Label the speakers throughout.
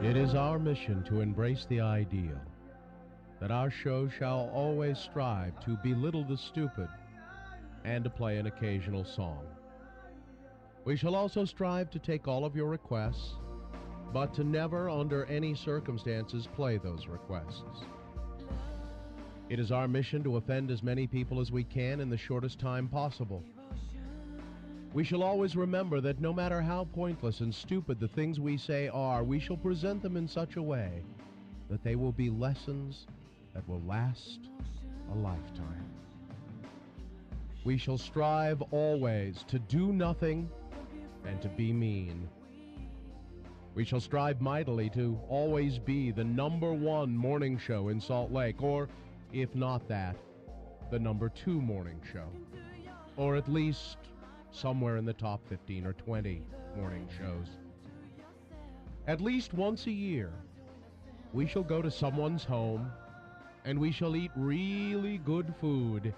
Speaker 1: It is our mission to embrace the ideal that our show shall always strive to belittle the stupid and to play an occasional song. We shall also strive to take all of your requests, but to never, under any circumstances, play those requests. It is our mission to offend as many people as we can in the shortest time possible. We shall always remember that no matter how pointless and stupid the things we say are, we shall present them in such a way that they will be lessons that will last a lifetime. We shall strive always to do nothing and to be mean. We shall strive mightily to always be the #1 morning show in Salt Lake, or, if not that, the #2 morning show, or at least somewhere in the top 15 or 20 morning shows. At least once a year, we shall go to someone's home, and we shall eat really good food,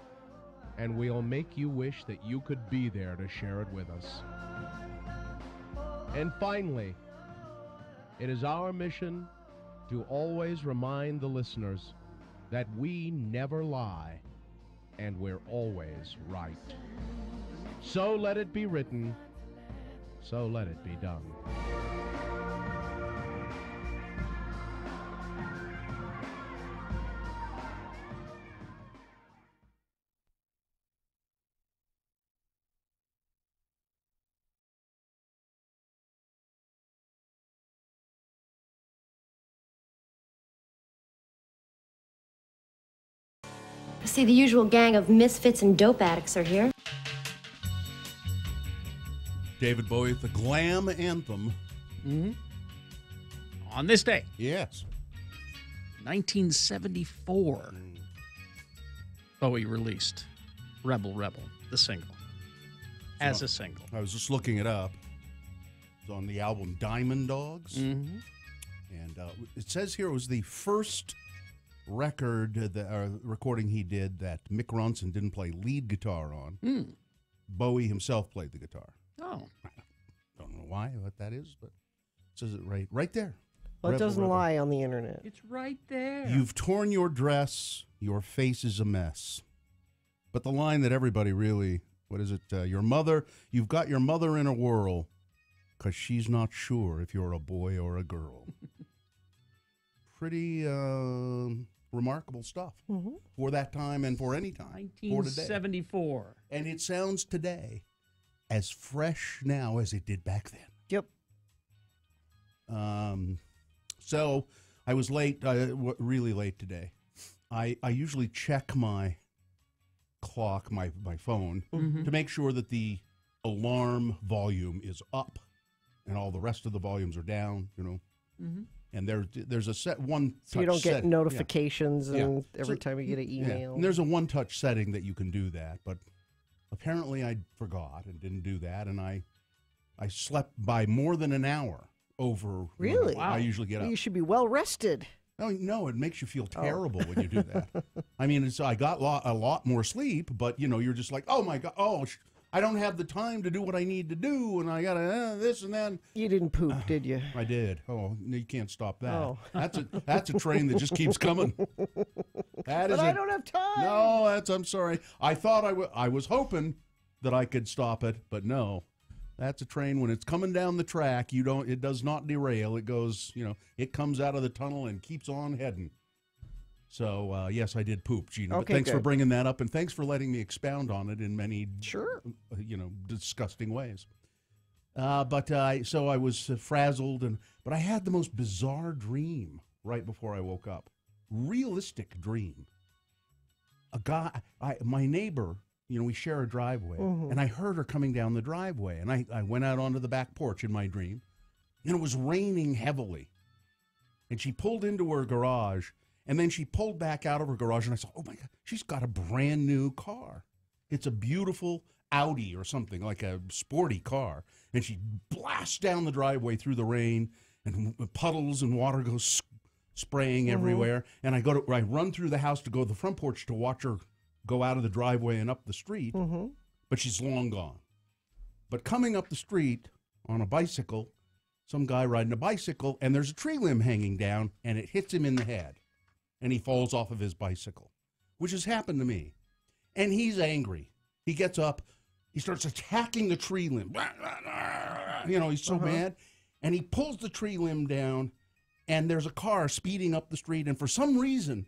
Speaker 1: and we'll make you wish that you could be there to share it with us. And finally, it is our mission to always remind the listeners that we never lie, and we're always right. So let it be written, so let it be done.
Speaker 2: See, the usual gang of misfits and dope addicts are here.
Speaker 3: David Bowie, the glam anthem.
Speaker 4: On this day,
Speaker 3: Yes.
Speaker 4: 1974, Bowie released Rebel Rebel, the single, as a single.
Speaker 3: I was just looking it up. It's on the album Diamond Dogs. And it says here it was the first recording he did that Mick Ronson didn't play lead guitar on. Bowie himself played the guitar.
Speaker 4: Oh.
Speaker 3: I don't know what that is, but it says it right there.
Speaker 5: Well, it
Speaker 3: Rebel,
Speaker 5: doesn't
Speaker 3: Rebel.
Speaker 5: lie on the internet.
Speaker 4: It's right there.
Speaker 3: You've torn your dress, your face is a mess. But the line that everybody really, what is it? Your mother, you've got your mother in a whirl, because she's not sure if you're a boy or a girl. Pretty remarkable stuff for that time and for any time. For today.
Speaker 4: 1974.
Speaker 3: And it sounds today as fresh now as it did back then.
Speaker 5: Yep.
Speaker 3: So I was late, really late today. I usually check my clock, my phone, to make sure that the alarm volume is up and all the rest of the volumes are down, you know. And there's a set one.
Speaker 5: So you don't get notifications and
Speaker 3: Yeah.
Speaker 5: every time you get an email.
Speaker 3: Yeah. And there's a one-touch setting that you can do that, but apparently I forgot and didn't do that, and I slept by more than an hour over.
Speaker 5: Really?
Speaker 3: I usually get up.
Speaker 5: You should be well rested.
Speaker 3: No, it makes you feel terrible when you do that. I mean, I got a lot more sleep, but you know, you're just like, oh my God, I don't have the time to do what I need to do, and I gotta this and that.
Speaker 5: You didn't poop, did you?
Speaker 3: I did. Oh, you can't stop that.
Speaker 5: Oh.
Speaker 3: That's a train that just keeps coming.
Speaker 5: But I don't have time.
Speaker 3: No, I'm sorry. I thought I was hoping that I could stop it, but no. That's a train when it's coming down the track, it does not derail. It goes, it comes out of the tunnel and keeps on heading. So, yes, I did poop, Gina.
Speaker 5: Okay,
Speaker 3: but thanks
Speaker 5: good.
Speaker 3: for bringing that up, and thanks for letting me expound on it in many,
Speaker 5: Sure,
Speaker 3: disgusting ways. So I was frazzled, but I had the most bizarre dream right before I woke up. Realistic dream. A guy, my neighbor, we share a driveway, and I heard her coming down the driveway, and I went out onto the back porch in my dream, and it was raining heavily, and she pulled into her garage, and then she pulled back out of her garage, and I saw, oh my God, she's got a brand new car. It's a beautiful Audi or something, like a sporty car, and she blasts down the driveway through the rain, and puddles and water goes spraying everywhere, and I run through the house to go to the front porch to watch her go out of the driveway and up the street, but she's long gone. But coming up the street on a bicycle, some guy riding a bicycle, and there's a tree limb hanging down, and it hits him in the head, and he falls off of his bicycle, which has happened to me. And he's angry. He gets up, he starts attacking the tree limb. You know, he's so mad, and he pulls the tree limb down, and there's a car speeding up the street, and for some reason,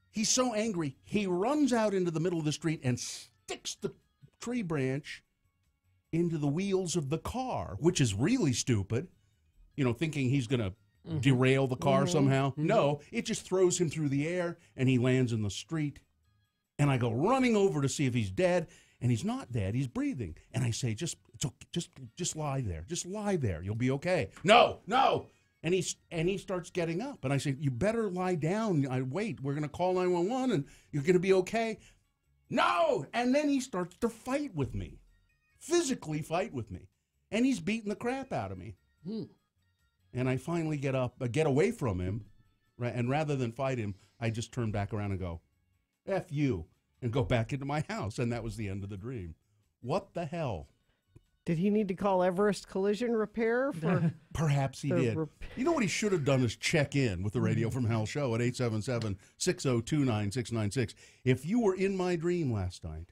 Speaker 3: he's so angry, he runs out into the middle of the street and sticks the tree branch into the wheels of the car, which is really stupid, you know, thinking he's going to derail the car somehow. No, it just throws him through the air, and he lands in the street. And I go running over to see if he's dead, and he's not dead. He's breathing. And I say, just lie there. Just lie there. You'll be okay. No. And he starts getting up. And I say, you better lie down. Wait, we're going to call 911, and you're going to be okay. No! And then he starts to fight with me. Physically fight with me, and he's beating the crap out of me. And I finally get away from him, right? And rather than fight him, I just turn back around and go, F you, and go back into my house. And that was the end of the dream. What the hell?
Speaker 5: Did he need to call Everest Collision Repair for?
Speaker 3: Perhaps he did. You know what he should have done is check in with the Radio from Hell show at 877-602-9696. If you were in my dream last night,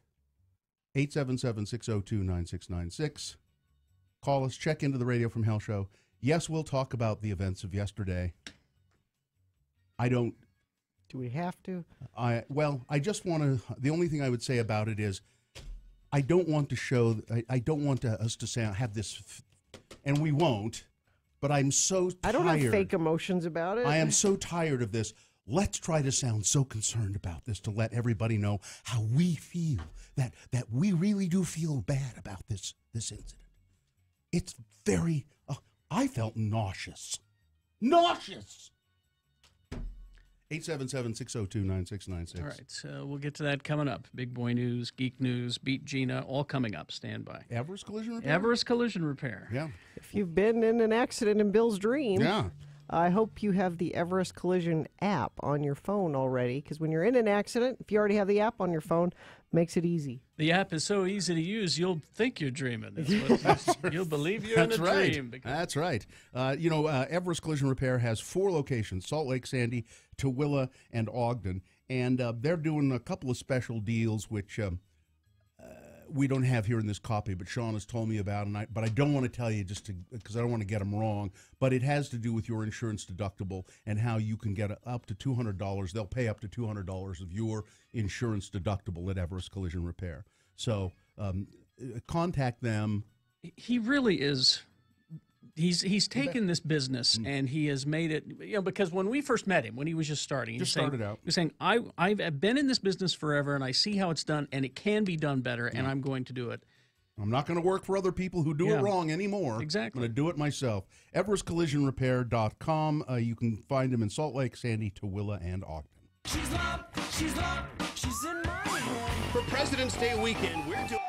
Speaker 3: 877-602-9696. Call us, check into the Radio from Hell show. Yes, we'll talk about the events of yesterday.
Speaker 5: Do we have to?
Speaker 3: I just want to, the only thing I would say about it is, I don't want us to say, have this, and we won't, but I'm so tired.
Speaker 5: I don't have fake emotions about it.
Speaker 3: I am so tired of this. Let's try to sound so concerned about this to let everybody know how we feel, that we really do feel bad about this incident. It's very, I felt nauseous. Nauseous! 877-602-9696.
Speaker 4: All right, so we'll get to that coming up. Big Boy News, Geek News, Beat Gina, all coming up. Stand by.
Speaker 3: Everest Collision Repair?
Speaker 4: Everest Collision Repair.
Speaker 3: Yeah.
Speaker 5: If you've been in an accident in Bill's dream, I hope you have the Everest Collision app on your phone already, because when you're in an accident, if you already have the app on your phone, makes it easy.
Speaker 4: The app is so easy to use, you'll think you're dreaming. You'll believe you're in a dream.
Speaker 3: That's right. Everest Collision Repair has 4 locations, Salt Lake, Sandy, Tooele, and Ogden. And they're doing a couple of special deals, which we don't have here in this copy, but Sean has told me about, but I don't want to tell you because I don't want to get them wrong. But it has to do with your insurance deductible and how you can get up to $200. They'll pay up to $200 of your insurance deductible at Everest Collision Repair. So contact them. He
Speaker 4: really is. He's taken this business and he has made it, because when we first met him, when he was just starting, he was saying, I've been in this business forever and I see how it's done and it can be done better and I'm going to do it.
Speaker 3: I'm not going to work for other people who do it wrong anymore.
Speaker 4: Exactly.
Speaker 3: I'm going to do it myself. EverestCollisionRepair.com. You can find him in Salt Lake, Sandy, Tooele, and Ogden.
Speaker 6: She's in my head. For President's Day weekend, we're doing...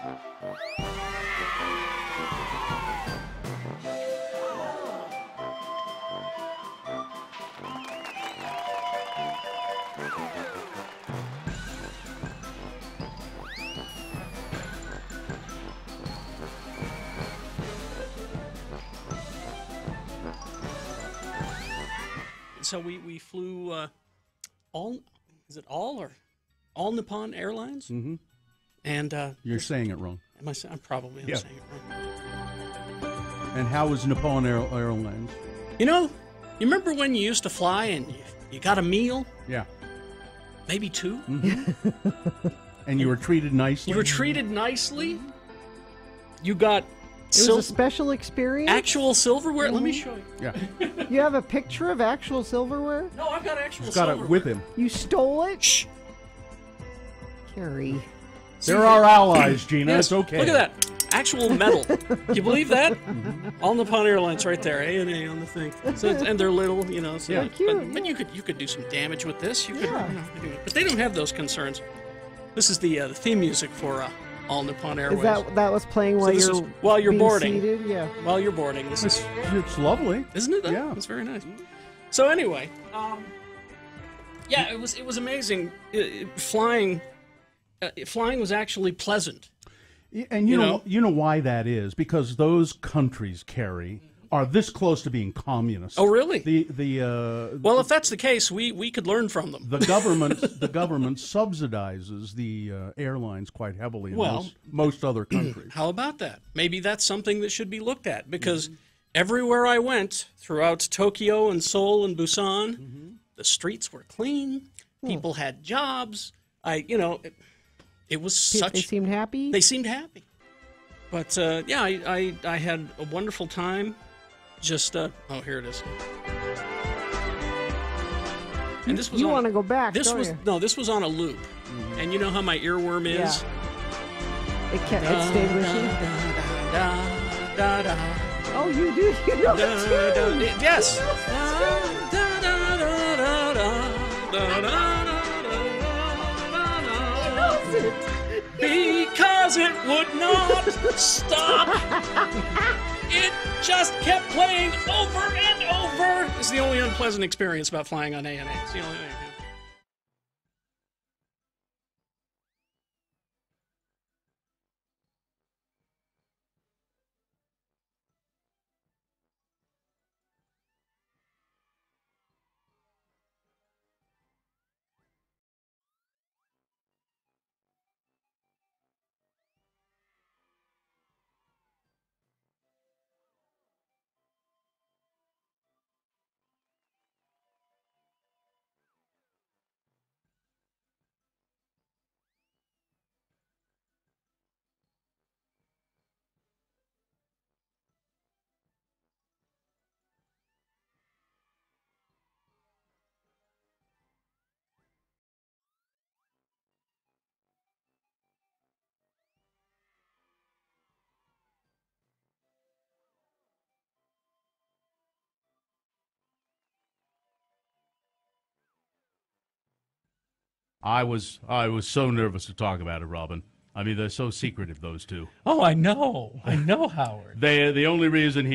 Speaker 4: So we flew all Nippon Airlines?
Speaker 3: Mm-hmm.
Speaker 4: And
Speaker 3: you're saying it wrong.
Speaker 4: I'm probably saying it wrong.
Speaker 3: And how was Nippon Airlines?
Speaker 4: You remember when you used to fly and you got a meal?
Speaker 3: Yeah.
Speaker 4: Maybe 2?
Speaker 3: Mm-hmm. And you were treated nicely?
Speaker 4: You were treated nicely. You got...
Speaker 5: It was a special experience?
Speaker 4: Actual silverware? Mm-hmm. Let me show you.
Speaker 3: Yeah.
Speaker 5: You have a picture of actual silverware?
Speaker 4: No, I've got actual
Speaker 3: silverware. He's got it with him.
Speaker 5: You stole it?
Speaker 4: Shh.
Speaker 5: Carrie.
Speaker 3: They're our allies, Gina.
Speaker 4: Yes.
Speaker 3: It's okay.
Speaker 4: Look at that. Actual metal. You believe that? Mm-hmm. All Nippon Airlines right there. A&A on the thing. So and they're little, So,
Speaker 5: yeah. Cute,
Speaker 4: but you could do some damage with this. You could, but they don't have those concerns. This is the theme music for... All Nippon Airways.
Speaker 5: Is that was playing
Speaker 4: while you're boarding?
Speaker 5: Seated? Yeah.
Speaker 4: While you're boarding,
Speaker 3: it's lovely,
Speaker 4: isn't it? Though? Yeah, it's very nice. So anyway, it was amazing. Flying was actually pleasant.
Speaker 3: And you know why that is? Because those countries, Kerry, are this close to being communist.
Speaker 4: Oh, really?
Speaker 3: Well,
Speaker 4: if that's the case, we could learn from them.
Speaker 3: The government subsidizes the airlines quite heavily in most other countries.
Speaker 4: How about that? Maybe that's something that should be looked at, because everywhere I went throughout Tokyo and Seoul and Busan, the streets were clean. People had jobs. It was such.
Speaker 5: They seemed happy.
Speaker 4: They seemed happy. But I had a wonderful time. Just here it is. And this was
Speaker 5: you want to go back?
Speaker 4: This was on a loop. And you know how my earworm is.
Speaker 5: Yeah. It stayed with you. Oh, you do. You know the tune.
Speaker 4: Yes.
Speaker 5: He knows it.
Speaker 4: Because it would not stop. It just kept playing over and over. It's the only unpleasant experience about flying on ANA. It's the only thing.
Speaker 3: I was so nervous to talk about it, Robin. I mean, they're so secretive, those two.
Speaker 4: Oh, I know, Howard.
Speaker 3: The only reason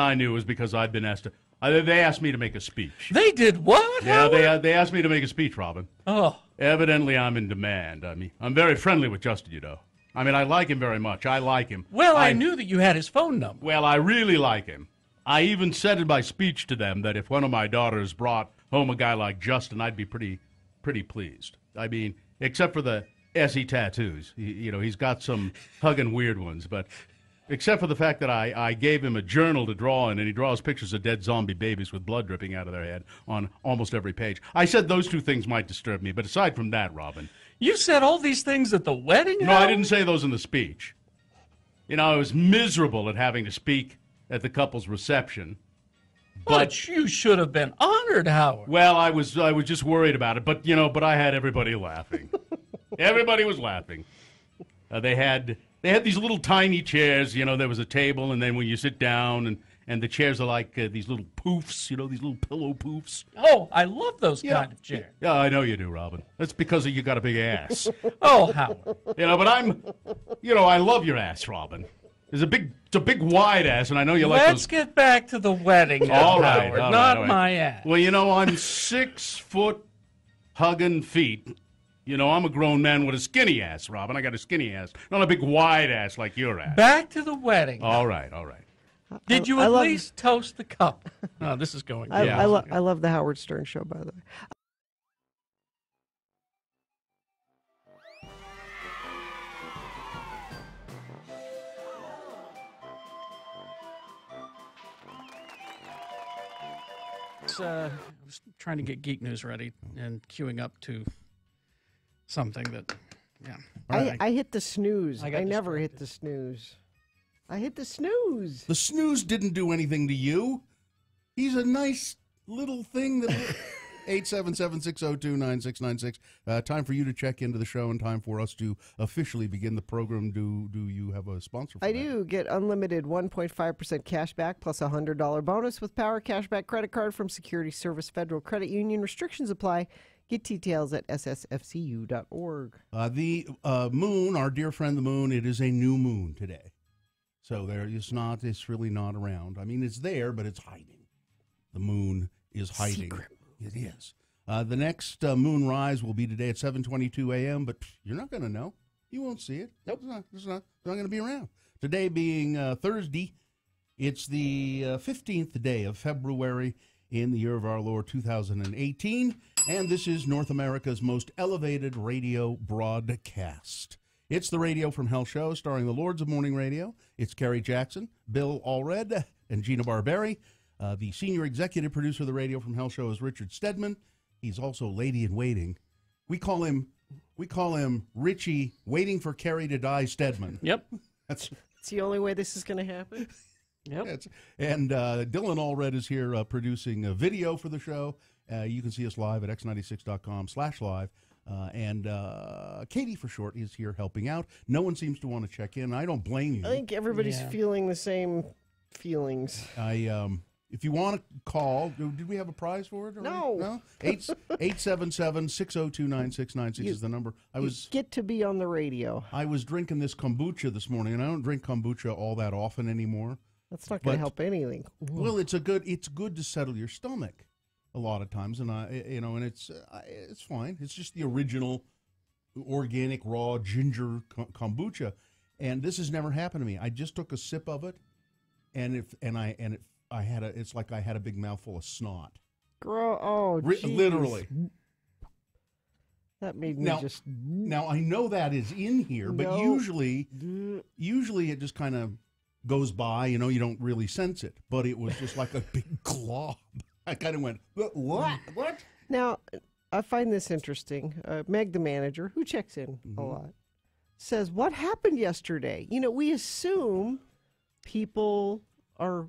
Speaker 3: I knew was because I'd been asked to. They asked me to make a speech.
Speaker 4: They did what?
Speaker 3: Yeah, they asked me to make a speech, Robin.
Speaker 4: Oh.
Speaker 3: Evidently, I'm in demand. I mean, I'm very friendly with Justin, you know. I mean, I like him very much. I like him.
Speaker 4: Well, I knew that you had his phone number.
Speaker 3: Well, I really like him. I even said in my speech to them that if one of my daughters brought home a guy like Justin, I'd be pretty pleased. I mean, except for the SE tattoos. He's got some hugging weird ones, but except for the fact that I gave him a journal to draw in, and he draws pictures of dead zombie babies with blood dripping out of their head on almost every page. I said those two things might disturb me, but aside from that, Robin.
Speaker 4: You said all these things at the wedding?
Speaker 3: No, I didn't say those in the speech. I was miserable at having to speak at the couple's reception.
Speaker 4: But you should have been honored, Howard.
Speaker 3: Well, I was just worried about it, but I had everybody laughing. Everybody was laughing. They had these little tiny chairs. There was a table, and then when you sit down, and the chairs are like these little poofs. These little pillow poofs.
Speaker 4: Oh, I love those kind of chairs.
Speaker 3: Yeah, I know you do, Robin. That's because you got a big ass.
Speaker 4: Oh, Howard.
Speaker 3: But I love your ass, Robin. It's a big wide ass, and I know you like those.
Speaker 4: Let's get back to the wedding now,
Speaker 3: all right,
Speaker 4: Howard,
Speaker 3: all
Speaker 4: not
Speaker 3: right.
Speaker 4: my ass.
Speaker 3: Well, I'm 6 foot hugging feet. I'm a grown man with a skinny ass, Robin. I got a skinny ass, not a big wide ass like your ass.
Speaker 4: Back to the wedding.
Speaker 3: All right.
Speaker 4: Did you at least toast the cup? No, this is going.
Speaker 5: I love the Howard Stern show, by the way.
Speaker 4: I was trying to get Geek News ready and queuing up to something that, yeah.
Speaker 5: I hit the snooze. I never hit the snooze. I hit the snooze.
Speaker 3: The snooze didn't do anything to you. He's a nice little thing that 877-602-9696. Time for you to check into the show and time for us to officially begin the program. Do you have a sponsor for that?
Speaker 5: I do. Get unlimited 1.5% cash back plus a $100 bonus with Power Cashback credit card from Security Service Federal Credit Union. Restrictions apply. Get details at ssfcu.org.
Speaker 3: The moon, our dear friend the moon, it is a new moon today. So it's really not around. I mean, it's there, but it's hiding. The moon is hiding.
Speaker 5: Secret.
Speaker 3: It is. The next moon rise will be today at 7:22 a.m., but you're not going to know. You won't see it. Nope. It's not going to be around. Today being Thursday, it's the 15th day of February in the year of our Lord 2018, and this is North America's most elevated radio broadcast. It's the Radio from Hell show starring the Lords of Morning Radio. It's Kerry Jackson, Bill Allred, and Gina Barberi. The senior executive producer of the Radio from Hell show is Richard Stedman. He's also lady-in-waiting. We call him Richie waiting for Kerry to die Stedman.
Speaker 4: Yep.
Speaker 5: It's the only way this is going to happen.
Speaker 4: Yep.
Speaker 3: And Dylan Allred is here producing a video for the show. You can see us live at x96.com/live. And Katie, for short, is here helping out. No one seems to want to check in. I don't blame you.
Speaker 5: I think everybody's feeling the same feelings.
Speaker 3: If you want to call, did we have a prize for it?
Speaker 5: No.
Speaker 3: 877-602-9696 is the number.
Speaker 5: You get to be on the radio.
Speaker 3: I was drinking this kombucha this morning, and I don't drink kombucha all that often anymore.
Speaker 5: That's not going to help anything.
Speaker 3: Well, it's good to settle your stomach a lot of times, and it's fine. It's just the original organic raw ginger kombucha, and this has never happened to me. I just took a sip of it, it's like I had a big mouthful of snot. Literally.
Speaker 5: That made me
Speaker 3: Now I know that is in here, but usually it just kind of goes by. You don't really sense it, but it was just like a big glob. I kind of went, what?
Speaker 5: Now, I find this interesting. Meg, the manager, who checks in a lot, says, what happened yesterday? We assume people are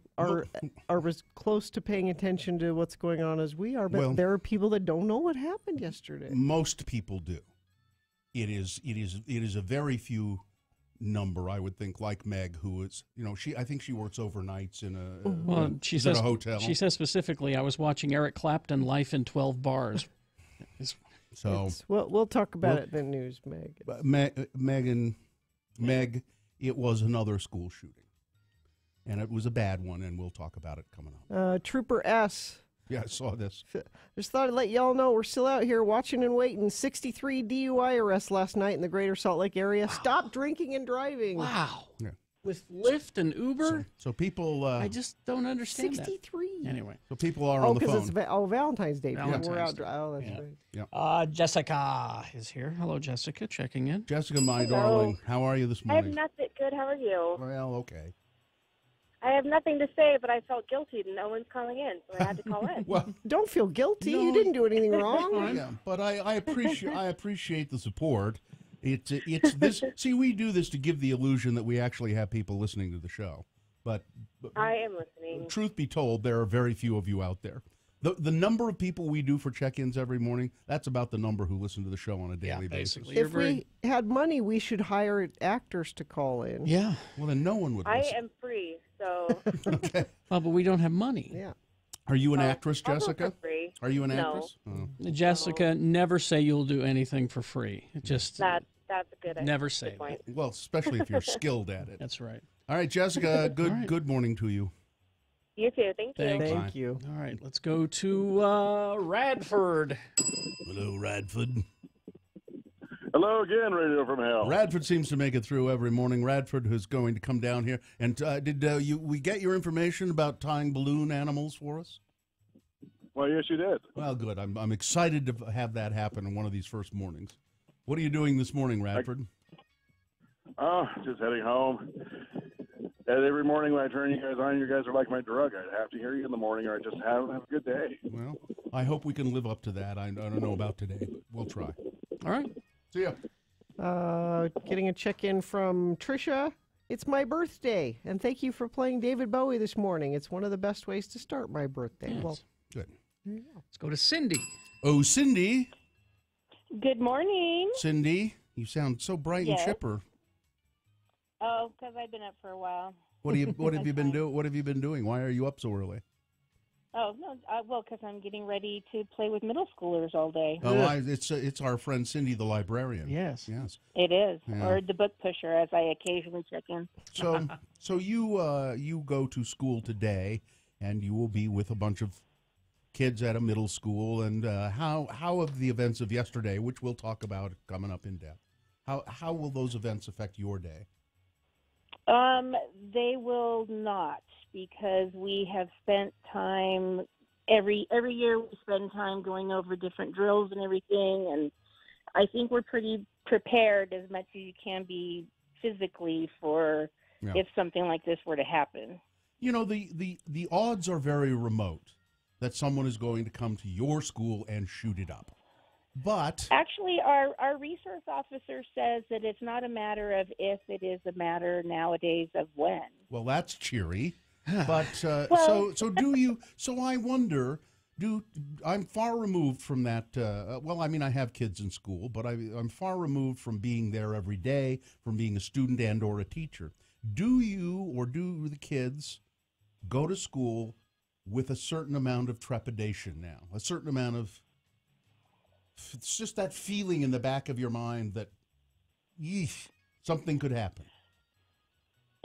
Speaker 5: as close to paying attention to what's going on as we are, but there are people that don't know what happened yesterday.
Speaker 3: Most people do. It is a very few number, I would think, like Meg, who is, I think she works overnights in a hotel.
Speaker 4: She says specifically, I was watching Eric Clapton, Life in 12 Bars.
Speaker 5: We'll talk about it in the news, Meg.
Speaker 3: Meg, it was another school shooting. And it was a bad one, and we'll talk about it coming up.
Speaker 5: Trooper S.
Speaker 3: Yeah, I saw this.
Speaker 5: Just thought I'd let y'all know we're still out here watching and waiting. 63 DUI arrests last night in the greater Salt Lake area. Wow. Stop drinking and driving.
Speaker 4: Wow.
Speaker 3: Yeah.
Speaker 4: With Lyft and Uber?
Speaker 3: So people...
Speaker 4: I just don't understand
Speaker 5: 63.
Speaker 4: That. Anyway.
Speaker 3: So people are on the phone.
Speaker 5: It's Valentine's Day. We're out. That's right.
Speaker 3: Yeah.
Speaker 4: Jessica is here. Hello, Jessica. Checking in.
Speaker 3: Jessica, my darling. How are you this morning?
Speaker 7: I have nothing. Good. How are you?
Speaker 3: Well, okay.
Speaker 7: I have nothing to say, but I felt guilty that no one's calling in, so I had to call in.
Speaker 5: Well, don't feel guilty. No, you didn't do anything wrong.
Speaker 3: Yeah, but I appreciate the support. It's this. See, we do this to give the illusion that we actually have people listening to the show. But
Speaker 7: I am listening.
Speaker 3: Truth be told, there are very few of you out there. The number of people we do for check-ins every morning, that's about the number who listen to the show on a daily basis.
Speaker 5: If we had money, we should hire actors to call in.
Speaker 4: Yeah.
Speaker 3: Well, then no one would listen.
Speaker 7: I am free, so...
Speaker 3: Okay.
Speaker 4: Well, but we don't have money.
Speaker 5: Yeah.
Speaker 3: Are you an actress, Jessica?
Speaker 7: I'll go for free.
Speaker 3: Are you an actress?
Speaker 7: No.
Speaker 4: Jessica, never say you'll do anything for free. Just
Speaker 7: that's a good idea.
Speaker 4: Never say
Speaker 7: point.
Speaker 4: that.
Speaker 3: Well, especially if you're skilled at it.
Speaker 4: That's right.
Speaker 3: All right, Jessica, good morning to you.
Speaker 7: You too. Thank you.
Speaker 5: Thank you.
Speaker 4: All right, let's go to Radford.
Speaker 3: Hello, Radford.
Speaker 8: Hello again, Radio from Hell.
Speaker 3: Radford seems to make it through every morning. Radford is going to come down here. And did we get your information about tying balloon animals for us?
Speaker 8: Well, yes, you did.
Speaker 3: Well, good. I'm excited to have that happen in one of these first mornings. What are you doing this morning, Radford?
Speaker 8: Just heading home. And every morning when I turn you guys on, you guys are like my drug. I have to hear you in the morning or I just have a good day.
Speaker 3: Well, I hope we can live up to that. I don't know about today, but we'll try.
Speaker 4: All right.
Speaker 3: See ya.
Speaker 5: Getting a check-in from Tricia. It's my birthday, and thank you for playing David Bowie this morning. It's one of the best ways to start my birthday.
Speaker 4: Yes.
Speaker 5: Well,
Speaker 3: good.
Speaker 4: Let's go to Cindy.
Speaker 3: Oh, Cindy.
Speaker 7: Good morning.
Speaker 3: Cindy, you sound so bright and chipper.
Speaker 7: Oh, because I've been up for a while.
Speaker 3: What have you been doing? What have you been doing? Why are you up so early?
Speaker 7: Oh no, well, because I'm getting ready to play with middle schoolers all day.
Speaker 3: Oh, it's our friend Cindy, the librarian.
Speaker 4: Yes,
Speaker 7: it is,
Speaker 3: yeah.
Speaker 7: Or the book pusher, as I occasionally check in.
Speaker 3: So you go to school today, and you will be with a bunch of kids at a middle school. And how have the events of yesterday, which we'll talk about coming up in depth, How will those events affect your day?
Speaker 7: They will not, because we have spent time every year. We spend time going over different drills and everything, and I think we're pretty prepared as much as you can be physically for if something like this were to happen.
Speaker 3: You know, the odds are very remote that someone is going to come to your school and shoot it up. But
Speaker 7: actually, our resource officer says that it's not a matter of if, it is a matter nowadays of when.
Speaker 3: Well, that's cheery. But so do you? So I wonder. I'm far removed from that. Well, I mean, I have kids in school, but I'm far removed from being there every day, from being a student and or a teacher. Do you, or do the kids go to school with a certain amount of trepidation now? A certain amount of, it's just that feeling in the back of your mind that, yeesh, something could happen.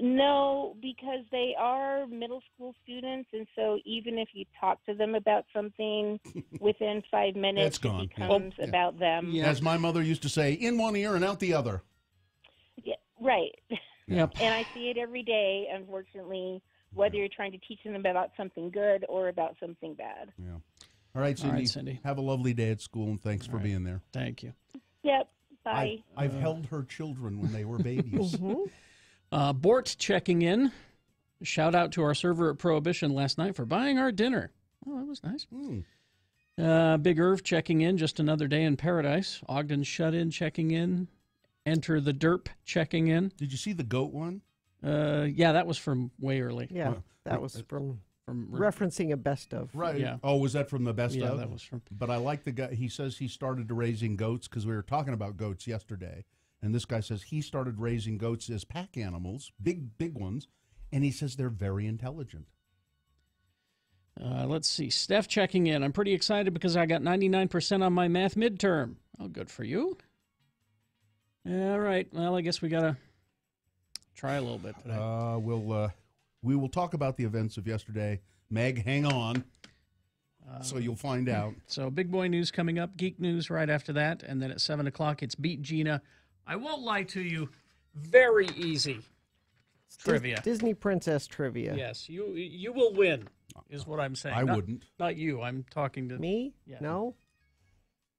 Speaker 7: No, because they are middle school students, and so even if you talk to them about something, within 5 minutes it becomes about them.
Speaker 3: Yeah. As my mother used to say, in one ear and out the other.
Speaker 7: Yeah, right.
Speaker 4: Yep.
Speaker 7: And I see it every day, unfortunately, whether you're trying to teach them about something good or about something bad.
Speaker 3: Yeah. All right, Cindy. Have a lovely day at school, and thanks for being there.
Speaker 4: Thank you.
Speaker 7: Yep. Bye.
Speaker 3: I've held her children when they were babies.
Speaker 4: Bort checking in. Shout out to our server at Prohibition last night for buying our dinner. Oh, that was nice. Big Irv checking in. Just another day in paradise. Ogden Shut In checking in. Enter the Derp checking in.
Speaker 3: Did you see the goat one?
Speaker 4: Yeah, that was from way early.
Speaker 5: Yeah, that was from referencing a best of.
Speaker 3: Right.
Speaker 4: Yeah.
Speaker 3: Oh, was that from the best of?
Speaker 4: Yeah, that was from.
Speaker 3: But I like the guy. He says he started raising goats because we were talking about goats yesterday. And this guy says he started raising goats as pack animals, big ones. And he says they're very intelligent.
Speaker 4: Let's see. Steph checking in. I'm pretty excited because I got 99% on my math midterm. Oh, good for you. All right. Well, I guess we got to try a little bit today.
Speaker 3: We will talk about the events of yesterday. Meg, hang on. So you'll find out.
Speaker 4: So big boy news coming up. Geek news right after that. And then at 7 o'clock, it's Beat Gina. I won't lie to you. Very easy trivia.
Speaker 5: Disney princess trivia.
Speaker 4: Yes, you will win, is what I'm saying.
Speaker 3: I wouldn't.
Speaker 4: Not you. I'm talking to
Speaker 5: me.
Speaker 4: Yeah.
Speaker 5: No.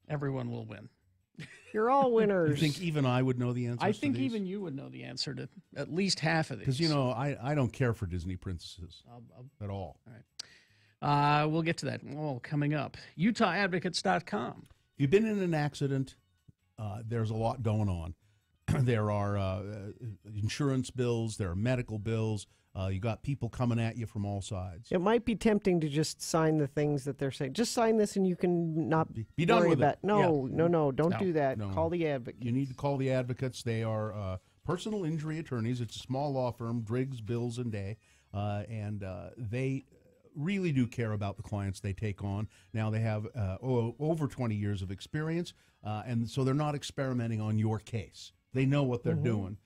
Speaker 4: Everyone will win.
Speaker 5: You're all winners.
Speaker 3: You think even I would know the answer?
Speaker 4: I think even you would know the answer to at least half of these.
Speaker 3: Because I don't care for Disney princesses at all.
Speaker 4: All right. We'll get to that. Coming up. UtahAdvocates.com.
Speaker 3: If you've been in an accident, there's a lot going on. There are insurance bills. There are medical bills. You got people coming at you from all sides.
Speaker 5: It might be tempting to just sign the things that they're saying. Just sign this and you can not
Speaker 3: be done with it.
Speaker 5: No, don't do that.
Speaker 3: No.
Speaker 5: Call the advocate.
Speaker 3: You need to call the advocates. They are personal injury attorneys. It's a small law firm, Driggs, Bills, and Day, and they really do care about the clients they take on. Now they have over 20 years of experience, and so they're not experimenting on your case. They know what they're doing.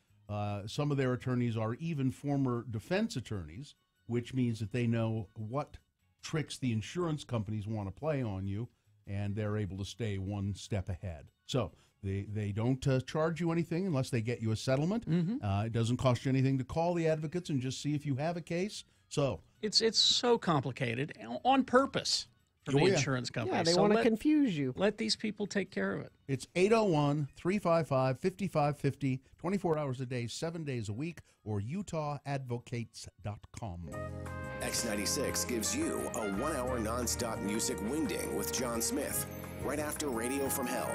Speaker 3: Some of their attorneys are even former defense attorneys, which means that they know what tricks the insurance companies want to play on you, and they're able to stay one step ahead. So they don't charge you anything unless they get you a settlement. It doesn't cost you anything to call the advocates and just see if you have a case. So
Speaker 4: it's so complicated on purpose for the insurance companies.
Speaker 5: Yeah, they want to confuse you.
Speaker 4: Let these people take care of it.
Speaker 3: It's 801-355-5550, 24 hours a day, 7 days a week, or UtahAdvocates.com.
Speaker 6: X96 gives you a 1 hour nonstop music wingding with John Smith, right after Radio from Hell.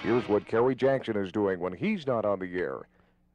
Speaker 9: Here's what Kerry Jackson is doing when he's not on the air.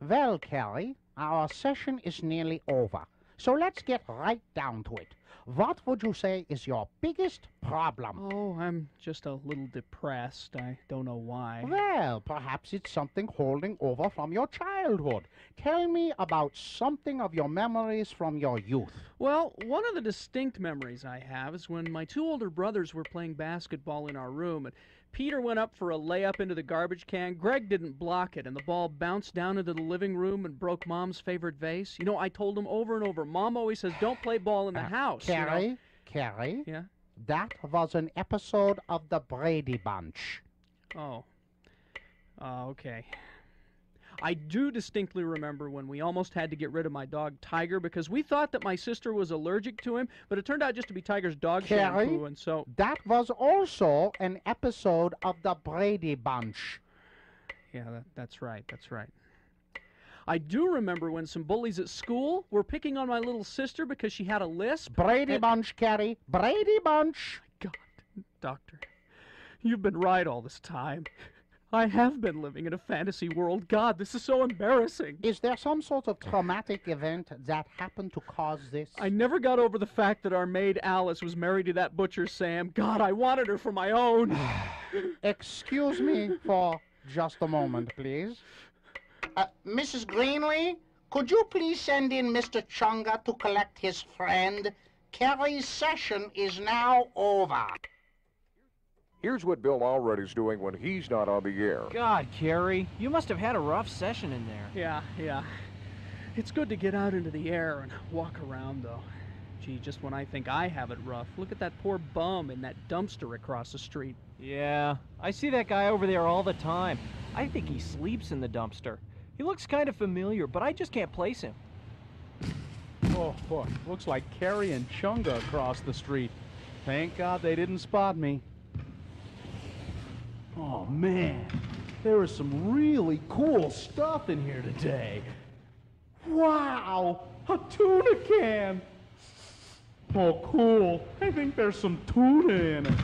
Speaker 10: Well, Kerry, our session is nearly over, so let's get right down to it. What would you say is your biggest problem?
Speaker 4: Oh, I'm just a little depressed. I don't know why.
Speaker 10: Well, perhaps it's something holding over from your childhood. Tell me about something of your memories from your youth.
Speaker 4: Well, one of the distinct memories I have is when my two older brothers were playing basketball in our room, and Peter went up for a layup into the garbage can. Greg didn't block it, and the ball bounced down into the living room and broke Mom's favorite vase. You know, I told him over and over, Mom always says, don't play ball in the house.
Speaker 10: Kerry, Kerry,
Speaker 4: yeah?
Speaker 10: That was an episode of the Brady Bunch.
Speaker 4: Oh. Okay. I do distinctly remember when we almost had to get rid of my dog Tiger because we thought that my sister was allergic to him, but it turned out just to be Tiger's dog shampoo, and so...
Speaker 10: That was also an episode of the Brady Bunch.
Speaker 4: Yeah, that's right, that's right. I do remember when some bullies at school were picking on my little sister because she had a lisp.
Speaker 10: Brady Bunch, Kerry. Brady Bunch.
Speaker 4: God, Doctor, you've been right all this time. I have been living in a fantasy world. God, this is so embarrassing.
Speaker 10: Is there some sort of traumatic event that happened to cause this?
Speaker 4: I never got over the fact that our maid Alice was married to that butcher Sam. God, I wanted her for my own.
Speaker 10: Excuse me for just a moment, please. Mrs. Greenlee, could you please send in Mr. Chunga to collect his friend? Kerry's session is now over.
Speaker 9: Here's what Bill Allreddy's doing when he's not on the air.
Speaker 11: God, Kerry, you must have had a rough session in there.
Speaker 4: Yeah. It's good to get out into the air and walk around, though. Gee, just when I think I have it rough, look at that poor bum in that dumpster across the street.
Speaker 11: Yeah, I see that guy over there all the time. I think he sleeps in the dumpster. He looks kind of familiar, but I just can't place him.
Speaker 12: Oh, boy, looks like Kerry and Chunga across the street. Thank God they didn't spot me. Oh, man, there is some really cool stuff in here today. Wow, a tuna can. Oh, cool. I think there's some tuna in it.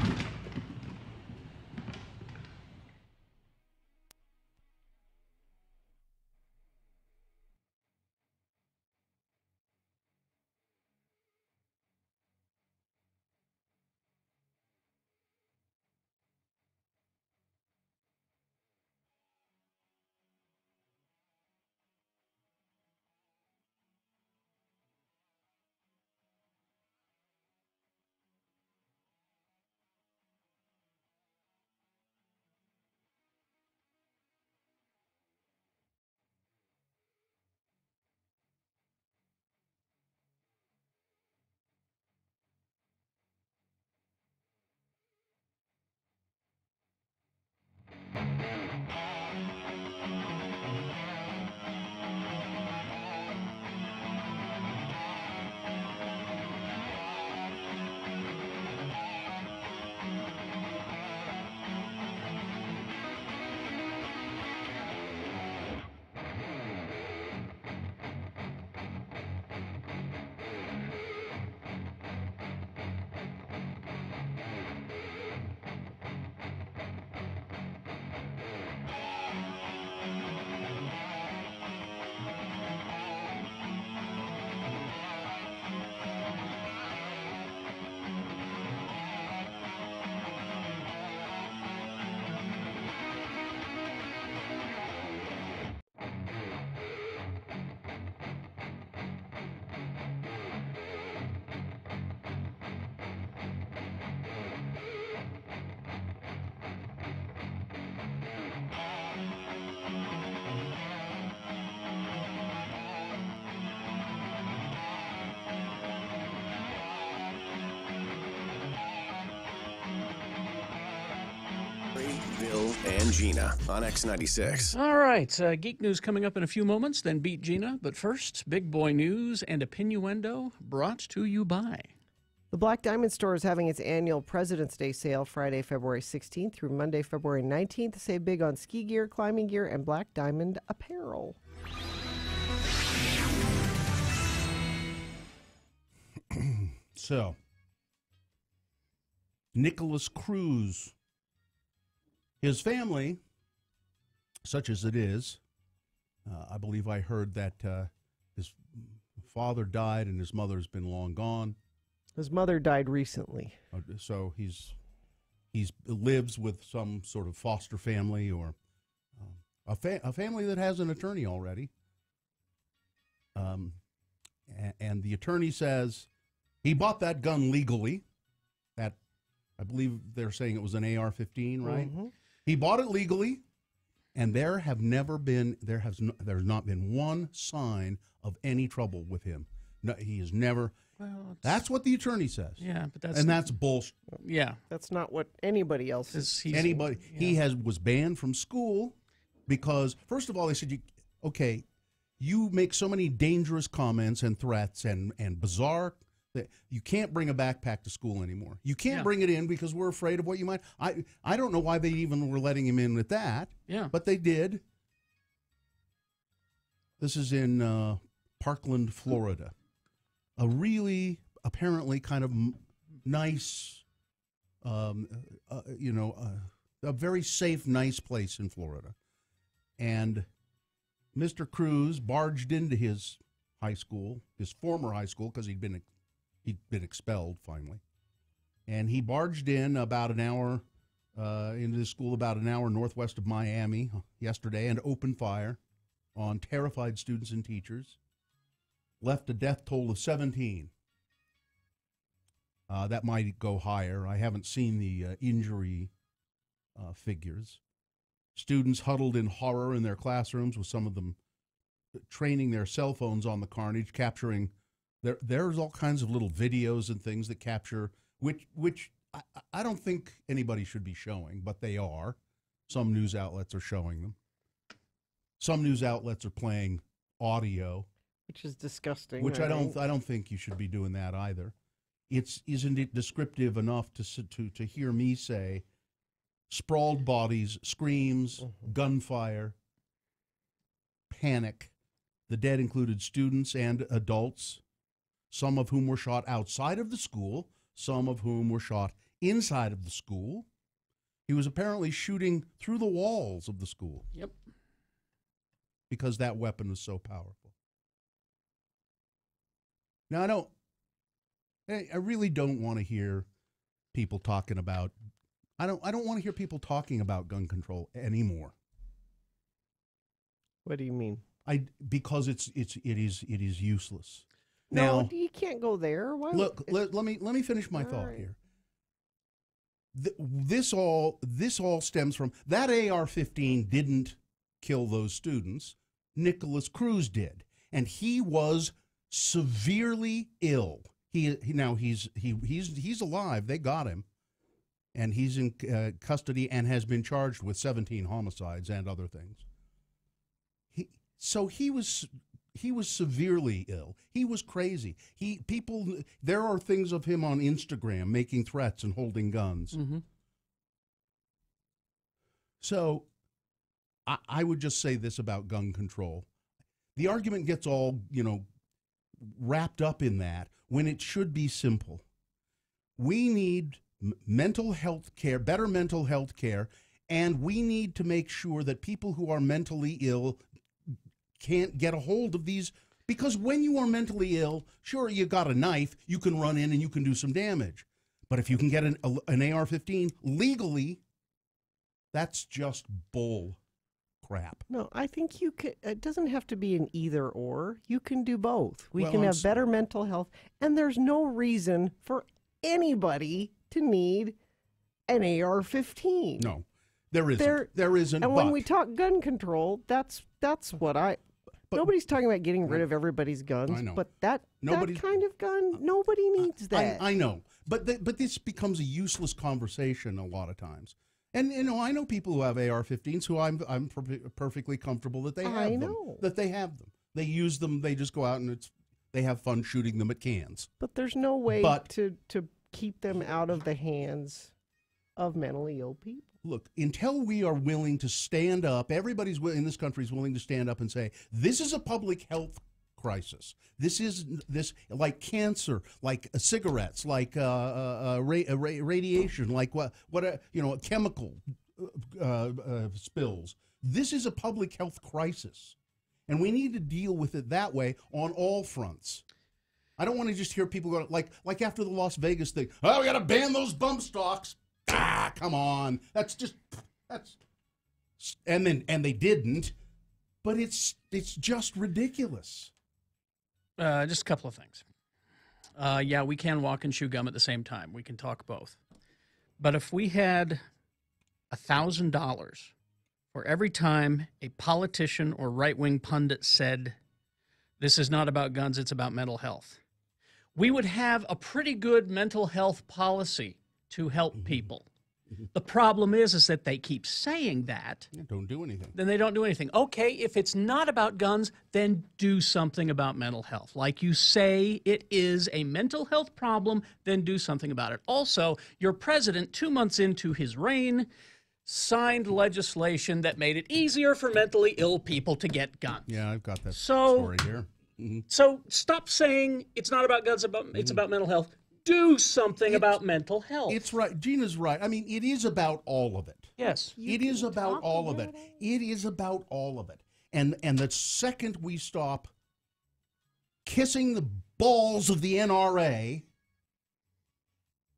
Speaker 6: Bill and Gina on X96.
Speaker 4: All right, Geek News coming up in a few moments, then Beat Gina. But first, Big Boy News and Opinnuendo brought to you by...
Speaker 5: The Black Diamond Store is having its annual President's Day sale Friday, February 16th through Monday, February 19th. Save big on ski gear, climbing gear, and Black Diamond apparel.
Speaker 3: So, Nicholas Cruz, his family such as it is. I believe I heard that his father died and his mother's been long gone.
Speaker 5: His mother died recently.
Speaker 3: So he's lives with some sort of foster family or a family that has an attorney already. And the attorney says he bought that gun legally. That, I believe they're saying it was an AR-15, right? Mm-hmm. He bought it legally, and there's not been one sign of any trouble with him. No, he has never. Well, that's what the attorney says.
Speaker 4: Yeah, but
Speaker 3: that's bullshit.
Speaker 4: Yeah,
Speaker 5: that's not what anybody else is.
Speaker 3: Anybody he was banned from school because first of all they said you make so many dangerous comments and threats and bizarre that you can't bring a backpack to school anymore. You can't bring it in because we're afraid of what you might. I don't know why they even were letting him in with that.
Speaker 4: Yeah,
Speaker 3: but they did. This is in Parkland, Florida. A really, apparently, kind of nice, a very safe, nice place in Florida. And Mr. Cruz barged into his high school, his former high school, because he'd been expelled finally. And he barged in about an hour into the school, about an hour northwest of Miami yesterday, and opened fire on terrified students and teachers. Left a death toll of 17. That might go higher. I haven't seen the injury figures. Students huddled in horror in their classrooms, with some of them training their cell phones on the carnage, capturing. There's all kinds of little videos and things that capture, which I don't think anybody should be showing, but they are. Some news outlets are showing them. Some news outlets are playing audio.
Speaker 5: Which is disgusting.
Speaker 3: Which I don't think you should be doing that either. Isn't it descriptive enough to hear me say, sprawled bodies, screams, gunfire, panic. The dead included students and adults, some of whom were shot outside of the school, some of whom were shot inside of the school. He was apparently shooting through the walls of the school.
Speaker 4: Yep.
Speaker 3: Because that weapon was so powerful. Now, I really don't want to hear people talking about, I don't want to hear people talking about gun control anymore.
Speaker 5: What do you mean?
Speaker 3: Because it is useless.
Speaker 5: No,
Speaker 3: now,
Speaker 5: you can't go there. Why?
Speaker 3: Look, let me finish my thought here. This all stems from that AR-15 didn't kill those students. Nicholas Cruz did, and he was severely ill. He's alive. They got him, and he's in custody and has been charged with 17 homicides and other things. He was severely ill. He was crazy. There are things of him on Instagram making threats and holding guns.
Speaker 4: Mm-hmm.
Speaker 3: So I would just say this about gun control. The argument gets all, wrapped up in that when it should be simple. We need mental health care, better mental health care, and we need to make sure that people who are mentally ill can't get a hold of these, because when you are mentally ill, sure, you got a knife, you can run in and you can do some damage. But if you can get an AR-15 legally, that's just bull crap.
Speaker 5: No, I think you can. It doesn't have to be an either or. You can do both. We can have better mental health, and there's no reason for anybody to need an AR-15.
Speaker 3: No, there isn't. There isn't.
Speaker 5: And when we talk gun control, that's what I. Nobody's talking about getting rid of everybody's guns.
Speaker 3: I know.
Speaker 5: But that kind of gun, nobody needs that.
Speaker 3: I know. But this becomes a useless conversation a lot of times. And I know people who have AR-15s who I'm perfectly comfortable that they have them. That they have them. They use them. They just go out and they have fun shooting them at cans.
Speaker 5: But there's no way to keep them out of the hands of mentally ill people.
Speaker 3: Look, until we are willing to stand up, everybody's in this country is willing to stand up and say, this is a public health crisis. This is like cancer, like cigarettes, like radiation, like chemical spills. This is a public health crisis, and we need to deal with it that way on all fronts. I don't want to just hear people go like after the Las Vegas thing. Oh, we got to ban those bump stocks. Come on, that's and they didn't, but it's just ridiculous.
Speaker 4: Just a couple of things. Yeah, we can walk and chew gum at the same time. We can talk both. But if we had $1,000 for every time a politician or right-wing pundit said, this is not about guns, it's about mental health, we would have a pretty good mental health policy to help people. The problem is that they keep saying that.
Speaker 3: Don't do anything.
Speaker 4: Then they don't do anything. Okay, if it's not about guns, then do something about mental health. Like you say, it is a mental health problem, then do something about it. Also, your president, 2 months into his reign, signed legislation that made it easier for mentally ill people to get guns.
Speaker 3: Yeah, I've got that story here.
Speaker 4: So stop saying it's not about guns, it's about mental health. Do something about mental health.
Speaker 3: It's right. Gina's right. I mean, it is about all of it.
Speaker 4: Yes.
Speaker 3: It is about all of it. It is about all of it. And the second we stop kissing the balls of the NRA,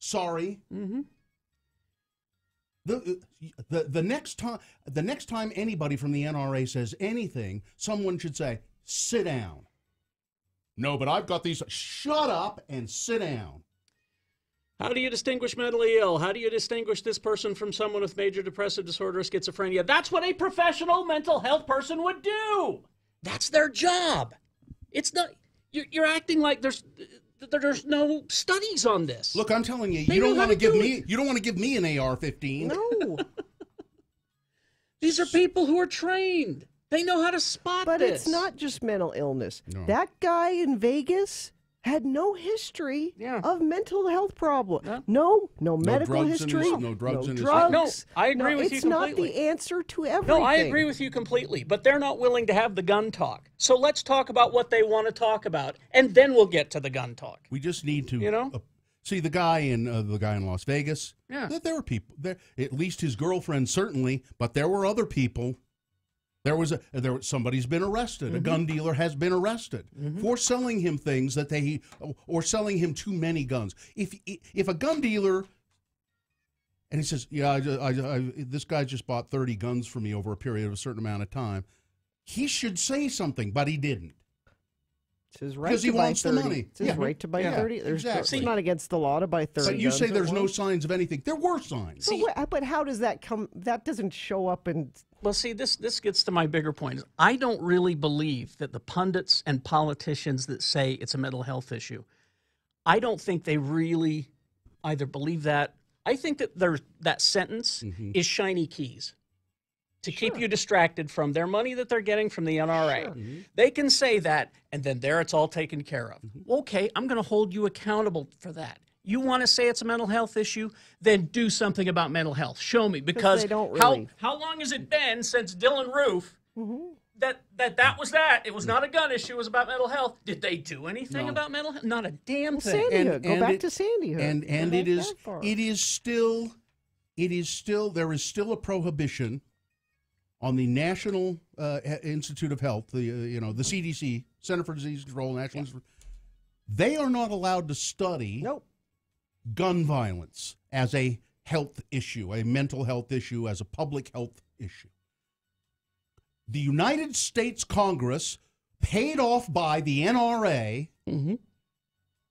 Speaker 3: sorry. The next time anybody from the NRA says anything, someone should say, sit down. No, but I've got these. Shut up and sit down.
Speaker 4: How do you distinguish mentally ill? How do you distinguish this person from someone with major depressive disorder or schizophrenia? That's what a professional mental health person would do. That's their job. It's not. You're acting like there's no studies on this.
Speaker 3: Look, I'm telling you, you don't want to give me an AR-15.
Speaker 5: No.
Speaker 4: These are people who are trained. They know how to spot
Speaker 5: this. But it's not just mental illness. No. That guy in Vegas had no history of mental health problems. No medical history.
Speaker 3: No drugs in his
Speaker 5: drugs.
Speaker 4: No, I agree with you completely.
Speaker 5: It's not the answer to everything.
Speaker 4: No, I agree with you completely. But they're not willing to have the gun talk. So let's talk about what they want to talk about, and then we'll get to the gun talk.
Speaker 3: We just need to, see the guy in Las Vegas.
Speaker 4: Yeah,
Speaker 3: there were people there. At least his girlfriend certainly, but there were other people. Somebody's been arrested. A gun dealer has been arrested for selling him things or selling him too many guns. If a gun dealer, and he says, yeah, this guy just bought 30 guns for me over a period of a certain amount of time, he should say something, but he didn't.
Speaker 5: It's his right
Speaker 3: because he wants
Speaker 5: 30.
Speaker 3: the money.
Speaker 5: It's his right to buy 30. It's not against the law to buy 30
Speaker 3: But you
Speaker 5: guns
Speaker 3: say there's no signs of anything. There were signs.
Speaker 5: But how does that come? That doesn't show up in...
Speaker 4: Well, see, this gets to my bigger point. I don't really believe that the pundits and politicians that say it's a mental health issue, I don't think they really either believe that. I think that that sentence is shiny keys to keep you distracted from their money that they're getting from the NRA. They can say that, and then there it's all taken care of. Okay, I'm going to hold you accountable for that. You want to say it's a mental health issue? Then do something about mental health. Show me, because
Speaker 5: they don't really.
Speaker 4: How long has it been since Dylan Roof that was that? It was not a gun issue. It was about mental health. Did they do anything about mental health? Not a damn thing.
Speaker 5: Sandy Hook. Go back to Sandy Hook.
Speaker 3: And it is still there is still a prohibition on the National Institute of Health, the CDC, Center for Disease Control, National Institute. They are not allowed to study gun violence as a health issue, a mental health issue, as a public health issue. The United States Congress, paid off by the NRA,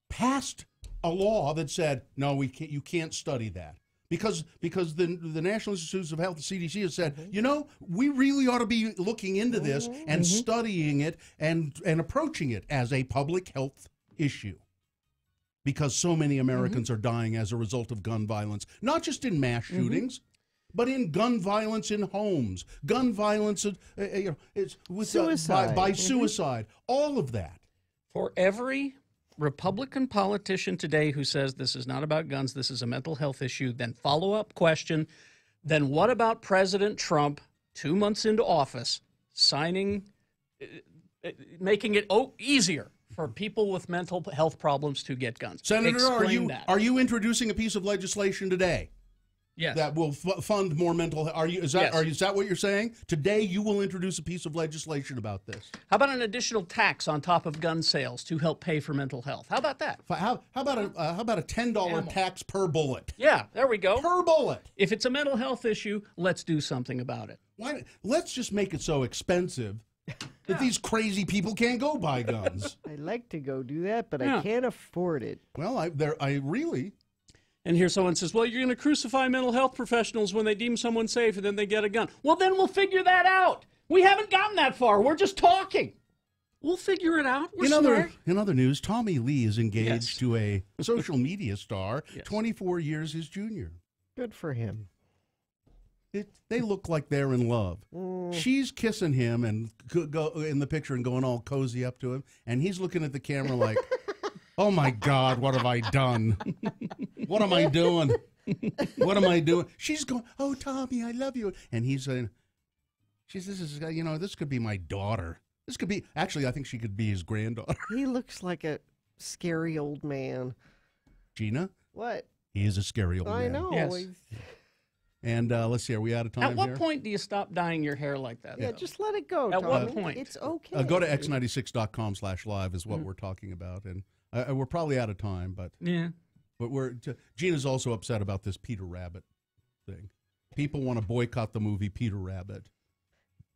Speaker 3: passed a law that said, no, you can't study that. Because the National Institutes of Health, the CDC, has said, we really ought to be looking into this and studying it and approaching it as a public health issue. Because so many Americans are dying as a result of gun violence, not just in mass shootings, but in gun violence in homes, gun violence
Speaker 5: suicide.
Speaker 3: By suicide, all of that.
Speaker 4: For every Republican politician today who says this is not about guns, this is a mental health issue, then follow-up question, then what about President Trump 2 months into office signing, making it easier for people with mental health problems to get guns?
Speaker 3: Senator,
Speaker 4: Explain
Speaker 3: are you introducing a piece of legislation today?
Speaker 4: Yes.
Speaker 3: that will fund more mental. Is that what you're saying? Today you will introduce a piece of legislation about this.
Speaker 4: How about an additional tax on top of gun sales to help pay for mental health? How about that?
Speaker 3: How about a $10 tax per bullet?
Speaker 4: Yeah, there we go.
Speaker 3: Per bullet.
Speaker 4: If it's a mental health issue, let's do something about it.
Speaker 3: Let's just make it so expensive that these crazy people can't go buy guns.
Speaker 5: I'd like to go do that, but I can't afford it.
Speaker 3: Well, I really.
Speaker 4: And here someone says, well, you're going to crucify mental health professionals when they deem someone safe and then they get a gun. Well, then we'll figure that out. We haven't gotten that far. We're just talking. We'll figure it out. We're smart.
Speaker 3: In other news, Tommy Lee is engaged to a social media star, 24 years his junior.
Speaker 5: Good for him.
Speaker 3: They look like they're in love. She's kissing him and go in the picture and going all cozy up to him, and he's looking at the camera like, oh my God, what have I done? What am I doing? What am I doing? She's going, oh, Tommy, I love you. And he's saying, this could be my daughter. This could be, actually, I think she could be his granddaughter.
Speaker 5: He looks like a scary old man.
Speaker 3: Gina?
Speaker 5: What?
Speaker 3: He is a scary old man.
Speaker 5: I know.
Speaker 4: Yes.
Speaker 3: And let's see, are we out of time
Speaker 4: At what
Speaker 3: here?
Speaker 4: point do you stop dyeing your hair like that?
Speaker 5: Yeah, just let it go,
Speaker 4: At
Speaker 5: Tommy.
Speaker 4: what point?
Speaker 5: It's okay.
Speaker 3: Go to x96.com/live is what we're talking about. And we're probably out of time, but Gina's also upset about this Peter Rabbit thing. People want to boycott the movie Peter Rabbit.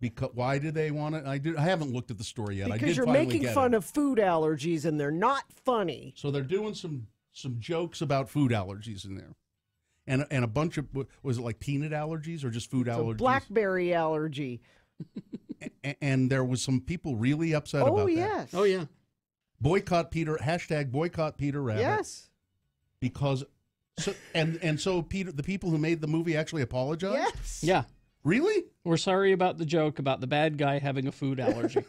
Speaker 3: Because why do they want it? I haven't looked at the story yet.
Speaker 5: Because you're making fun of food allergies, and they're not funny.
Speaker 3: So they're doing some jokes about food allergies in there. And a bunch of, was it like peanut allergies or just food allergies?
Speaker 5: Blackberry allergy.
Speaker 3: And there was some people really upset about that.
Speaker 5: Yes.
Speaker 4: Oh, yeah.
Speaker 3: Boycott Peter Rabbit.
Speaker 5: Yes.
Speaker 3: Because, so the people who made the movie actually apologized?
Speaker 5: Yes.
Speaker 4: Yeah.
Speaker 3: Really?
Speaker 4: We're sorry about the joke about the bad guy having a food allergy.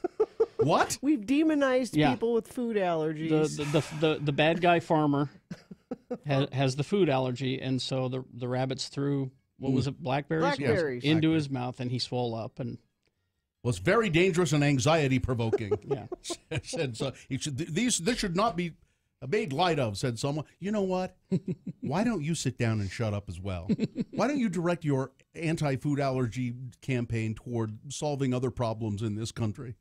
Speaker 3: What?
Speaker 5: We've demonized people with food allergies.
Speaker 4: The bad guy farmer has the food allergy, and so the rabbits threw, what was it, blackberries? Into his mouth, and he swole up. And
Speaker 3: well, it's very dangerous and anxiety-provoking.
Speaker 4: Yeah.
Speaker 3: Said so. This should not be made light of, said someone. You know what? Why don't you sit down and shut up as well? Why don't you direct your anti-food allergy campaign toward solving other problems in this country?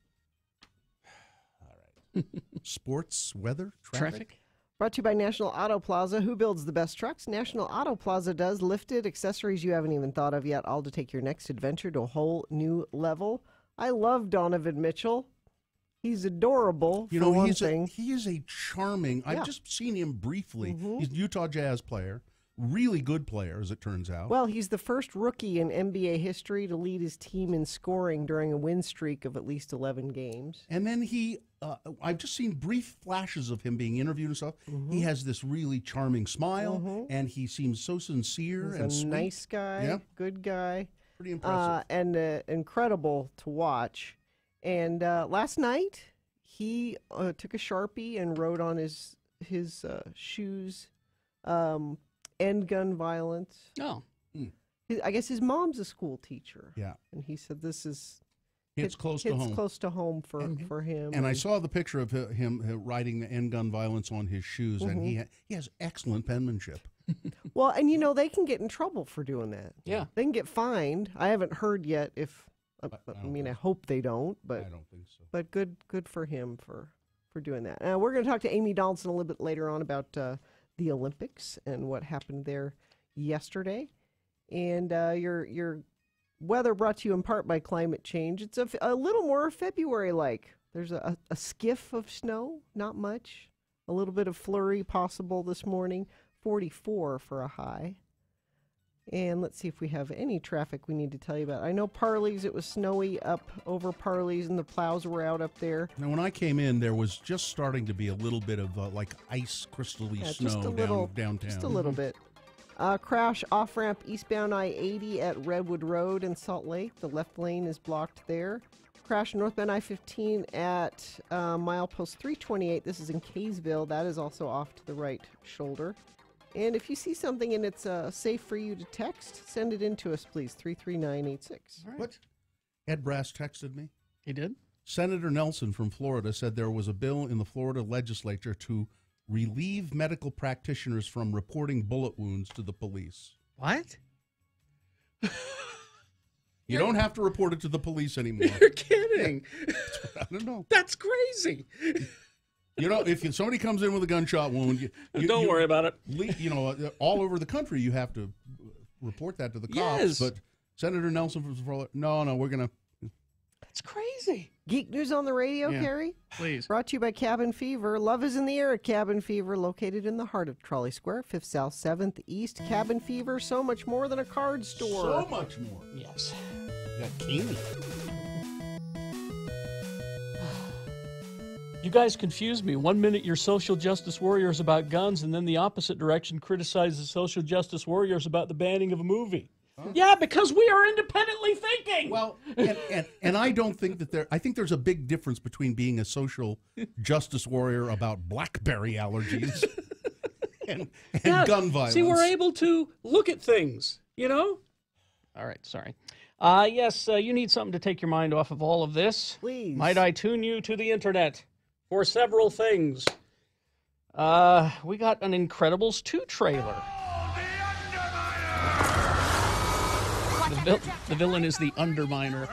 Speaker 3: All right. Sports, weather, traffic.
Speaker 5: Brought to you by National Auto Plaza. Who builds the best trucks? National Auto Plaza does. Lifted accessories you haven't even thought of yet, all to take your next adventure to a whole new level. I love Donovan Mitchell. He's adorable, for one thing.
Speaker 3: He is a charming, I've just seen him briefly. He's a Utah Jazz player. Really good player, as it turns out.
Speaker 5: Well, he's the first rookie in NBA history to lead his team in scoring during a win streak of at least 11 games.
Speaker 3: And then I've just seen brief flashes of him being interviewed and stuff. He has this really charming smile, and he seems so sincere and
Speaker 5: He's a
Speaker 3: sweet.
Speaker 5: nice guy, good guy.
Speaker 3: Pretty impressive.
Speaker 5: And incredible to watch. And last night, he took a Sharpie and wrote on his shoes, end gun violence.
Speaker 4: Oh.
Speaker 5: I guess his mom's a school teacher.
Speaker 3: Yeah.
Speaker 5: And he said this is...
Speaker 3: It's close to home.
Speaker 5: It's close to home for him.
Speaker 3: And I saw the picture of him writing the end gun violence on his shoes, and he has excellent penmanship.
Speaker 5: Well, and they can get in trouble for doing that.
Speaker 4: Yeah.
Speaker 5: They can get fined. I haven't heard yet if... I hope they don't, but
Speaker 3: I don't think so.
Speaker 5: But good for him for doing that. We're going to talk to Amy Donaldson a little bit later on about the Olympics and what happened there yesterday. And your weather brought to you in part by climate change. It's a little more February-like. There's a skiff of snow, not much. A little bit of flurry possible this morning. 44 for a high. And let's see if we have any traffic we need to tell you about. I know Parley's, it was snowy up over Parley's, and the plows were out up there.
Speaker 3: Now, when I came in, there was just starting to be a little bit of like ice crystally snow downtown.
Speaker 5: Just a little bit. Crash off-ramp eastbound I-80 at Redwood Road in Salt Lake. The left lane is blocked there. Crash northbound I-15 at milepost 328. This is in Kaysville. That is also off to the right shoulder. And if you see something and it's safe for you to text, send it in to us, please, 33986.
Speaker 4: Right.
Speaker 3: What? Ed Brass texted me.
Speaker 4: He did?
Speaker 3: Senator Nelson from Florida said there was a bill in the Florida legislature to relieve medical practitioners from reporting bullet wounds to the police.
Speaker 4: What?
Speaker 3: You don't have to report it to the police anymore.
Speaker 4: You're kidding.
Speaker 3: I don't know.
Speaker 4: That's crazy.
Speaker 3: You know, if somebody comes in with a gunshot wound,
Speaker 4: don't worry about it.
Speaker 3: You know, all over the country, you have to report that to the cops.
Speaker 4: Yes.
Speaker 3: But Senator Nelson, no, we're going to.
Speaker 4: That's crazy.
Speaker 5: Geek News on the Radio, Carrie?
Speaker 4: Please.
Speaker 5: Brought to you by Cabin Fever. Love is in the air at Cabin Fever, located in the heart of Trolley Square, 5th South, 7th East. Cabin Fever, so much more than a card store.
Speaker 3: So much more.
Speaker 4: Yes.
Speaker 3: You got candy.
Speaker 4: You guys confuse me. 1 minute you're social justice warriors about guns, and then the opposite direction criticizes social justice warriors about the banning of a movie. Huh? Yeah, because we are independently thinking.
Speaker 3: Well, and I don't think that I think there's a big difference between being a social justice warrior about BlackBerry allergies and gun violence.
Speaker 4: See, we're able to look at things, you know? All right, sorry. Yes, you need something to take your mind off of all of this.
Speaker 5: Please.
Speaker 4: Might I tune you to the internet for several things? We got an Incredibles 2 trailer. The villain is the Underminer.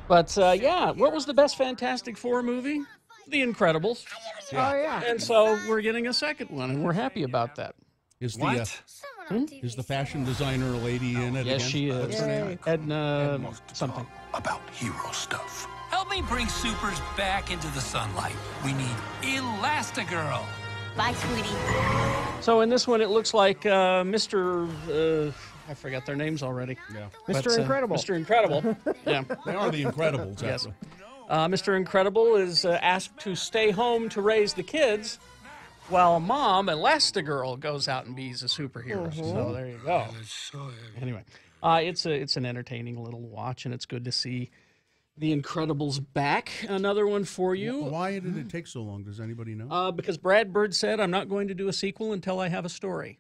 Speaker 4: But, yeah, what was the best Fantastic Four movie? The Incredibles.
Speaker 5: Yeah. Oh, yeah.
Speaker 4: And so we're getting a second one, and we're happy about that.
Speaker 3: Is the fashion designer a lady in it?
Speaker 4: Yes,
Speaker 3: again?
Speaker 4: she is.
Speaker 3: What's her name?
Speaker 4: Edna something.
Speaker 13: About hero stuff. Help me bring supers back into the sunlight. We need Elastigirl.
Speaker 14: Bye, sweetie.
Speaker 4: So in this one, it looks like Mr. I forgot their names already.
Speaker 3: Yeah.
Speaker 5: Mr. Incredible.
Speaker 4: Mr. Incredible. Yeah.
Speaker 3: They are the Incredibles,
Speaker 4: yes.
Speaker 3: actually.
Speaker 4: Mr. Incredible is asked to stay home to raise the kids, while Mom, Elastigirl, goes out and be's a superhero. So there you go. Anyway, it's an entertaining little watch, and it's good to see The Incredibles back. Another one for you.
Speaker 3: Why did it take so long? Does anybody know?
Speaker 4: Because Brad Bird said, I'm not going to do a sequel until I have a story.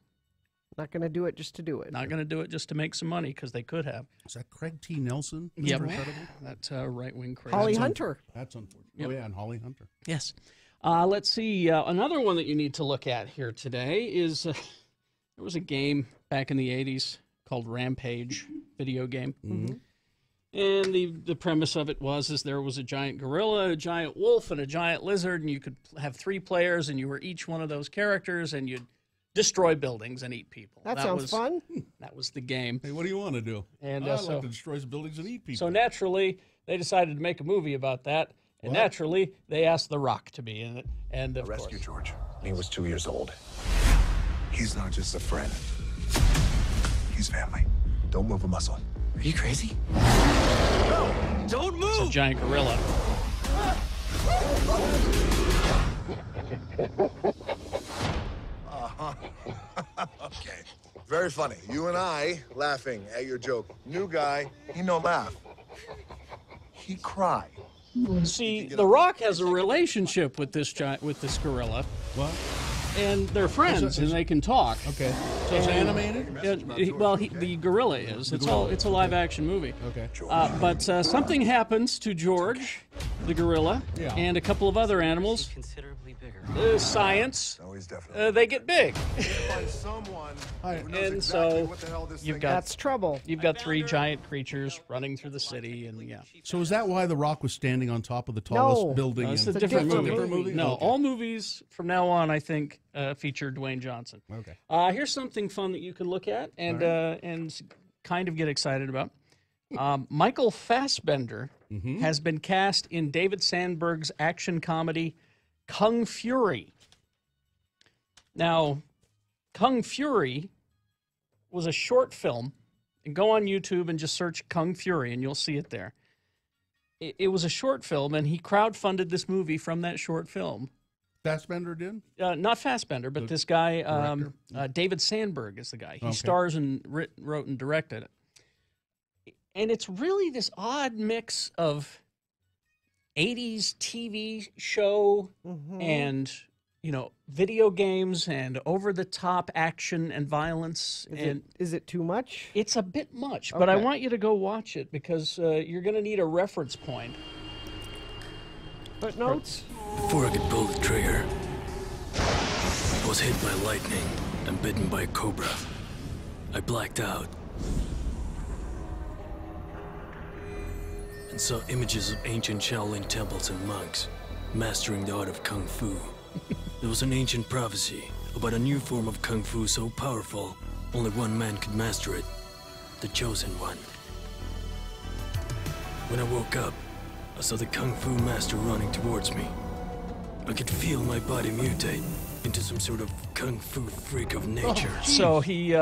Speaker 5: Not going to do it just to do it.
Speaker 4: Not going to do it just to make some money, because they could have.
Speaker 3: Is that Craig T. Nelson?
Speaker 4: Yep.
Speaker 3: Incredible?
Speaker 4: That's right-wing crazy.
Speaker 5: Holly Hunter.
Speaker 3: That's unfortunate.
Speaker 4: Yep.
Speaker 3: Oh, yeah, and Holly Hunter.
Speaker 4: Yes. Let's see. Another one that you need to look at here today is there was a game back in the 80s called Rampage, video game.
Speaker 3: Mm-hmm.
Speaker 4: And the premise of it is there was a giant gorilla, a giant wolf, and a giant lizard, and you could have 3 players, and you were each one of those characters, and you'd destroy buildings and eat people.
Speaker 5: That sounds fun.
Speaker 4: That was the game.
Speaker 3: Hey, what do you want to do?
Speaker 4: And
Speaker 3: I'd like to destroy some buildings and eat people.
Speaker 4: So naturally, they decided to make a movie about that. And naturally, they asked The Rock to be in it. And of
Speaker 15: rescue
Speaker 4: course,
Speaker 15: George. He was 2 years old. He's not just a friend. He's family. Don't move a muscle.
Speaker 13: Are you crazy? No! Don't move!
Speaker 4: It's a giant gorilla.
Speaker 15: Okay. Very funny. You and I laughing at your joke. New guy, he no laugh. He cry.
Speaker 4: See, The Rock has a relationship with this gorilla.
Speaker 3: What?
Speaker 4: And they're friends, and they can talk.
Speaker 3: Okay. So it's animated?
Speaker 4: The gorilla is. It's a live-action movie.
Speaker 3: Okay.
Speaker 4: But something happens to George, the gorilla, and a couple of other animals.
Speaker 13: Considerably bigger.
Speaker 4: Science.
Speaker 15: No, he's definitely.
Speaker 4: They get big.
Speaker 15: Someone
Speaker 4: And so you've got
Speaker 5: That's trouble.
Speaker 4: You've got 3 giant creatures running through the city, and
Speaker 3: So is that why The Rock was standing on top of the tallest building?
Speaker 4: No, it's
Speaker 3: in-
Speaker 4: a different movie.
Speaker 3: Different movie?
Speaker 4: No,
Speaker 3: Okay.
Speaker 4: all movies from now on, I think, feature Dwayne Johnson.
Speaker 3: Okay.
Speaker 4: Here's something fun that you can look at and kind of get excited about. Michael Fassbender has been cast in David Sandberg's action comedy Kung Fury. Now, Kung Fury was a short film. And go on YouTube and just search Kung Fury, and you'll see it there. It was a short film, and he crowdfunded this movie from that short film.
Speaker 3: Fassbender did?
Speaker 4: Not Fassbender, but this guy, David Sandberg is the guy. He stars and wrote and directed it. And it's really this odd mix of 80s TV show and, video games and over-the-top action and violence.
Speaker 5: Is it too much?
Speaker 4: It's a bit much, but I want you to go watch it because you're going to need a reference point.
Speaker 5: Footnotes?
Speaker 13: Before I could pull the trigger, I was hit by lightning.
Speaker 14: and bitten by a cobra. I blacked out and saw images of ancient Shaolin temples and monks mastering the art of Kung Fu. There was an ancient prophecy about a new form of Kung Fu so powerful, only one man could master it, the Chosen One. When I woke up, I saw the Kung Fu master running towards me. I could feel my body mutate into some sort of Kung Fu freak of nature.
Speaker 4: So he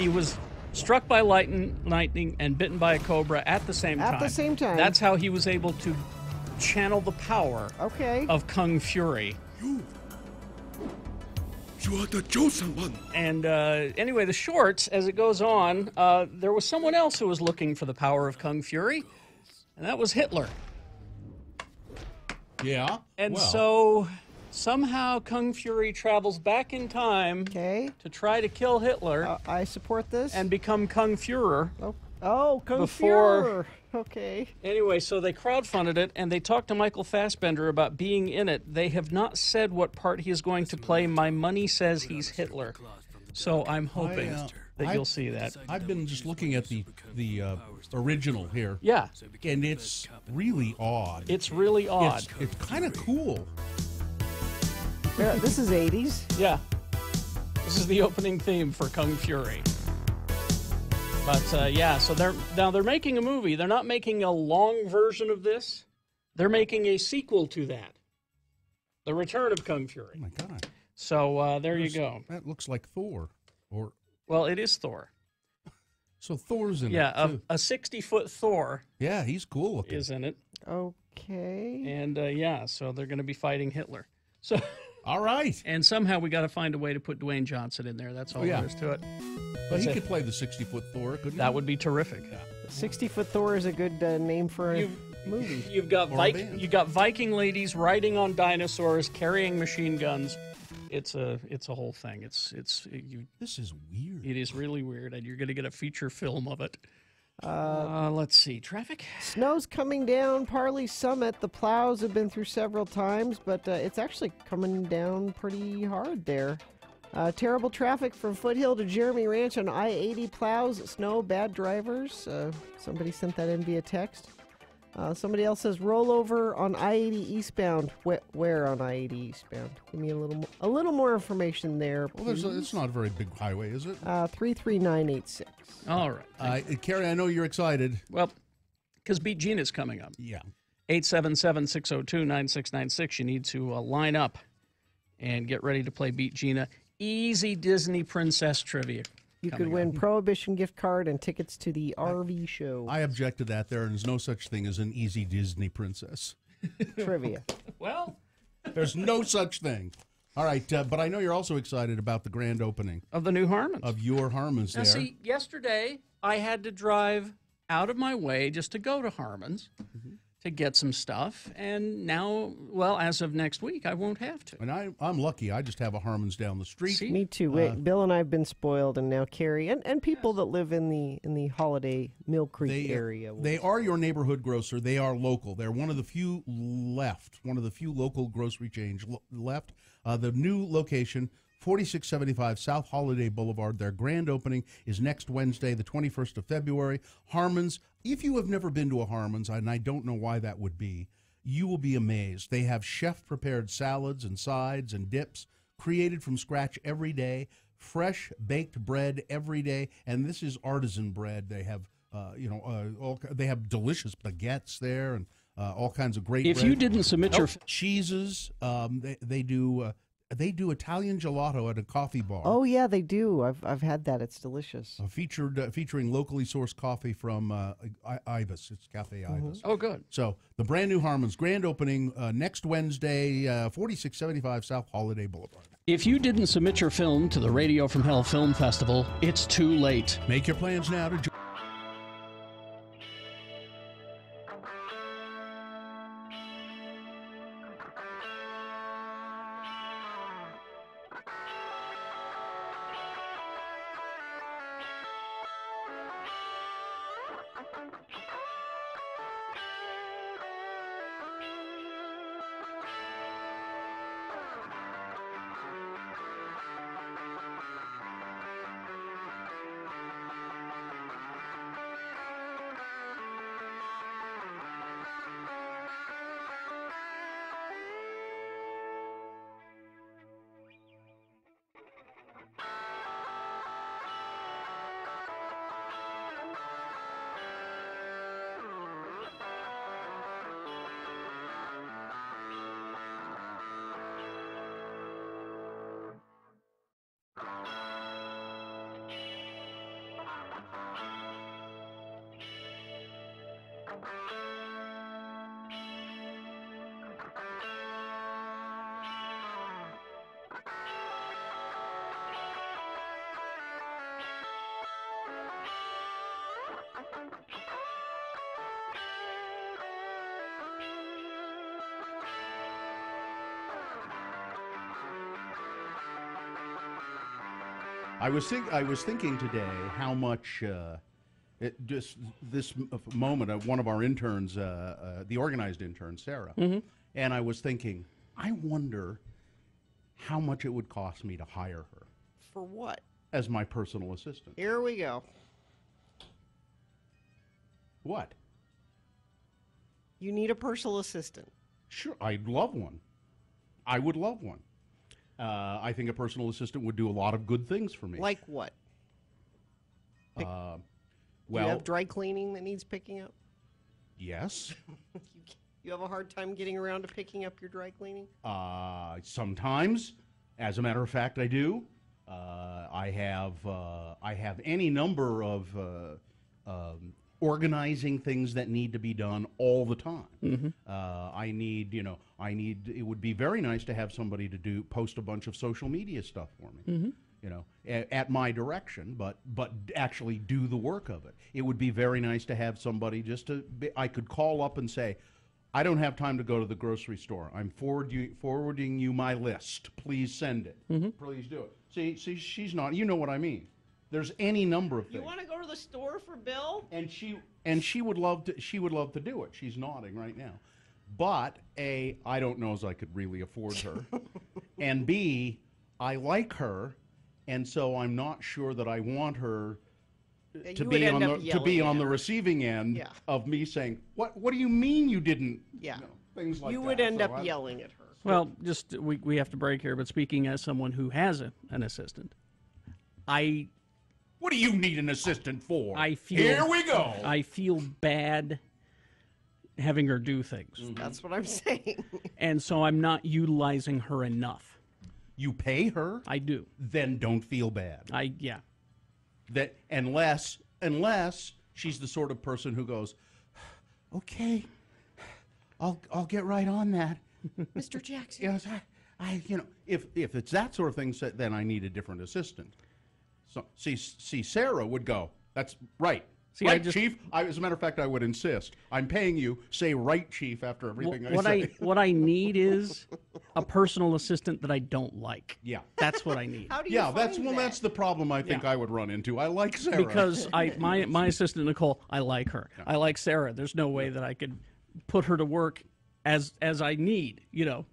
Speaker 4: was struck by lightning and bitten by a cobra at the same time.
Speaker 5: At the same time.
Speaker 4: That's how he was able to channel the power of Kung Fury.
Speaker 16: You are the Chosen One.
Speaker 4: And anyway, the shorts, as it goes on, there was someone else who was looking for the power of Kung Fury, and that was Hitler.
Speaker 3: Yeah.
Speaker 4: And so somehow Kung Fury travels back in time to try to kill Hitler.
Speaker 5: I support this.
Speaker 4: And become Kung Fuhrer.
Speaker 5: Oh, Kung Fuhrer. Okay.
Speaker 4: Anyway, so they crowdfunded it, and they talked to Michael Fassbender about being in it. They have not said what part he is going to play. My money says he's Hitler. So I'm hoping that you'll see that.
Speaker 3: I've been just looking at the original here.
Speaker 4: Yeah.
Speaker 3: And it's really odd.
Speaker 4: It's really odd.
Speaker 3: It's kind of cool.
Speaker 5: Yeah, this is 80s.
Speaker 4: Yeah. This is the opening theme for Kung Fury. But yeah, so they're making a movie. They're not making a long version of this. They're making a sequel to that. The Return of Kung Fury.
Speaker 3: Oh my God.
Speaker 4: So there you go.
Speaker 3: That looks like Thor.
Speaker 4: Well, it is Thor.
Speaker 3: So Thor's in it.
Speaker 4: Yeah,
Speaker 3: too.
Speaker 4: a 60-foot Thor.
Speaker 3: Yeah, he's cool looking.
Speaker 4: Is in it.
Speaker 5: Okay.
Speaker 4: And yeah, so they're going to be fighting Hitler. So.
Speaker 3: All right.
Speaker 4: And somehow we got to find a way to put Dwayne Johnson in there. That's all there is to it.
Speaker 3: But he could play the 60-foot Thor, couldn't he?
Speaker 4: That would be terrific.
Speaker 3: Yeah.
Speaker 5: 60-foot Thor is a good name for a movie.
Speaker 4: You've got Viking ladies riding on dinosaurs, carrying machine guns. It's a whole thing. This
Speaker 3: is weird.
Speaker 4: It is really weird, and you're going to get a feature film of it. Let's see. Traffic?
Speaker 5: Snow's coming down Parley Summit. The plows have been through several times, but it's actually coming down pretty hard there. Terrible traffic from Foothill to Jeremy Ranch on I-80 plows, snow, bad drivers. Somebody sent that in via text. Somebody else says rollover on I-80 eastbound. Where on I-80 eastbound? Give me a little more information there, please.
Speaker 3: Well, it's not a very big highway, is it?
Speaker 5: 33986.
Speaker 4: All right.
Speaker 3: Carrie, I know you're excited.
Speaker 4: Well, because Beat Gina's coming up.
Speaker 3: Yeah.
Speaker 4: 877-602-9696. You need to line up and get ready to play Beat Gina. Easy Disney princess trivia.
Speaker 5: You could win Prohibition gift card and tickets to the RV show.
Speaker 3: I object to that. There is no such thing as an easy Disney princess.
Speaker 5: Trivia.
Speaker 4: Well,
Speaker 3: there's no such thing. All right, but I know you're also excited about the grand opening
Speaker 4: of the new Harmons.
Speaker 3: Of your Harmons
Speaker 4: now,
Speaker 3: there.
Speaker 4: See, yesterday I had to drive out of my way just to go to Harmons to get some stuff, and now, well, as of next week, I won't have to.
Speaker 3: And I'm lucky. I just have a Harmons down the street.
Speaker 5: See? Me too. Bill and I have been spoiled, and now Carrie and people that live in the Holiday Mill Creek area.
Speaker 3: They are your neighborhood grocer. They are local. They're one of the few left. One of the few local grocery chains left. The new location, 4675 South Holiday Boulevard. Their grand opening is next Wednesday, the 21st of February. Harmons, if you have never been to a Harmons, and I don't know why that would be, you will be amazed. They have chef-prepared salads and sides and dips created from scratch every day, fresh baked bread every day, and this is artisan bread. They have, they have delicious baguettes there and all kinds of great.
Speaker 4: If
Speaker 3: bread.
Speaker 4: you didn't submit your
Speaker 3: cheeses, they do Italian gelato at a coffee bar.
Speaker 5: Oh yeah, they do. I've had that. It's delicious.
Speaker 3: Featuring locally sourced coffee from Ibis. It's Cafe Ibis.
Speaker 4: Oh, good.
Speaker 3: So the brand new Harmons grand opening next Wednesday, 4675 South Holiday Boulevard.
Speaker 4: If you didn't submit your film to the Radio from Hell Film Festival, it's too late.
Speaker 3: Make your plans now to join. I was thinking today how much just this moment of one of our interns, the organized intern, Sarah, and I was thinking, I wonder how much it would cost me to hire her.
Speaker 5: For what?
Speaker 3: As my personal assistant.
Speaker 5: Here we go.
Speaker 3: What?
Speaker 5: You need a personal assistant.
Speaker 3: Sure, I'd love one. I would love one. I think a personal assistant would do a lot of good things for me.
Speaker 5: Like what? Do you have dry cleaning that needs picking up?
Speaker 3: Yes.
Speaker 5: You have a hard time getting around to picking up your dry cleaning?
Speaker 3: Sometimes. As a matter of fact, I do. I have any number of organizing things that need to be done all the time. It would be very nice to have somebody to post a bunch of social media stuff for me. At my direction, but actually do the work of it. It would be very nice to have somebody I could call up and say, I don't have time to go to the grocery store. I'm forwarding you my list. Please send it. Please do it. See, she's not. You know what I mean. There's any number of things.
Speaker 5: You want to go to the store for Bill?
Speaker 3: And she would love to. She would love to do it. She's nodding right now. But A, I don't know as I could really afford her, and B, I like her, and so I'm not sure that I want her to be on the receiving end of me saying, "What do you mean you didn't?"
Speaker 5: Yeah,
Speaker 3: things like that.
Speaker 5: You would end up yelling at her.
Speaker 4: Well, just we have to break here. But speaking as someone who has an assistant,
Speaker 3: What do you need an assistant for?
Speaker 4: Here
Speaker 3: we go.
Speaker 4: I feel bad having her do things.
Speaker 5: That's what I'm saying.
Speaker 4: And so I'm not utilizing her enough.
Speaker 3: You pay her?
Speaker 4: I do.
Speaker 3: Then don't feel bad. That unless she's the sort of person who goes, okay, I'll get right on that,
Speaker 5: Mr. Jackson.
Speaker 3: Yes, if it's that sort of thing, then I need a different assistant. So see, Sarah would go, that's right. Right, Chief. As a matter of fact, I would insist. I'm paying you. Say right, Chief, after everything I say.
Speaker 4: What I need is a personal assistant that I don't like.
Speaker 3: Yeah,
Speaker 4: that's what I need.
Speaker 5: How do you find that?
Speaker 3: That's the problem I think I would run into. I like Sarah
Speaker 4: because my assistant Nicole, I like her. Yeah. I like Sarah. There's no way that I could put her to work as I need. It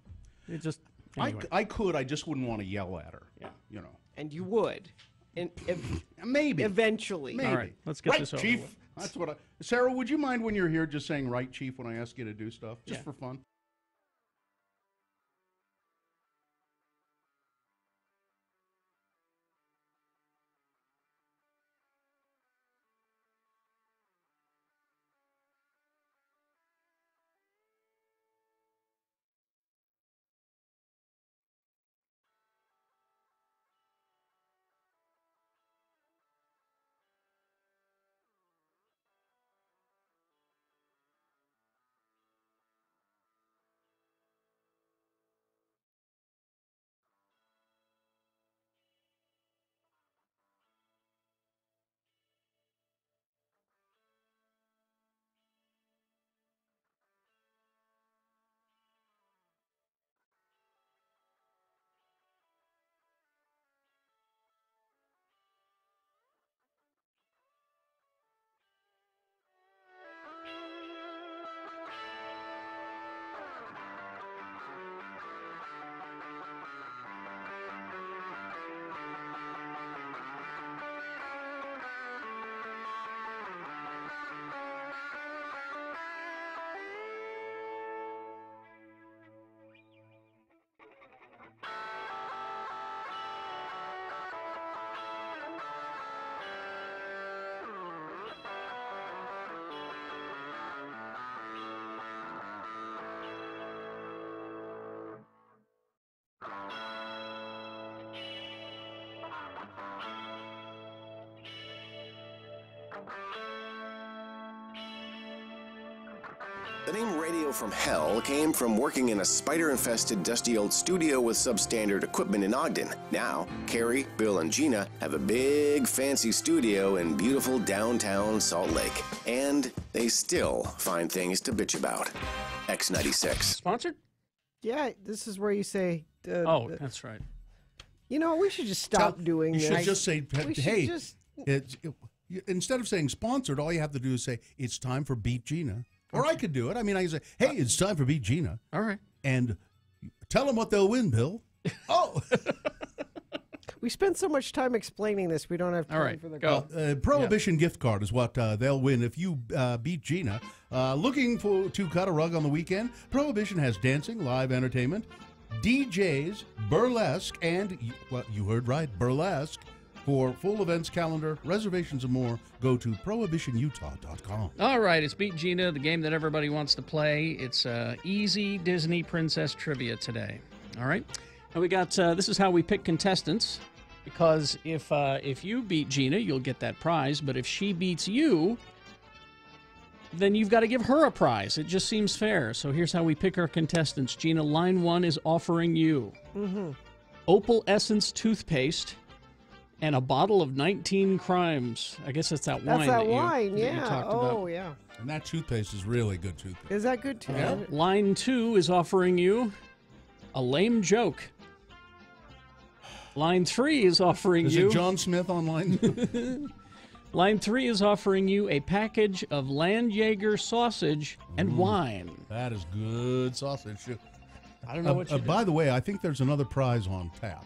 Speaker 4: just anyway.
Speaker 3: I could. I just wouldn't want to yell at her. Yeah,
Speaker 5: And you would.
Speaker 3: Maybe.
Speaker 5: Eventually.
Speaker 3: Maybe.
Speaker 4: All right, let's get this over
Speaker 3: Chief.
Speaker 4: with.
Speaker 3: That's what Sarah, would you mind when you're here just saying right, Chief, when I ask you to do stuff? Just for fun?
Speaker 6: The name Radio from Hell came from working in a spider-infested, dusty old studio with substandard equipment in Ogden. Now, Carrie, Bill, and Gina have a big, fancy studio in beautiful downtown Salt Lake. And they still find things to bitch about. X96.
Speaker 4: Sponsored?
Speaker 5: Yeah, this is where you say...
Speaker 4: that's right.
Speaker 5: You know, we should just stop doing this.
Speaker 3: You should just say,
Speaker 5: We should
Speaker 3: hey,
Speaker 5: just-
Speaker 3: instead of saying sponsored, all you have to do is say, it's time for Beat Gina. Or I could do it. I mean, I can say, hey, it's time for Beat Gina.
Speaker 4: All right.
Speaker 3: And tell them what they'll win, Bill. Oh.
Speaker 5: We spent so much time explaining this, we don't have time for the call.
Speaker 3: Prohibition gift card is what they'll win if you beat Gina. Looking to cut a rug on the weekend? Prohibition has dancing, live entertainment, DJs, burlesque, and, well, you heard right, burlesque. For full events calendar, reservations, and more, go to prohibitionutah.com.
Speaker 4: All right, it's Beat Gina, the game that everybody wants to play. It's easy Disney princess trivia today. All right, and we got this is how we pick contestants, because if you beat Gina, you'll get that prize, but if she beats you, then you've got to give her a prize. It just seems fair. So here's how we pick our contestants. Gina, line 1 is offering you Opal Essence toothpaste and a bottle of 19 Crimes. I guess that's that wine.
Speaker 5: That's that wine,
Speaker 4: that
Speaker 5: yeah.
Speaker 4: you talked about.
Speaker 5: Oh, yeah.
Speaker 3: And that toothpaste is really good toothpaste.
Speaker 5: Is that good too?
Speaker 4: Yeah. Line 2 is offering you a lame joke. Line 3 is offering
Speaker 3: Is
Speaker 4: you...
Speaker 3: it John Smith online?
Speaker 4: Line 3 is offering you a package of Landjaeger sausage and wine.
Speaker 3: That is good sausage.
Speaker 4: I don't know what you
Speaker 3: By the way, I think there's another prize on tap.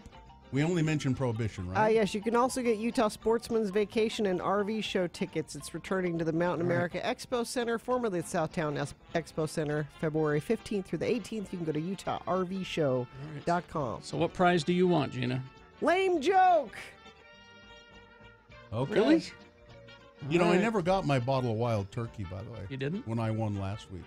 Speaker 3: We only mentioned Prohibition, right?
Speaker 5: Yes, you can also get Utah Sportsman's Vacation and RV Show tickets. It's returning to the Mountain America Expo Center, formerly the Southtown Expo Center, February 15th through the 18th. You can go to UtahRVShow.com.
Speaker 4: So what prize do you want, Gina?
Speaker 5: Lame joke!
Speaker 3: Okay.
Speaker 4: Really?
Speaker 3: You know,
Speaker 4: All
Speaker 3: I
Speaker 4: right.
Speaker 3: never got my bottle of wild turkey, by the way.
Speaker 4: You didn't?
Speaker 3: When I won last week.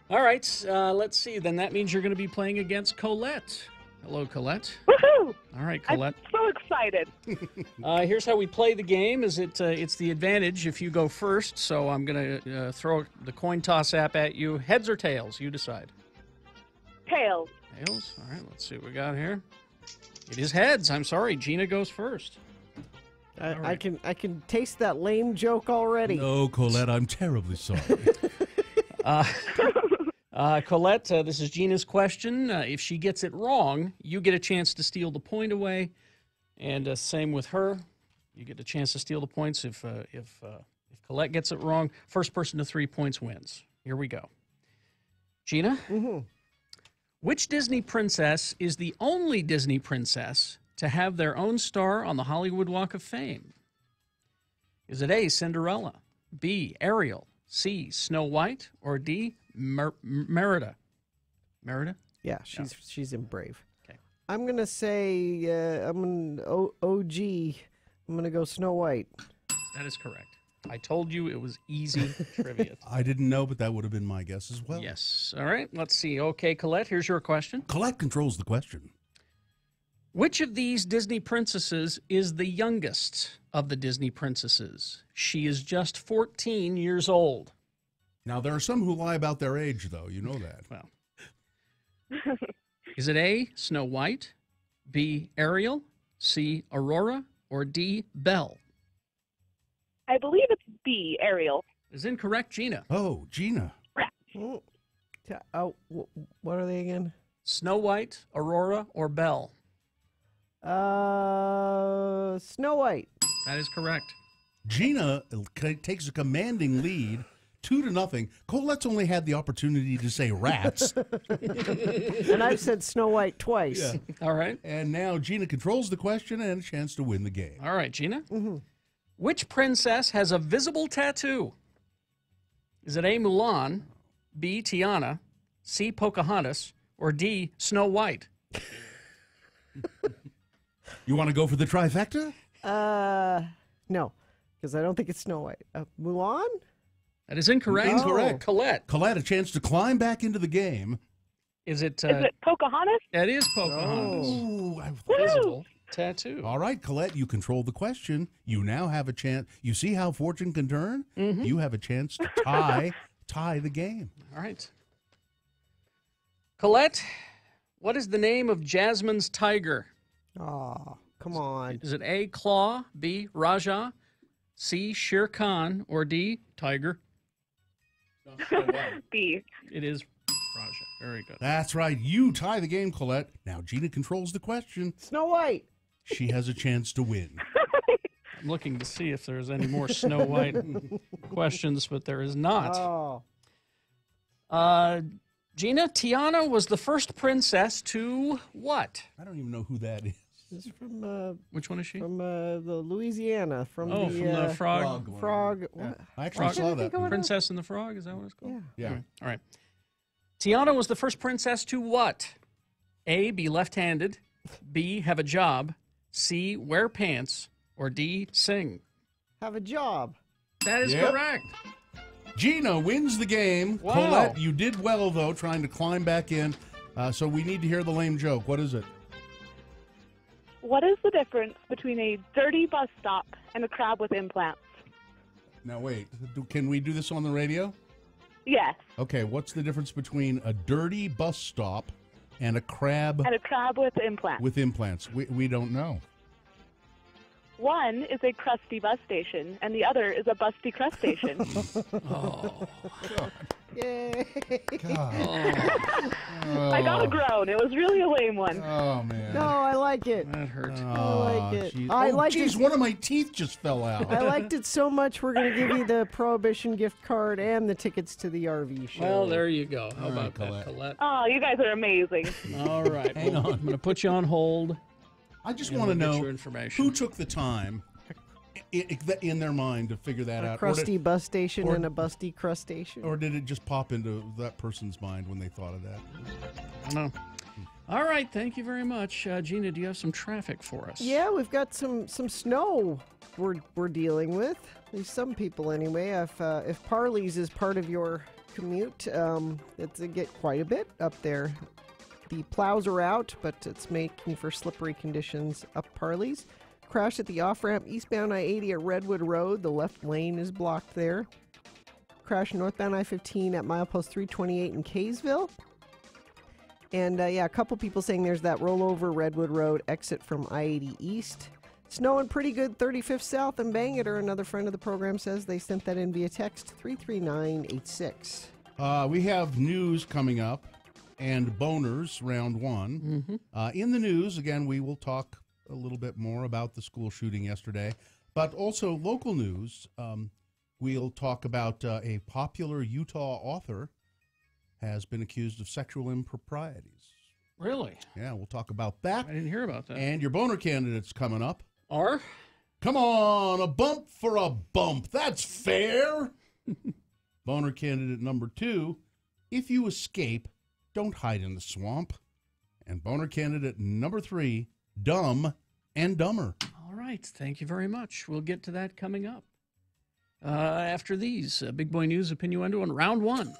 Speaker 4: All right, let's see. Then that means you're going to be playing against Colette. Hello, Colette.
Speaker 17: Woohoo!
Speaker 4: All right, Colette.
Speaker 17: I'm so excited.
Speaker 4: Here's how we play the game. It's the advantage if you go first. So I'm going to throw the coin toss app at you. Heads or tails? You decide.
Speaker 17: Tails.
Speaker 4: Tails. All right, let's see what we got here. It is heads. I'm sorry. Gina goes first.
Speaker 5: I can taste that lame joke already.
Speaker 3: No, Colette, I'm terribly sorry.
Speaker 4: Colette, this is Gina's question. If she gets it wrong, you get a chance to steal the point away. And same with her. You get a chance to steal the points if Colette gets it wrong. First person to 3 points wins. Here we go. Gina? Which Disney princess is the only Disney princess to have their own star on the Hollywood Walk of Fame? Is it A, Cinderella, B, Ariel, C, Snow White, or D, Merida? Merida?
Speaker 5: Yeah, she's in Brave.
Speaker 4: Okay.
Speaker 5: I'm gonna say OG. I'm gonna go Snow White.
Speaker 4: That is correct. I told you it was easy trivia.
Speaker 3: I didn't know, but that would have been my guess as well.
Speaker 4: Yes. All right. Let's see. Okay, Colette, here's your question.
Speaker 3: Colette controls the question.
Speaker 4: Which of these Disney princesses is the youngest of the Disney princesses? She is just 14 years old.
Speaker 3: Now, there are some who lie about their age, though. You know that.
Speaker 4: Well, is it A, Snow White, B, Ariel, C, Aurora, or D, Belle?
Speaker 17: I believe it's B, Ariel.
Speaker 4: Is incorrect, Gina.
Speaker 3: Oh, Gina.
Speaker 5: What are they again?
Speaker 4: Snow White, Aurora, or Belle?
Speaker 5: Snow White.
Speaker 4: That is correct.
Speaker 3: Gina takes a commanding lead, 2-0. Colette's only had the opportunity to say rats.
Speaker 5: And I've said Snow White twice.
Speaker 3: Yeah.
Speaker 4: All right.
Speaker 3: And now Gina controls the question and a chance to win the game.
Speaker 4: All right, Gina. Which princess has a visible tattoo? Is it A, Mulan, B, Tiana, C, Pocahontas, or D, Snow White?
Speaker 3: You want to go for the trifecta?
Speaker 5: No, because I don't think it's Snow White. Mulan?
Speaker 4: That is incorrect.
Speaker 3: Incorrect.
Speaker 4: Colette.
Speaker 3: Colette, a chance to climb back into the game.
Speaker 4: Is it
Speaker 17: Pocahontas?
Speaker 4: That is Pocahontas.
Speaker 3: Oh.
Speaker 4: Visible tattoo.
Speaker 3: All right, Colette, you control the question. You now have a chance. You see how fortune can turn? You have a chance to tie the game.
Speaker 4: All right. Colette, what is the name of Jasmine's tiger?
Speaker 5: Oh, come on.
Speaker 4: Is it A, Claw, B, Raja, C, Shere Khan, or D, Tiger?
Speaker 17: B.
Speaker 4: It is project. Very good.
Speaker 3: That's right. You tie the game, Colette. Now Gina controls the question.
Speaker 5: Snow White.
Speaker 3: She has a chance to win.
Speaker 4: I'm looking to see if there's any more Snow White questions, but there is not. Gina, Tiana was the first princess to what?
Speaker 3: I don't even know who that is.
Speaker 5: This is from
Speaker 4: which one is she?
Speaker 5: From the Louisiana. From
Speaker 4: the frog.
Speaker 5: Frog.
Speaker 3: Yeah. I actually saw that.
Speaker 4: Princess and the Frog. Is that what it's called?
Speaker 5: Yeah.
Speaker 3: Yeah.
Speaker 4: All right. Tiana was the first princess to what? A, be left-handed. B, have a job. C, wear pants. Or D, sing.
Speaker 5: Have a job.
Speaker 4: That is correct.
Speaker 3: Gina wins the game.
Speaker 4: Wow.
Speaker 3: Colette, you did well, though, trying to climb back in. So we need to hear the lame joke. What is it?
Speaker 17: What is the difference between a dirty bus stop and a crab with implants?
Speaker 3: Now, wait. Can we do this on the radio?
Speaker 17: Yes.
Speaker 3: Okay, what's the difference between a dirty bus stop and a crab
Speaker 17: And a crab with implants.
Speaker 3: with implants? We don't know.
Speaker 17: One is a crusty bus station, and the other is a busty crust station.
Speaker 4: Oh.
Speaker 5: Yay.
Speaker 17: I got a groan. It was really a lame one.
Speaker 3: Oh, man.
Speaker 5: No, I like it.
Speaker 4: That hurt.
Speaker 5: I like it.
Speaker 3: Geez.
Speaker 5: I liked
Speaker 3: geez,
Speaker 5: it.
Speaker 3: one of my teeth just fell out.
Speaker 5: I liked it so much, we're going to give you the Prohibition gift card and the tickets to the RV show.
Speaker 4: Well, there you go. How
Speaker 3: All right,
Speaker 4: about that, Colette?
Speaker 17: Oh, you guys are amazing.
Speaker 4: All right.
Speaker 3: Hang on.
Speaker 4: I'm going to put you on hold.
Speaker 3: I just
Speaker 4: and
Speaker 3: want to
Speaker 4: we'll get
Speaker 3: know
Speaker 4: your information.
Speaker 3: who took the time in their mind to figure that out.
Speaker 5: A crusty bus station
Speaker 3: or-
Speaker 5: and a busty crust station.
Speaker 3: Or did it just pop into that person's mind when they thought of that?
Speaker 4: I don't know. All right. Thank you very much. Gina, do you have some traffic for us?
Speaker 5: Yeah, we've got some snow we're dealing with. At least some people anyway. If Parley's is part of your commute, it's get quite a bit up there. The plows are out, but it's making for slippery conditions up Parley's. Crash at the off-ramp eastbound I-80 at Redwood Road. The left lane is blocked there. Crash northbound I-15 at milepost 328 in Kaysville. And a couple people saying there's that rollover Redwood Road exit from I-80 east. Snowing pretty good 35th south and Bangor. Another friend of the program says they sent that in via text 33986.
Speaker 3: We have news coming up and boners round one. In the news, again, we will talk a little bit more about the school shooting yesterday, but also local news. We'll talk about a popular Utah author has been accused of sexual improprieties.
Speaker 4: Really?
Speaker 3: Yeah, we'll talk about that.
Speaker 4: I didn't hear about that.
Speaker 3: And your boner candidates coming up.
Speaker 4: Are?
Speaker 3: Come on, a bump for a bump. That's fair. Boner candidate number 2, if you escape, don't hide in the swamp. And boner candidate number 3, Dumb and Dumber.
Speaker 4: All right. Thank you very much. We'll get to that coming up. After these, Big Boy News Opinioendo in round one.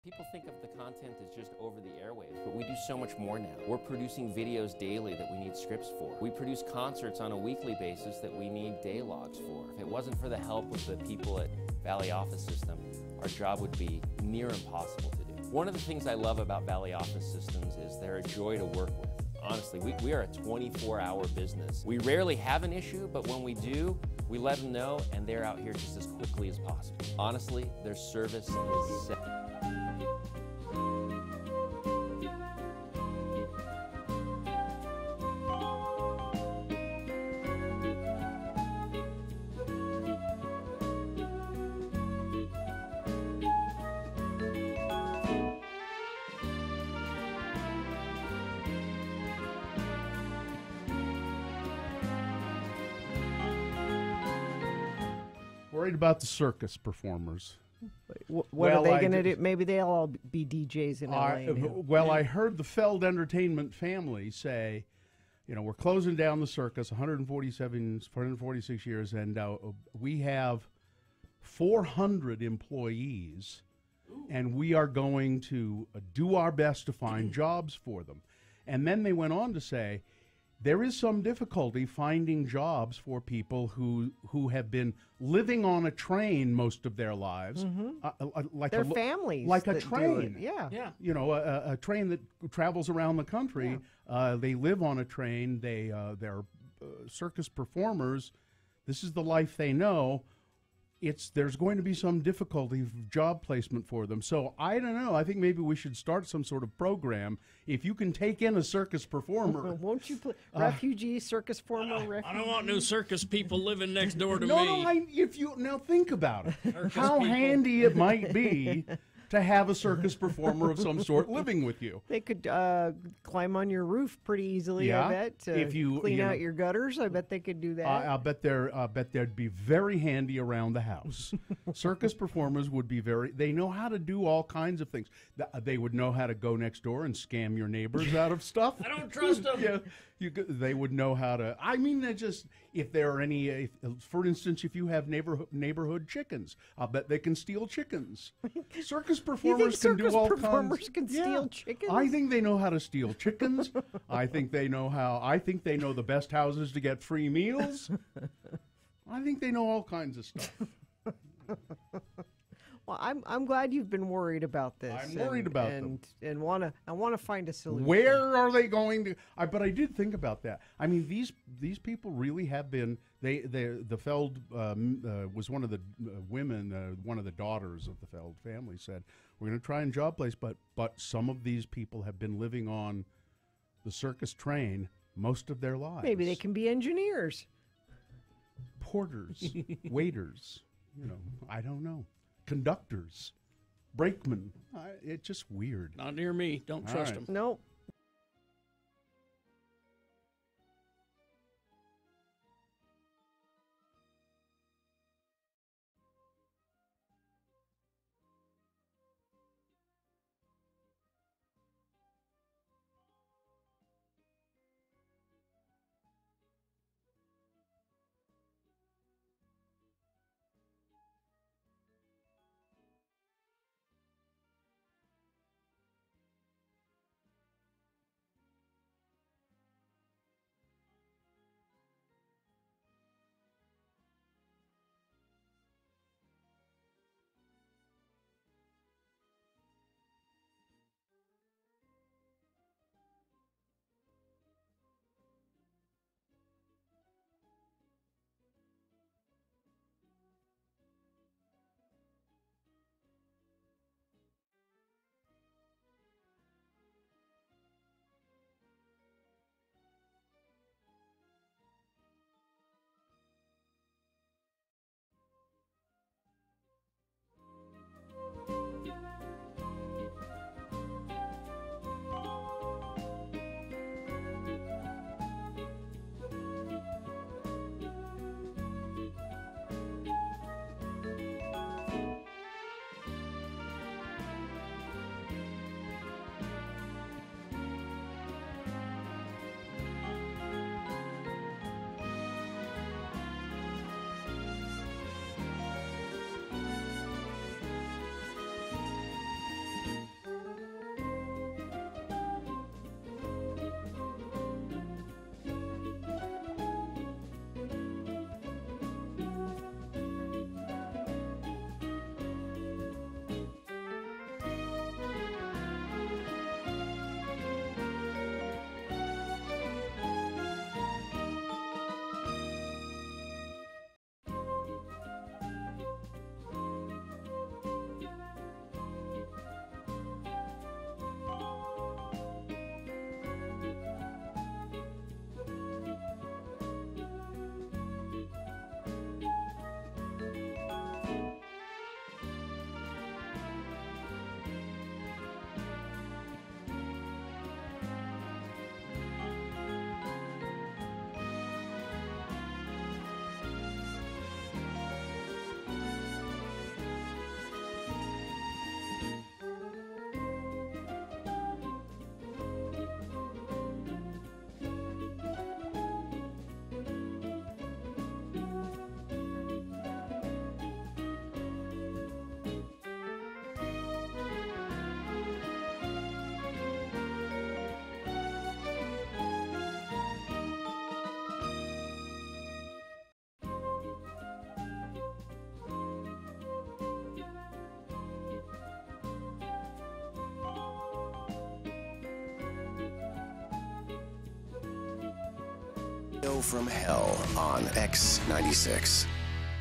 Speaker 18: People think of the content as just over the airwaves, but we do so much more now. We're producing videos daily that we need scripts for. We produce concerts on a weekly basis that we need day logs for. If it wasn't for the help of the people at Valley Office System, our job would be near impossible to do. One of the things I love about Valley Office Systems is they're a joy to work with. Honestly, we are a 24-hour business. We rarely have an issue, but when we do, we let them know, and they're out here just as quickly as possible. Honestly, their service is set.
Speaker 3: Worried about the circus performers.
Speaker 5: What are they going to do? Maybe they'll all be DJs in LA.
Speaker 3: I heard the Feld Entertainment family say, we're closing down the circus, 146 years, and we have 400 employees, and we are going to do our best to find jobs for them. And then they went on to say, there is some difficulty finding jobs for people who have been living on a train most of their lives, like
Speaker 5: their families,
Speaker 3: like a
Speaker 5: that do
Speaker 3: train.
Speaker 5: it. Yeah.
Speaker 3: A train that travels around the country. Yeah. They live on a train. They're circus performers. This is the life they know. there's going to be some difficulty of job placement for them. So I don't know. I think maybe we should start some sort of program. If you can take in a circus performer,
Speaker 5: won't you put refugee circus performer?
Speaker 4: I don't want new circus people living next door to me.
Speaker 3: No, now think about it. How handy it might be to have a circus performer of some sort living with you.
Speaker 5: They could climb on your roof pretty easily,
Speaker 3: Yeah,
Speaker 5: I bet.
Speaker 3: if you
Speaker 5: clean out
Speaker 3: know-
Speaker 5: your gutters, I bet they could do that.
Speaker 3: I bet they'd be very handy around the house. Circus performers would be they know how to do all kinds of things. They would know how to go next door and scam your neighbors out of stuff.
Speaker 4: I don't trust them.
Speaker 3: Yeah, they would know how to. I mean, if there are any, for instance, if you have neighborhood chickens, I'll bet they can steal chickens. Circus performers can do all kinds.
Speaker 5: Can steal chickens?
Speaker 3: I think they know how to steal chickens. I think they know the best houses to get free meals. I think they know all kinds of stuff.
Speaker 5: Well, I'm glad you've been worried about this.
Speaker 3: I'm worried about them.
Speaker 5: And I want to find a solution.
Speaker 3: Where are they going to? But I did think about that. I mean, these people really have been. The Feld was one of the women, one of the daughters of the Feld family said, "We're going to try and job place, but some of these people have been living on the circus train most of their lives.
Speaker 5: Maybe they can be engineers,
Speaker 3: porters, waiters. I don't know." Conductors, brakemen. It's just weird.
Speaker 4: Not near me. Don't trust them.
Speaker 5: Nope.
Speaker 6: From Hell on X96.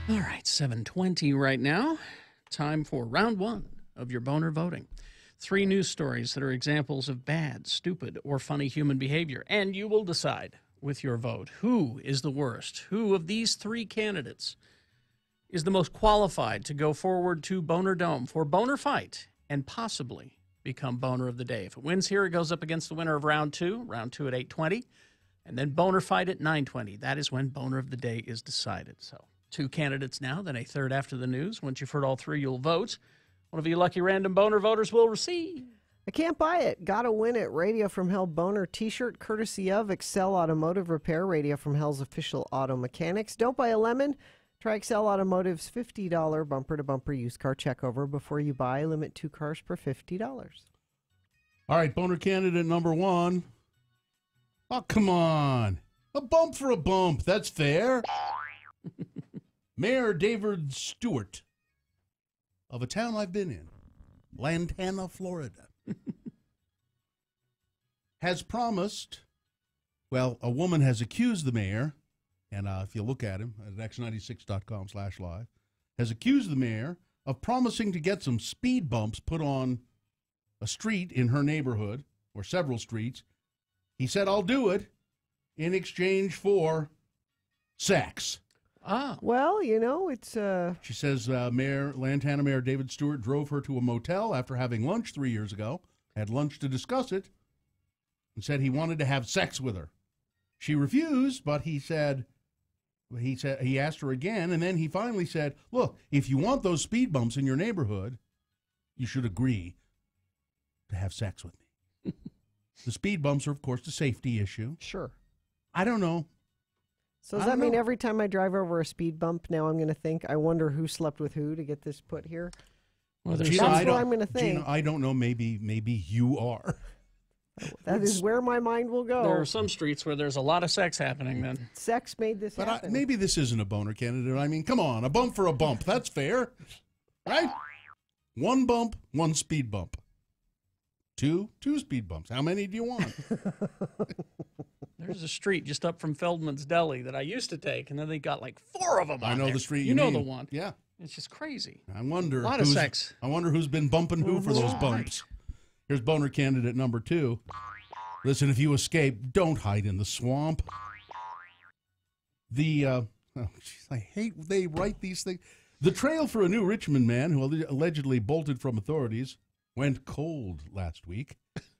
Speaker 4: All right, 7:20 right now. Time for round one of your boner voting. 3 news stories that are examples of bad, stupid, or funny human behavior. And you will decide with your vote who is the worst. Who of these 3 candidates is the most qualified to go forward to Boner Dome for Boner Fight and possibly become Boner of the Day. If it wins here, it goes up against the winner of round 2 at 8:20, and then Boner Fight at 9:20. That is when Boner of the Day is decided. So 2 candidates now, then a third after the news. Once you've heard all 3, you'll vote. One of you lucky random boner voters will receive.
Speaker 5: I can't buy it. Gotta win it. Radio from Hell Boner t-shirt courtesy of Excel Automotive Repair. Radio from Hell's official auto mechanics. Don't buy a lemon. Try Excel Automotive's $50 bumper-to-bumper used car checkover before you buy. Limit 2 cars per $50.
Speaker 3: All right, boner candidate number 1. Oh, come on. A bump for a bump. That's fair. Mayor David Stewart of a town I've been in, Lantana, Florida, has promised, well, a woman has accused the mayor, and if you look at him at x96.com/live, has accused the mayor of promising to get some speed bumps put on a street in her neighborhood, or several streets. He said, I'll do it in exchange for sex.
Speaker 5: Ah. Well, you know, it's...
Speaker 3: She says Lantana Mayor David Stewart drove her to a motel after having lunch 3 years ago, had lunch to discuss it, and said he wanted to have sex with her. She refused, but he asked her again, and then he finally said, look, if you want those speed bumps in your neighborhood, you should agree to have sex with me. The speed bumps are, of course, a safety issue.
Speaker 5: Sure.
Speaker 3: I don't know.
Speaker 5: So does that mean every time I drive over a speed bump, now I'm going to think, I wonder who slept with who to get this put here?
Speaker 3: Well,
Speaker 5: Gina, that's what I'm going to think.
Speaker 3: Gina, I don't know. Maybe you are.
Speaker 5: That is where my mind will go.
Speaker 4: There are some streets where there's a lot of sex happening then.
Speaker 5: Sex made this happen.
Speaker 3: Maybe this isn't a boner candidate. I mean, come on, a bump for a bump. That's fair, right? 1 bump, 1 speed bump. 2 speed bumps. How many do you want?
Speaker 4: There's a street just up from Feldman's Deli that I used to take, and then they got like 4 of them on
Speaker 3: I know
Speaker 4: there.
Speaker 3: the street
Speaker 4: you know
Speaker 3: mean.
Speaker 4: the one.
Speaker 3: Yeah.
Speaker 4: It's just crazy.
Speaker 3: I wonder.
Speaker 4: A lot of sex.
Speaker 3: I wonder who's been bumping who for those bumps. Here's boner candidate number 2. Listen, if you escape, don't hide in the swamp. I hate they write these things. The trail for a new Richmond man who allegedly bolted from authorities went cold last week.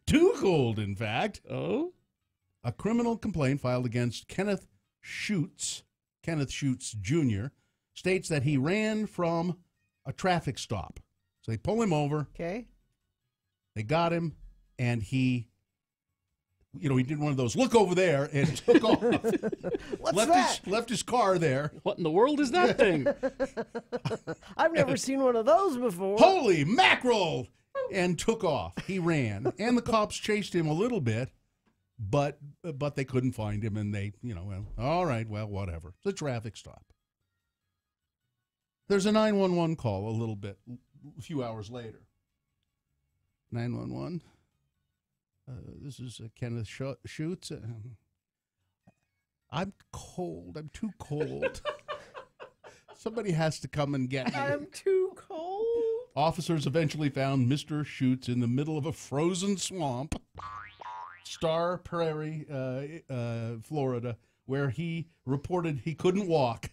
Speaker 3: Too cold, in fact.
Speaker 4: Oh?
Speaker 3: A criminal complaint filed against Kenneth Schutz Jr. states that he ran from a traffic stop. So they pull him over.
Speaker 5: Okay.
Speaker 3: They got him, and he did one of those, look over there, and took off. Left his car there.
Speaker 4: What in the world is that thing?
Speaker 5: I've never seen one of those before.
Speaker 3: Holy mackerel! And took off. He ran. And the cops chased him a little bit, but they couldn't find him, and they, all right, well, whatever. It's a traffic stop. There's a 911 call a few hours later. 911. This is Kenneth Schutz. I'm cold. I'm too cold. Somebody has to come and get me.
Speaker 5: I'm too cold.
Speaker 3: Officers eventually found Mr. Schutz in the middle of a frozen swamp, Star Prairie, Florida, where he reported he couldn't walk.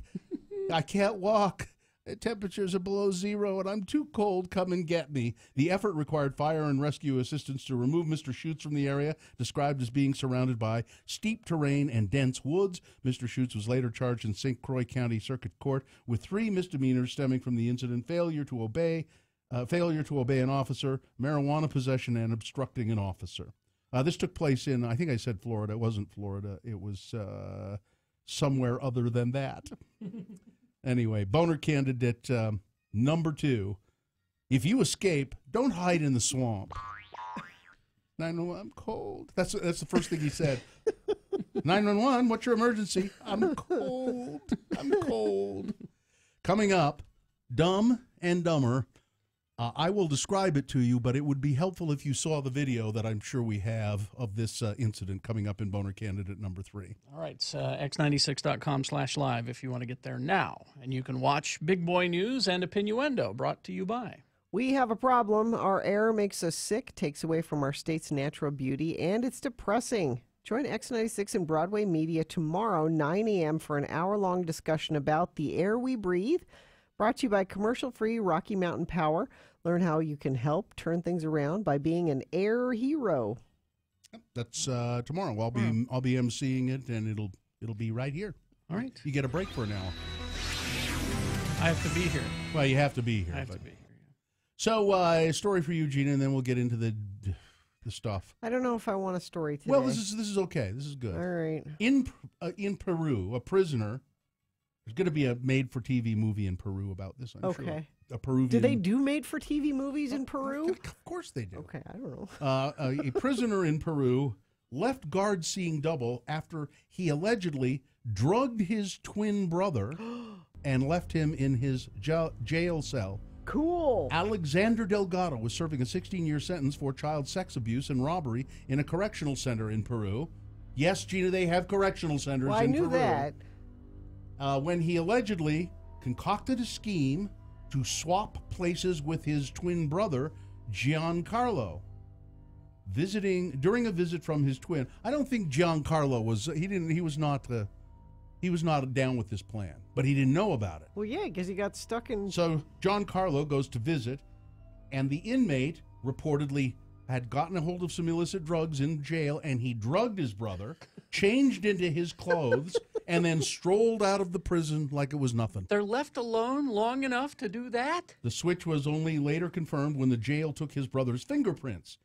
Speaker 3: I can't walk. The temperatures are below 0, and I'm too cold. Come and get me. The effort required fire and rescue assistance to remove Mr. Schutz from the area, described as being surrounded by steep terrain and dense woods. Mr. Schutz was later charged in St. Croix County Circuit Court with 3 misdemeanors stemming from the incident: failure to obey an officer, marijuana possession, and obstructing an officer. This took place in, I think I said Florida. It wasn't Florida. It was somewhere other than that. Anyway, boner candidate number 2. If you escape, don't hide in the swamp. 911, I'm cold. That's the first thing he said. 911, what's your emergency? I'm cold. I'm cold. Coming up, Dumb and Dumber. I will describe it to you, but it would be helpful if you saw the video that I'm sure we have of this incident coming up in Boner Candidate number 3.
Speaker 4: All right, it's x96.com/live if you want to get there now. And you can watch Big Boy News and Opinioendo, brought to you by.
Speaker 5: We have a problem. Our air makes us sick, takes away from our state's natural beauty, and it's depressing. Join X96 and Broadway Media tomorrow, 9 a.m. for an hour-long discussion about the air we breathe. Brought to you by commercial-free Rocky Mountain Power. Learn how you can help turn things around by being an air hero.
Speaker 3: That's tomorrow. I'll be emceeing it, and it'll be right here.
Speaker 4: All right.
Speaker 3: You get a break for an hour.
Speaker 4: I have to be here.
Speaker 3: Well, you have to be here.
Speaker 4: I have to be here.
Speaker 3: So, a story for you, Gina, and then we'll get into the stuff.
Speaker 5: I don't know if I want a story today.
Speaker 3: Well, this is okay. This is good.
Speaker 5: All right.
Speaker 3: In Peru, a prisoner. There's going to be a made-for-TV movie in Peru about this, I'm sure.
Speaker 5: Okay.
Speaker 3: A Peruvian.
Speaker 5: Do they do made-for-TV movies in Peru?
Speaker 3: Of course they do.
Speaker 5: Okay, I don't know.
Speaker 3: A prisoner in Peru left guards seeing double after he allegedly drugged his twin brother and left him in his jail cell.
Speaker 5: Cool.
Speaker 3: Alexander Delgado was serving a 16-year sentence for child sex abuse and robbery in a correctional center in Peru. Yes, Gina, they have correctional centers in Peru.
Speaker 5: I knew that.
Speaker 3: When he allegedly concocted a scheme to swap places with his twin brother, Giancarlo. During a visit from his twin. I don't think Giancarlo he was not down with this plan, but he didn't know about it.
Speaker 5: Well, yeah, because he got stuck in...
Speaker 3: So Giancarlo goes to visit, and the inmate reportedly had gotten a hold of some illicit drugs in jail, and he drugged his brother, changed into his clothes, and then strolled out of the prison like it was nothing.
Speaker 4: They're left alone long enough to do that?
Speaker 3: The switch was only later confirmed when the jail took his brother's fingerprints.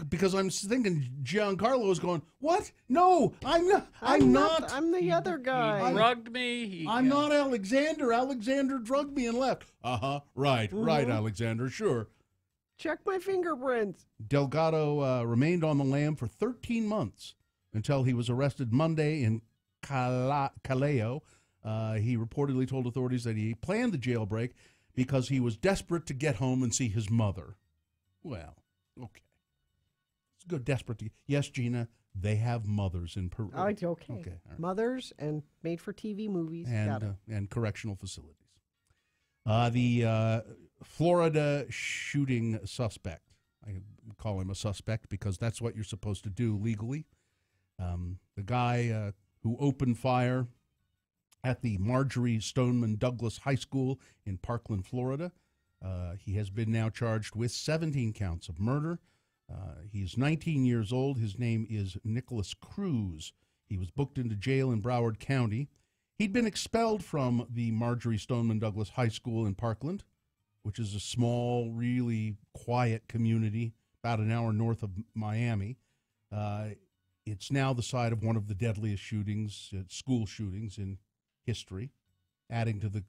Speaker 3: Because I'm thinking Giancarlo is going, what? No, I'm not.
Speaker 5: I'm the other guy.
Speaker 4: He drugged me.
Speaker 3: I'm not Alexander. Alexander drugged me and left. Right, Alexander, sure.
Speaker 5: Check my fingerprints.
Speaker 3: Delgado remained on the lam for 13 months until he was arrested Monday in Callao. He reportedly told authorities that he planned the jailbreak because he was desperate to get home and see his mother. Well, okay. It's good, desperate to... Yes, Gina, they have mothers in Peru.
Speaker 5: Okay.
Speaker 3: Right.
Speaker 5: Mothers and made-for-TV movies.
Speaker 3: And correctional facilities. The Florida shooting suspect. I call him a suspect because that's what you're supposed to do legally. The guy who opened fire at the Marjorie Stoneman Douglas High School in Parkland, Florida. He has been now charged with 17 counts of murder. He's 19 years old. His name is Nicholas Cruz. He was booked into jail in Broward County. He'd been expelled from the Marjorie Stoneman Douglas High School in Parkland, which is a small, really quiet community about an hour north of Miami. It's now the site of one of the deadliest shootings, school shootings in history, adding to the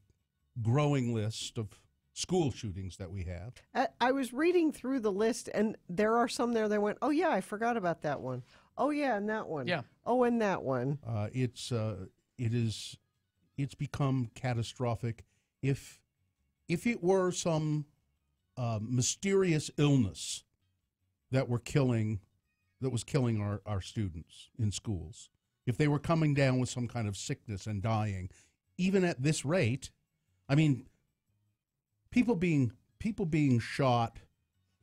Speaker 3: growing list of school shootings that we have.
Speaker 5: I was reading through the list, and there are some there that went, oh, yeah, I forgot about that one. Oh, yeah, and that one.
Speaker 4: Yeah.
Speaker 5: Oh, and that one.
Speaker 3: It's become catastrophic. If it were some mysterious illness that was killing our students in schools, if they were coming down with some kind of sickness and dying, even at this rate, I mean, people being shot,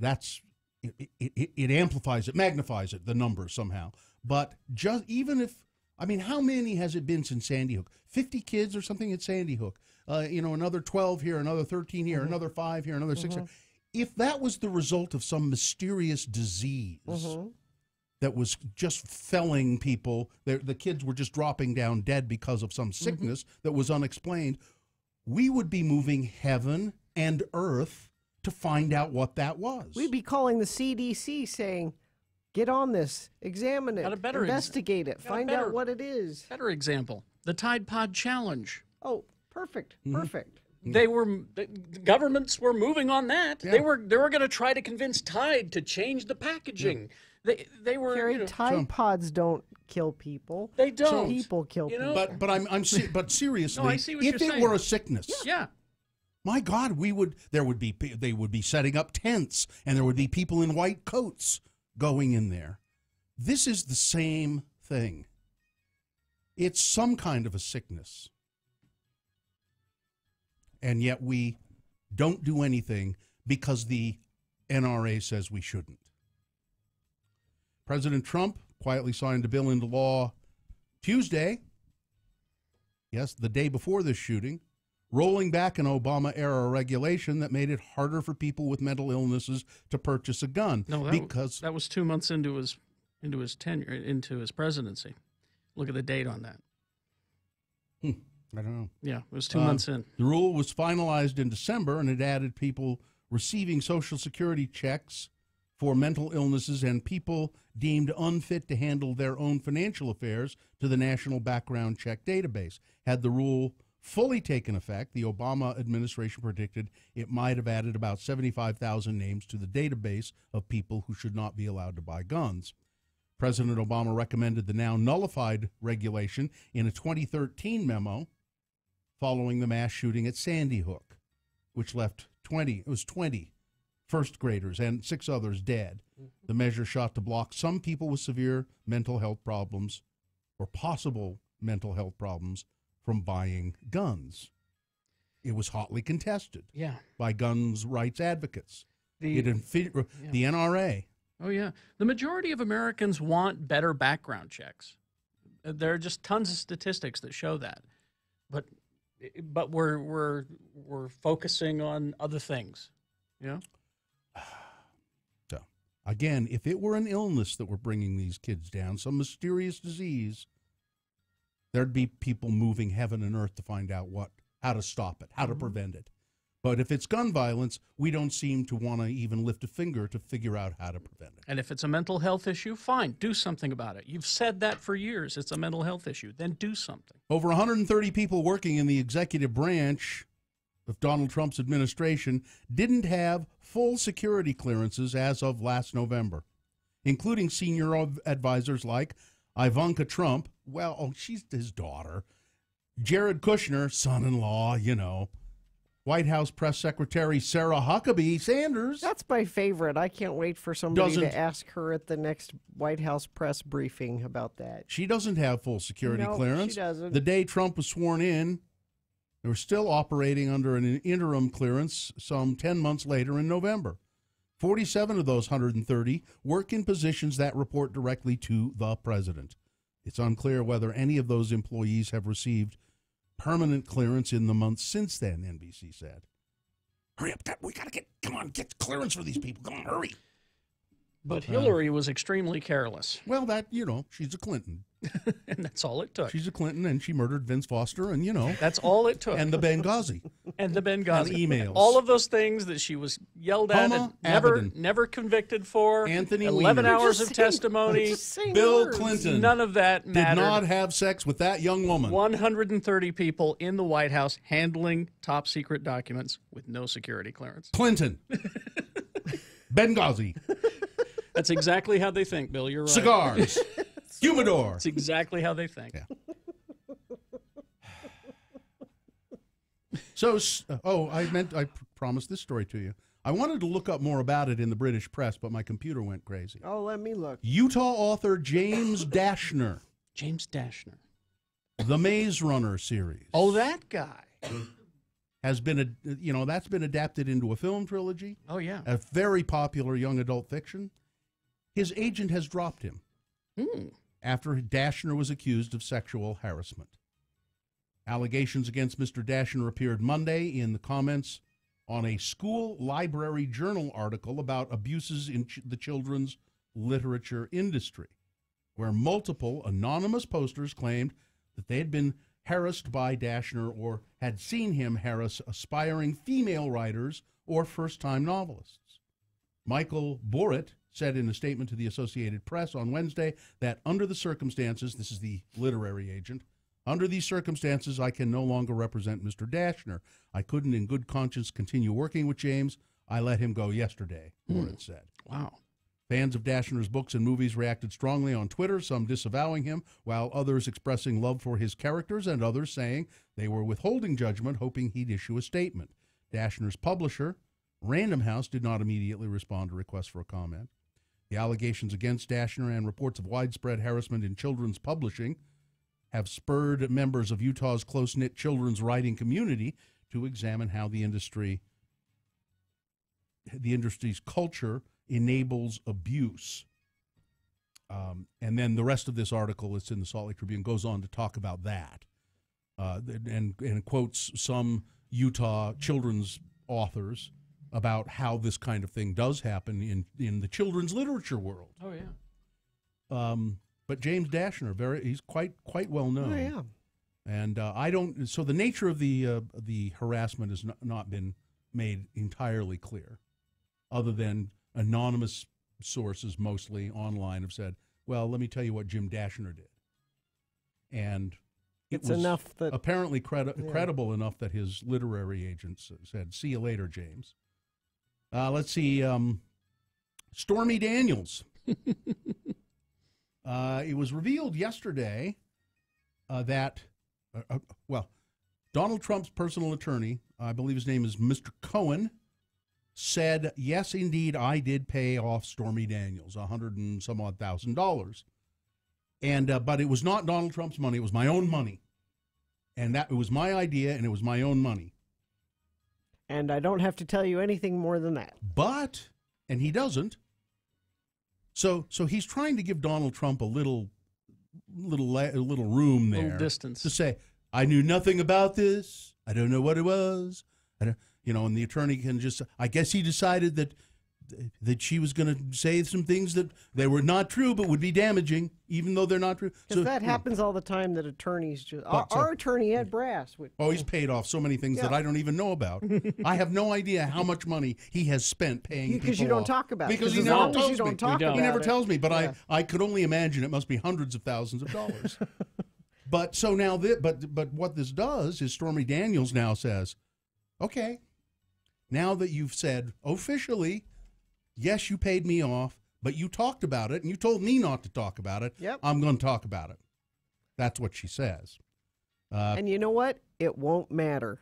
Speaker 3: it amplifies it, magnifies it, the number somehow. But just even if, I mean, how many has it been since Sandy Hook? 50 kids or something at Sandy Hook. Another 12 here, another 13 here, another 5 here, another 6 here. If that was the result of some mysterious disease that was just felling people, the kids were just dropping down dead because of some sickness that was unexplained, we would be moving heaven and earth to find out what that was.
Speaker 5: We'd be calling the CDC saying, get on this, examine it, investigate it, find out what it is.
Speaker 4: Better example, the Tide Pod Challenge.
Speaker 5: Oh, perfect, perfect.
Speaker 4: The governments were moving on that.
Speaker 3: Yeah.
Speaker 4: They were going to try to convince Tide to change the packaging. They were
Speaker 5: Carrie, Tide Pods don't kill people.
Speaker 4: They don't.
Speaker 5: People kill people.
Speaker 3: But seriously,
Speaker 4: No, I see what
Speaker 3: if
Speaker 4: you're
Speaker 3: it
Speaker 4: saying.
Speaker 3: were a sickness, My God, they would be setting up tents, and there would be people in white coats going in there. This is the same thing. It's some kind of a sickness. And yet we don't do anything because the NRA says we shouldn't. President Trump quietly signed a bill into law Tuesday, yes, the day before this shooting, rolling back an Obama-era regulation that made it harder for people with mental illnesses to purchase a gun.
Speaker 4: No, that was 2 months into his tenure, into his presidency. Look at the date on that.
Speaker 3: I don't know.
Speaker 4: Yeah, it was 2 months in.
Speaker 3: The rule was finalized in December, and it added people receiving Social Security checks for mental illnesses and people deemed unfit to handle their own financial affairs to the National Background Check Database. Had the rule fully taken effect, the Obama administration predicted it might have added about 75,000 names to the database of people who should not be allowed to buy guns. President Obama recommended the now nullified regulation in a 2013 memo following the mass shooting at Sandy Hook, which left 20 first graders and 6 others dead. The measure sought to block some people with severe mental health problems or possible mental health problems from buying guns. It was hotly contested by guns rights advocates. The NRA.
Speaker 4: Oh, yeah. The majority of Americans want better background checks. There are just tons of statistics that show that. But we're focusing on other things, you know?
Speaker 3: So, again, if it were an illness that were bringing these kids down, some mysterious disease, there'd be people moving heaven and earth to find out how to stop it, how to prevent it. But if it's gun violence, we don't seem to want to even lift a finger to figure out how to prevent it.
Speaker 4: And if it's a mental health issue, fine, do something about it. You've said that for years. It's a mental health issue. Then do something.
Speaker 3: Over 130 people working in the executive branch of Donald Trump's administration didn't have full security clearances as of last November, including senior advisors like Ivanka Trump, she's his daughter, Jared Kushner, son-in-law, White House Press Secretary Sarah Huckabee Sanders.
Speaker 5: That's my favorite. I can't wait for somebody to ask her at the next White House press briefing about that.
Speaker 3: She doesn't have full security clearance.
Speaker 5: She doesn't.
Speaker 3: The day Trump was sworn in, they were still operating under an interim clearance some 10 months later in November. 47 of those 130 work in positions that report directly to the president. It's unclear whether any of those employees have received permanent clearance in the months since then, NBC said. Hurry up, we got to get clearance for these people. Come on, hurry.
Speaker 4: But Hillary was extremely careless.
Speaker 3: Well, she's a Clinton.
Speaker 4: And that's all it took.
Speaker 3: She's a Clinton, and she murdered Vince Foster, and
Speaker 4: That's all it took.
Speaker 3: And the Benghazi.
Speaker 4: And the Benghazi.
Speaker 3: And emails.
Speaker 4: All of those things that she was yelled at and never convicted for.
Speaker 3: Anthony
Speaker 4: 11
Speaker 3: Weiner.
Speaker 4: hours of testimony.
Speaker 3: Bill Clinton.
Speaker 4: None of that mattered.
Speaker 3: Did not have sex with that young woman.
Speaker 4: 130 people in the White House handling top secret documents with no security clearance.
Speaker 3: Clinton. Benghazi.
Speaker 4: That's exactly how they think, Bill. You're right.
Speaker 3: Cigars. Humidor.
Speaker 4: It's exactly how they think.
Speaker 3: Yeah. So, I promised this story to you. I wanted to look up more about it in the British press, but my computer went crazy.
Speaker 5: Oh, let me look.
Speaker 3: Utah author James Dashner.
Speaker 4: James Dashner.
Speaker 3: The Maze Runner series.
Speaker 4: Oh, that guy.
Speaker 3: Has been, that's been adapted into a film trilogy.
Speaker 4: Oh, yeah.
Speaker 3: A very popular young adult fiction. His agent has dropped him after Dashner was accused of sexual harassment. Allegations against Mr. Dashner appeared Monday in the comments on a school library journal article about abuses in the children's literature industry, where multiple anonymous posters claimed that they had been harassed by Dashner or had seen him harass aspiring female writers or first-time novelists. Michael Borrett said in a statement to the Associated Press on Wednesday that under the circumstances, this is the literary agent, under these circumstances, I can no longer represent Mr. Dashner. I couldn't in good conscience continue working with James. I let him go yesterday, Borrett said.
Speaker 4: Wow.
Speaker 3: Fans of Dashner's books and movies reacted strongly on Twitter, some disavowing him, while others expressing love for his characters and others saying they were withholding judgment, hoping he'd issue a statement. Dashner's publisher, Random House, did not immediately respond to requests for a comment. The allegations against Dashner and reports of widespread harassment in children's publishing have spurred members of Utah's close-knit children's writing community to examine how the industry's culture enables abuse. And then the rest of this article, it's in the Salt Lake Tribune, goes on to talk about that and quotes some Utah children's authors about how this kind of thing does happen in the children's literature world.
Speaker 4: Oh, yeah.
Speaker 3: But James Dashner, he's quite well known.
Speaker 5: Oh, yeah.
Speaker 3: And so the nature of the harassment has not been made entirely clear, other than anonymous sources, mostly online, have said, well, let me tell you what Jim Dashner did. And
Speaker 5: it's
Speaker 3: was
Speaker 5: enough that
Speaker 3: apparently credible enough that his literary agents said, see you later, James. Let's see, Stormy Daniels. It was revealed yesterday that, Donald Trump's personal attorney, I believe his name is Mr. Cohen, said, yes, indeed, I did pay off Stormy Daniels $100,000 and some odd. And but it was not Donald Trump's money; it was my own money, and it was my idea, and it was my own money.
Speaker 5: And I don't have to tell you anything more than that.
Speaker 3: But, and he doesn't. So he's trying to give Donald Trump a little room there,
Speaker 4: little distance,
Speaker 3: to say, I knew nothing about this. I don't know what it was. And the attorney can just, I guess he decided that she was going to say some things that they were not true but would be damaging, even though they're not true.
Speaker 5: Because that happens all the time, that attorneys just, our attorney, Ed Brass.
Speaker 3: He's paid off so many things that I don't even know about. I have no idea how much money he has spent paying people
Speaker 5: because you don't talk about it.
Speaker 3: Because he never tells me.
Speaker 5: He
Speaker 3: never tells me, but I could only imagine it must be hundreds of thousands of dollars. But so now, but what this does is Stormy Daniels now says, okay, now that you've said officially, yes, you paid me off, but you talked about it, and you told me not to talk about it.
Speaker 5: Yep.
Speaker 3: I'm going to talk about it. That's what she says.
Speaker 5: And you know what? It won't matter.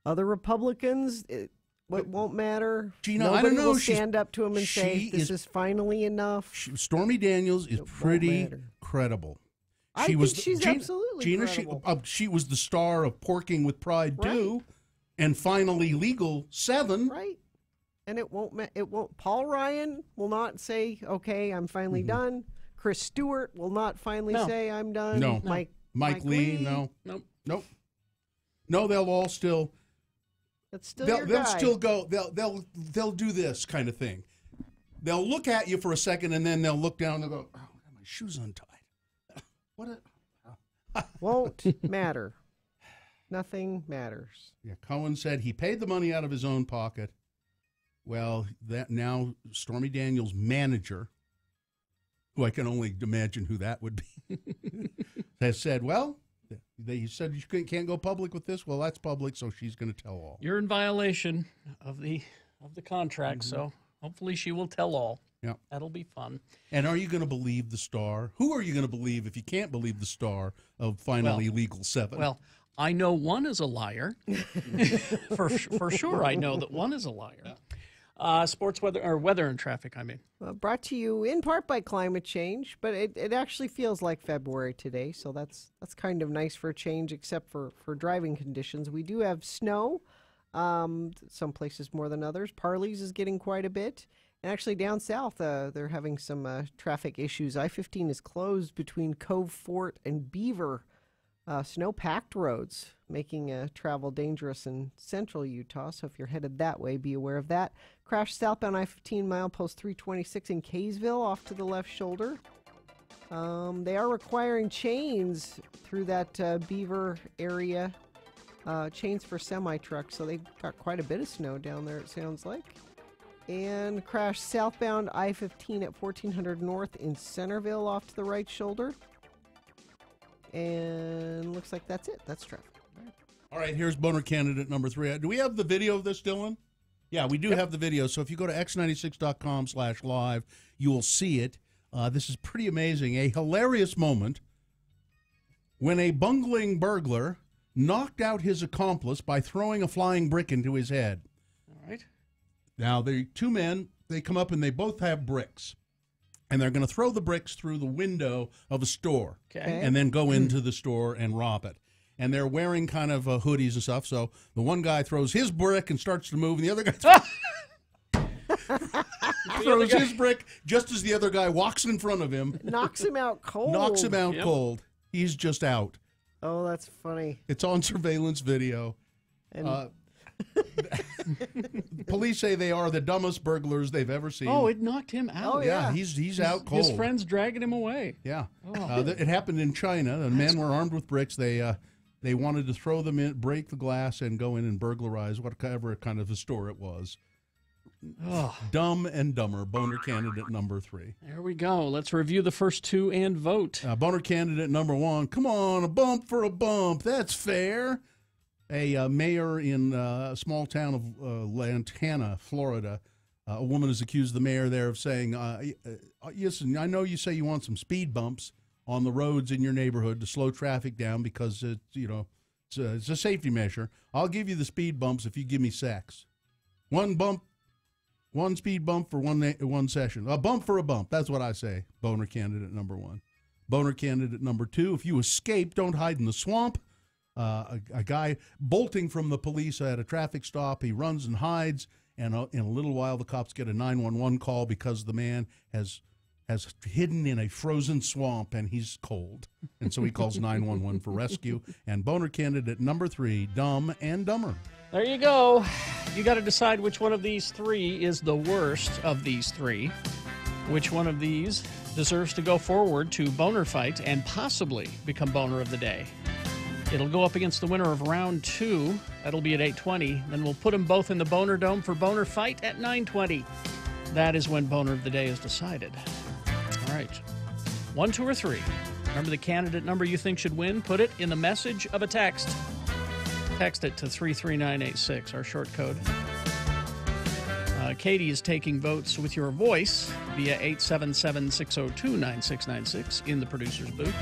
Speaker 5: Other Republicans, it won't matter.
Speaker 3: Gina,
Speaker 5: Nobody
Speaker 3: I don't know.
Speaker 5: will stand up to him and say, this is finally enough.
Speaker 3: Stormy Daniels is pretty credible.
Speaker 5: I think she's absolutely credible.
Speaker 3: She was the star of Porking with Pride 2 and finally Legal 7.
Speaker 5: Right. And it won't. Paul Ryan will not say, okay, I'm finally done. Chris Stewart will not finally say, I'm done.
Speaker 3: No. Mike Lee, no. Nope. No, they'll all still.
Speaker 5: That's still
Speaker 3: they'll still go. They'll do this kind of thing. They'll look at you for a second, and then they'll look down and they'll go, oh, I got my shoes untied.
Speaker 5: Won't matter. Nothing matters.
Speaker 3: Yeah, Cohen said he paid the money out of his own pocket. Well, that now Stormy Daniels' manager, who I can only imagine who that would be, has said, well, he said you can't go public with this. Well, that's public, so she's going to tell all.
Speaker 4: You're in violation of the contract, so hopefully she will tell all.
Speaker 3: Yeah.
Speaker 4: That'll be fun.
Speaker 3: And are you going to believe the star? Who are you going to believe if you can't believe the star of Finally Legal 7?
Speaker 4: Well, I know one is a liar. for sure, I know that one is a liar. Sports, weather and traffic, I mean.
Speaker 5: Brought to you in part by climate change, but it actually feels like February today, so that's kind of nice for a change, except for driving conditions. We do have snow, some places more than others. Parley's is getting quite a bit. And actually down south, they're having some traffic issues. I-15 is closed between Cove Fort and Beaver. Snow-packed roads, making travel dangerous in central Utah. So if you're headed that way, be aware of that. Crash southbound I-15 milepost 326 in Kaysville off to the left shoulder. They are requiring chains through that Beaver area, chains for semi-trucks. So they've got quite a bit of snow down there, it sounds like. And crash southbound I-15 at 1400 North in Centerville off to the right shoulder. And looks like that's it. That's traffic.
Speaker 3: All right, here's boner candidate number 3. Do we have the video of this, Dylan? Yeah, we do have the video. So if you go to x96.com/live, you will see it. This is pretty amazing. A hilarious moment when a bungling burglar knocked out his accomplice by throwing a flying brick into his head.
Speaker 4: All right.
Speaker 3: Now, the two men, they come up and they both have bricks. And they're going to throw the bricks through the window of a store.
Speaker 4: Okay.
Speaker 3: And then go into the store and rob it. And they're wearing kind of hoodies and stuff. So the one guy throws his brick and starts to move, and the other guy throws his brick just as the other guy walks in front of him.
Speaker 5: Knocks him out cold.
Speaker 3: Knocks him out cold. He's just out.
Speaker 5: Oh, that's funny.
Speaker 3: It's on surveillance video.
Speaker 5: And
Speaker 3: police say they are the dumbest burglars they've ever seen.
Speaker 4: Oh, it knocked him out.
Speaker 5: Oh, yeah.
Speaker 3: He's out cold.
Speaker 4: His friends dragging him away.
Speaker 3: Yeah.
Speaker 4: Oh.
Speaker 3: It happened in China. The men were armed with bricks. They wanted to throw them in, break the glass, and go in and burglarize whatever kind of a store it was.
Speaker 4: Oh.
Speaker 3: Dumb and Dumber, boner candidate number 3.
Speaker 4: There we go. Let's review the first two and vote.
Speaker 3: Boner candidate number 1. Come on, a bump for a bump. That's fair. A mayor in a small town of Lantana, Florida, a woman has accused the mayor there of saying, yes, I know you say you want some speed bumps on the roads in your neighborhood to slow traffic down because it's a safety measure. I'll give you the speed bumps if you give me sex. One speed bump for one session. A bump for a bump. That's what I say. Boner candidate number 1. Boner candidate number 2. If you escape, don't hide in the swamp. A guy bolting from the police at a traffic stop. He runs and hides, and in a little while, the cops get a 911 call because the man has hidden in a frozen swamp and he's cold. And so he calls 911 for rescue. And boner candidate number 3, Dumb and Dumber.
Speaker 4: There you go. You got to decide which one of these three is the worst of these three. Which one of these deserves to go forward to Boner Fight and possibly become Boner of the Day. It'll go up against the winner of round 2. That'll be at 8:20. Then we'll put them both in the Boner Dome for Boner Fight at 9:20. That is when Boner of the Day is decided. All right. 1, 2, or 3. Remember the candidate number you think should win? Put it in the message of a text. Text it to 33986, our short code. Katie is taking votes with your voice via 877-602-9696 in the producer's booth.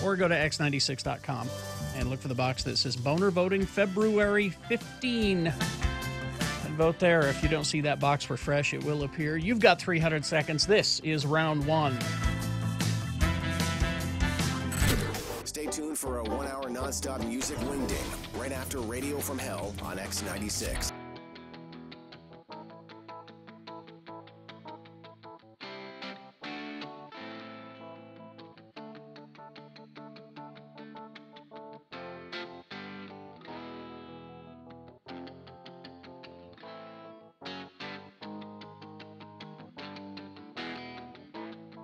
Speaker 4: Or go to x96.com and look for the box that says Boner Voting February 15. And vote there. If you don't see that box refresh, it will appear. You've got 300 seconds. This is round 1.
Speaker 6: Stay tuned for a 1-hour nonstop music wingding right after Radio from Hell on X96.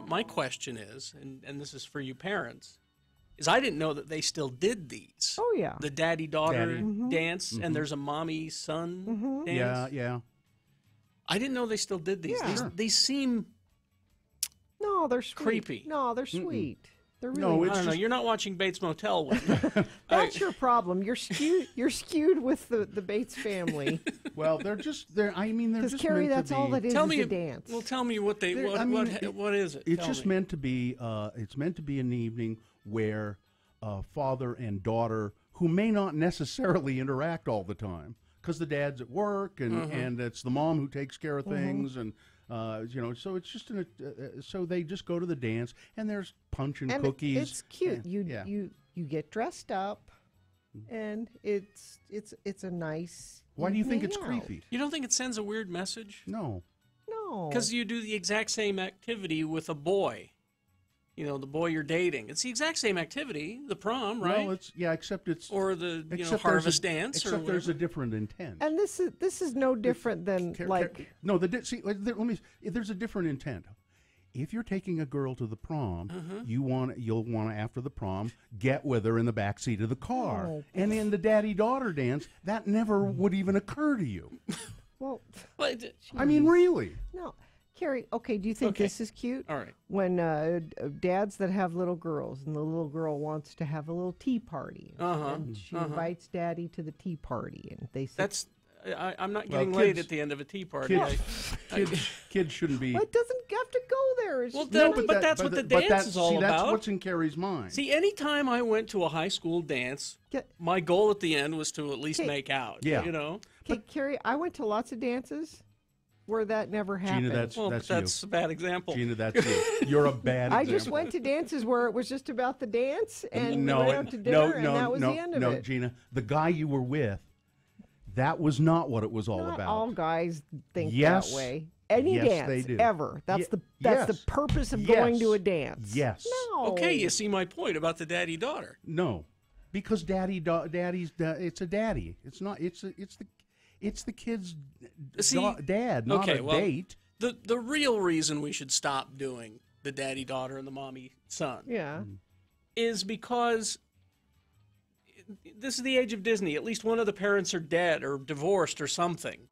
Speaker 4: My question is, and this is for you parents, is I didn't know that they still did these.
Speaker 5: Oh, yeah.
Speaker 4: The daddy-daughter dance, and there's a mommy-son dance.
Speaker 3: Yeah.
Speaker 4: I didn't know they still did these.
Speaker 5: Yeah.
Speaker 4: These seem
Speaker 5: No, they're sweet.
Speaker 4: creepy.
Speaker 5: No, they're sweet. They're really
Speaker 3: No,
Speaker 4: I
Speaker 3: it's
Speaker 4: don't know.
Speaker 3: just-
Speaker 4: You're not watching Bates Motel with me.
Speaker 5: That's your problem. You're skewed with the Bates family.
Speaker 3: Well, they're just
Speaker 5: Because Carrie,
Speaker 3: meant
Speaker 5: that's
Speaker 3: to
Speaker 5: all
Speaker 3: be-
Speaker 5: that is
Speaker 4: Tell me
Speaker 5: a dance.
Speaker 4: Well, tell me what they
Speaker 3: They're-
Speaker 4: what is it?
Speaker 3: It's
Speaker 4: Tell
Speaker 3: just
Speaker 4: me.
Speaker 3: meant to be. It's meant to be an evening where father and daughter, who may not necessarily interact all the time, because the dad's at work and it's the mom who takes care of things, and so it's just so they just go to the dance, and there's punch and cookies.
Speaker 5: It's cute.
Speaker 3: And-
Speaker 5: You get dressed up, and it's a nice.
Speaker 3: Why do you think
Speaker 5: evening
Speaker 3: it's
Speaker 5: out.
Speaker 3: creepy?
Speaker 4: You don't think it sends a weird message?
Speaker 3: No.
Speaker 5: No.
Speaker 4: Because you do the exact same activity with a boy. The boy you're dating. It's the exact same activity, the prom, right?
Speaker 3: Well, except it's
Speaker 4: or the
Speaker 3: except
Speaker 4: harvest
Speaker 3: there's a,
Speaker 4: dance.
Speaker 3: Except
Speaker 4: or
Speaker 3: there's a
Speaker 4: whatever.
Speaker 3: different intent.
Speaker 5: And this is no different than
Speaker 3: No, let me. There's a different intent. If you're taking a girl to the prom, you'll want to after the prom get with her in the back seat of the car, and in the daddy-daughter dance, that never would even occur to you.
Speaker 5: Well,
Speaker 3: I mean, really?
Speaker 5: No. Carrie, okay, do you think this is cute?
Speaker 4: All right.
Speaker 5: When dads that have little girls, and the little girl wants to have a little tea party, and she invites daddy to the tea party, and they sit.
Speaker 4: I'm not getting laid at the end of a tea party.
Speaker 3: Kids shouldn't be.
Speaker 5: Well, it doesn't have to go there. It's
Speaker 4: Well,
Speaker 5: just
Speaker 4: but that's what the dance is all about.
Speaker 3: That's what's in Carrie's mind.
Speaker 4: See, anytime I went to a high school dance, my goal at the end was to at least make out.
Speaker 3: Yeah.
Speaker 4: You know?
Speaker 5: Okay, Carrie, I went to lots of dances where that never happened.
Speaker 3: Gina, that's
Speaker 4: a bad example.
Speaker 3: Gina, that's you. You're a bad example.
Speaker 5: I just went to dances where it was just about the dance, and we went out to dinner, and that was the end of it.
Speaker 3: No, Gina, the guy you were with, that was not what it was all
Speaker 5: Not
Speaker 3: about.
Speaker 5: all guys think
Speaker 3: Yes.
Speaker 5: that way. Any
Speaker 3: Yes, they
Speaker 5: dance
Speaker 3: do.
Speaker 5: ever. That's the
Speaker 3: yes.
Speaker 5: purpose of going to a dance.
Speaker 3: Yes.
Speaker 5: No.
Speaker 4: Okay, you see my point about the daddy-daughter.
Speaker 3: No, because daddy's it's a daddy. It's not. It's the kid's dad, not a date.
Speaker 4: The real reason we should stop doing the daddy-daughter and the mommy-son, is because this is the age of Disney. At least one of the parents are dead or divorced or something.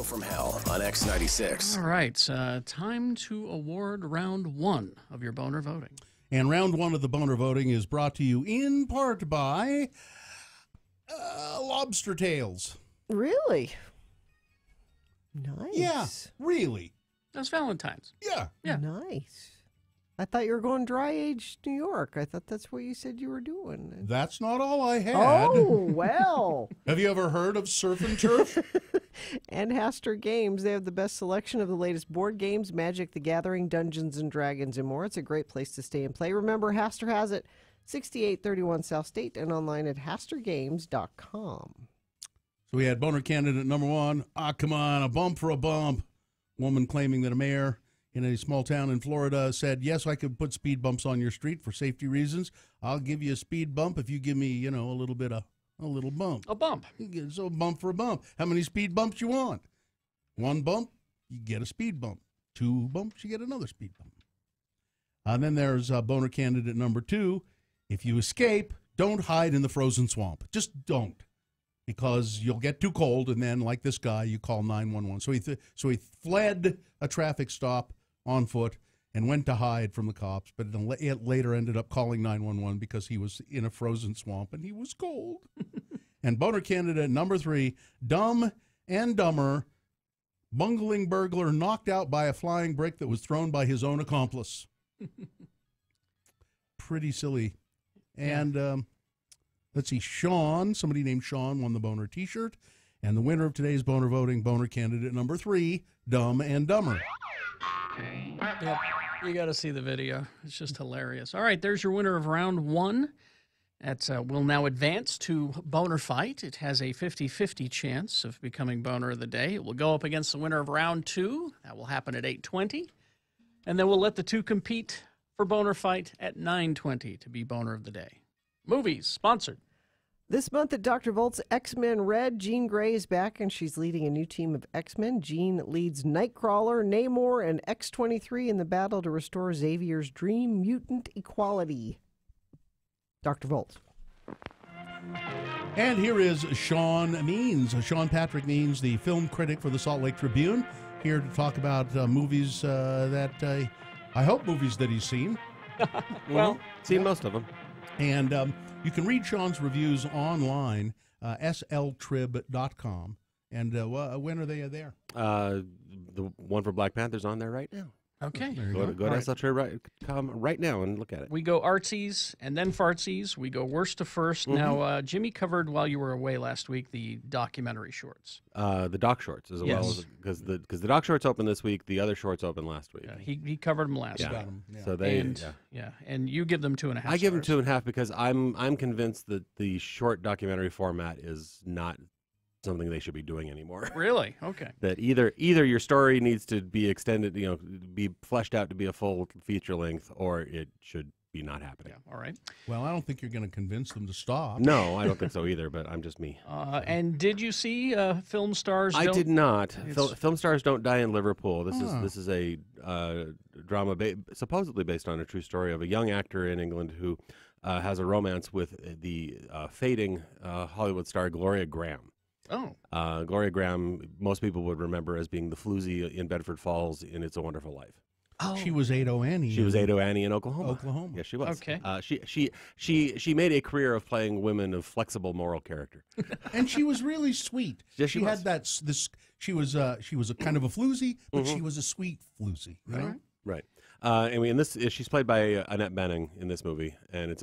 Speaker 6: From Hell on X96.
Speaker 4: All right, time to award round one of your boner voting.
Speaker 3: And round one of the boner voting is brought to you in part by Lobster Tails.
Speaker 5: Really? Nice.
Speaker 3: Yeah, really.
Speaker 4: That's Valentine's.
Speaker 3: Yeah.
Speaker 5: Nice. I thought you were going dry age New York. I thought that's what you said you were doing.
Speaker 3: That's not all I had.
Speaker 5: Oh, well.
Speaker 3: Have you ever heard of Surf and Turf?
Speaker 5: And Haster Games. They have the best selection of the latest board games, Magic the Gathering, Dungeons and Dragons, and more. It's a great place to stay and play. Remember, Haster has it 6831 South State and online at hastergames.com.
Speaker 3: So we had boner candidate number one. Come on, a bump for a bump. Woman claiming that a mayor in a small town in Florida said, yes, I could put speed bumps on your street for safety reasons. I'll give you a speed bump if you give me, a little bit of a little bump.
Speaker 4: A bump.
Speaker 3: So a bump for a bump. How many speed bumps you want? One bump, you get a speed bump. Two bumps, you get another speed bump. And then there's boner candidate number 2. If you escape, don't hide in the frozen swamp. Just don't, because you'll get too cold, and then, like this guy, you call 911. So he fled a traffic stop on foot and went to hide from the cops, but it later ended up calling 911 because he was in a frozen swamp and he was cold. And boner candidate number 3, Dumb and Dumber, bungling burglar knocked out by a flying brick that was thrown by his own accomplice. Pretty silly. And let's see, Sean, somebody named Sean won the boner T-shirt. And the winner of today's boner voting, boner candidate number 3, Dumb and Dumber.
Speaker 4: Yep. You got to see the video. It's just hilarious. All right, there's your winner of round 1. That's will now advance to Boner Fight. It has a 50-50 chance of becoming Boner of the Day. It will go up against the winner of round 2. That will happen at 8:20. And then we'll let the 2 compete for Boner Fight at 9:20 to be Boner of the Day. Movies, sponsored.
Speaker 5: This month at Dr. Volt's X-Men Red, Jean Grey is back, and she's leading a new team of X-Men. Jean leads Nightcrawler, Namor, and X-23 in the battle to restore Xavier's dream mutant equality. Dr. Volt.
Speaker 3: And here is Sean Patrick Means, the film critic for the Salt Lake Tribune, here to talk about movies that he's seen.
Speaker 19: Well, seen most of them.
Speaker 3: And you can read Sean's reviews online, sltrib.com. And when are they there?
Speaker 19: The one for Black Panther's on there right now.
Speaker 4: Okay.
Speaker 19: Go to sltrib.com right now and look at it.
Speaker 4: We go artsies and then fartsies. We go worst to first. Mm-hmm. Now, Jimmy covered, while you were away last week, the documentary shorts.
Speaker 19: The doc shorts as well, as because the doc shorts opened this week. The other shorts opened last week.
Speaker 4: Yeah, he covered them last week.
Speaker 19: Yeah. So they
Speaker 4: and you give them 2.5
Speaker 19: I give them 2.5 because I'm convinced that the short documentary format is not something they should be doing anymore.
Speaker 4: Really? Okay.
Speaker 19: That either your story needs to be extended, be fleshed out to be a full feature length, or it should be not happening.
Speaker 4: Yeah. All right.
Speaker 3: Well, I don't think you're going to convince them to stop.
Speaker 19: No, I don't think so either, but I'm just me.
Speaker 4: And did you see Film Stars?
Speaker 19: I did not. Film Stars Don't Die in Liverpool. This is a drama supposedly based on a true story of a young actor in England who has a romance with the fading Hollywood star Gloria Graham.
Speaker 4: Oh.
Speaker 19: Gloria Graham, most people would remember as being the floozy in Bedford Falls in It's a Wonderful Life.
Speaker 3: Oh. She was Ado Annie.
Speaker 19: She was Ado Annie in Oklahoma. Yes, she was.
Speaker 4: Okay.
Speaker 19: She made a career of playing women of flexible moral character.
Speaker 3: And she was really sweet.
Speaker 19: Yes,
Speaker 3: she had she was a kind of a floozy, but she was a sweet floozy.
Speaker 19: Right. And she's played by Annette Bening in this movie, and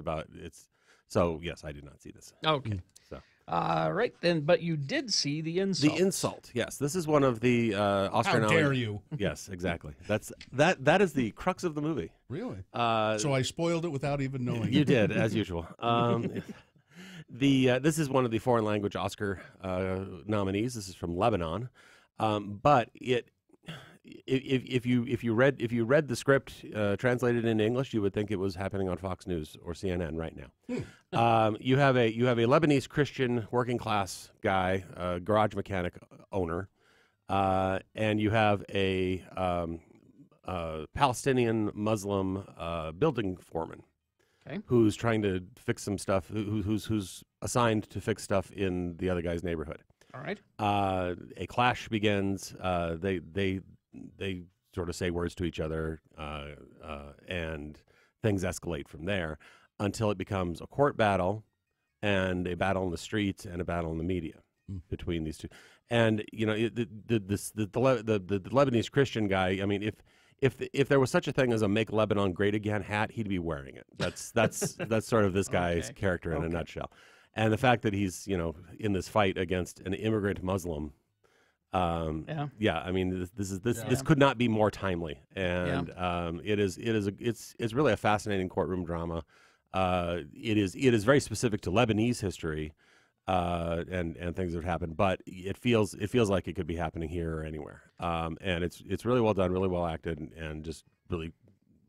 Speaker 19: so yes, I did not see this.
Speaker 4: Okay.
Speaker 19: So.
Speaker 4: Right then, but you did see The Insult.
Speaker 19: The Insult, yes. This is one of the Oscar.
Speaker 3: How dare you?
Speaker 19: Yes, exactly. That is the crux of the movie.
Speaker 3: Really? So I spoiled it without even knowing.
Speaker 19: You did, as usual. This is one of the foreign language Oscar nominees. This is from Lebanon, but if you read the script translated into English, you would think it was happening on Fox News or CNN right now. You have a Lebanese Christian working class guy, garage mechanic owner, and you have a Palestinian Muslim building foreman.
Speaker 4: Okay.
Speaker 19: Who's trying to fix some stuff? Who's assigned to fix stuff in the other guy's neighborhood?
Speaker 4: All right.
Speaker 19: A clash begins. They sort of say words to each other, and things escalate from there until it becomes a court battle and a battle in the streets and a battle in the media between these two. And the Lebanese Christian guy. I mean, if there was such a thing as a "Make Lebanon Great Again" hat, he'd be wearing it. That's sort of this guy's character in a nutshell. And the fact that he's in this fight against an immigrant Muslim. I mean, this could not be more timely, and it's really a fascinating courtroom drama. It is very specific to Lebanese history, and things that have happened, but it feels like it could be happening here or anywhere. And it's really well done, really well acted, and just really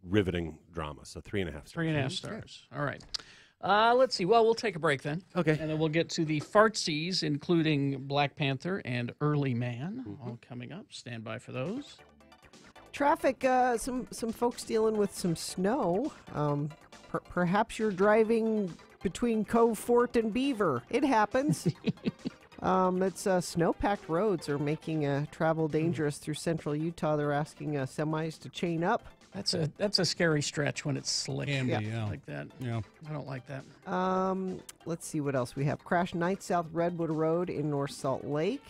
Speaker 19: riveting drama. So 3.5 stars.
Speaker 4: 3.5 stars. All right. Let's see. Well, we'll take a break then.
Speaker 19: Okay.
Speaker 4: And then we'll get to the fartsies, including Black Panther and Early Man, all coming up. Stand by for those.
Speaker 5: Traffic, some folks dealing with some snow. Perhaps you're driving between Cove Fort and Beaver. It happens. It's snow-packed roads are making travel dangerous through central Utah. They're asking semis to chain up.
Speaker 4: That's a scary stretch when it's slick.
Speaker 3: Yeah.
Speaker 4: Like that.
Speaker 3: Yeah.
Speaker 4: I don't like that.
Speaker 5: Let's see what else we have. Crash night South Redwood Road in North Salt Lake.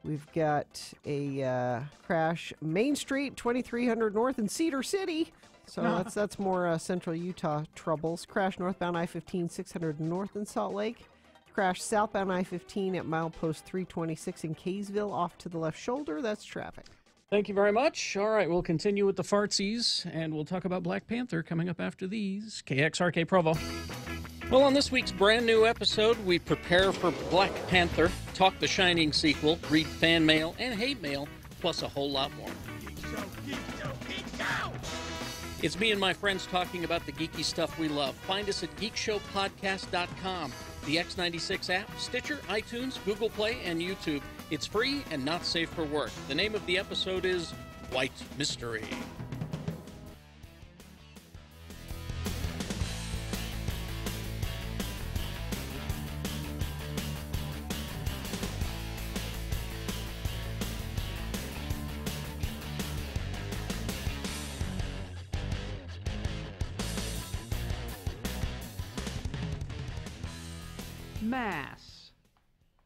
Speaker 5: We've got a crash Main Street 2300 North in Cedar City. So that's more central Utah troubles. Crash northbound I-15 600 North in Salt Lake. Crash southbound I-15 at milepost 326 in Kaysville off to the left shoulder. That's traffic.
Speaker 4: Thank you very much. All right, we'll continue with the fartsies, and we'll talk about Black Panther coming up after these. KXRK Provo. Well, on this week's brand new episode, we prepare for Black Panther, talk the Shining sequel, read fan mail and hate mail, plus a whole lot more. It's me and my friends talking about the geeky stuff we love. Find us at geekshowpodcast.com, the X96 app, Stitcher, iTunes, Google Play, and YouTube. It's free and not safe for work. The name of the episode is White Mystery.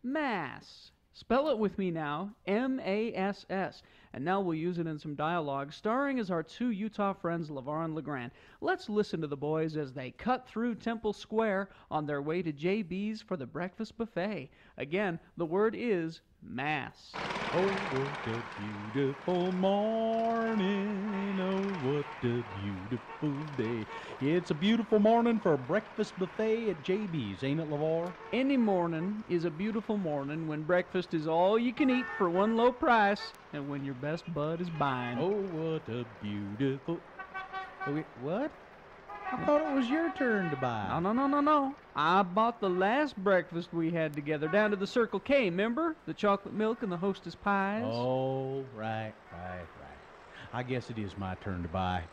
Speaker 11: Mass. Spell it with me now. M-A-S-S. And now we'll use it in some dialogue, starring as our two Utah friends, Levar and Legrand. Let's listen to the boys as they cut through Temple Square on their way to JB's for the breakfast buffet. Again, the word is Mass.
Speaker 12: Oh, what a beautiful morning. Oh, what a beautiful day. It's a beautiful morning for a breakfast buffet at JB's, ain't it, LeVar?
Speaker 11: Any morning is a beautiful morning when breakfast is all you can eat for one low price and when your best bud is buying.
Speaker 12: Oh, what a beautiful... Wait, what? I thought it was your turn to buy.
Speaker 11: No. I bought the last breakfast we had together down to the Circle K, remember? The chocolate milk and the Hostess pies.
Speaker 12: Oh, right. I guess it is my turn to buy.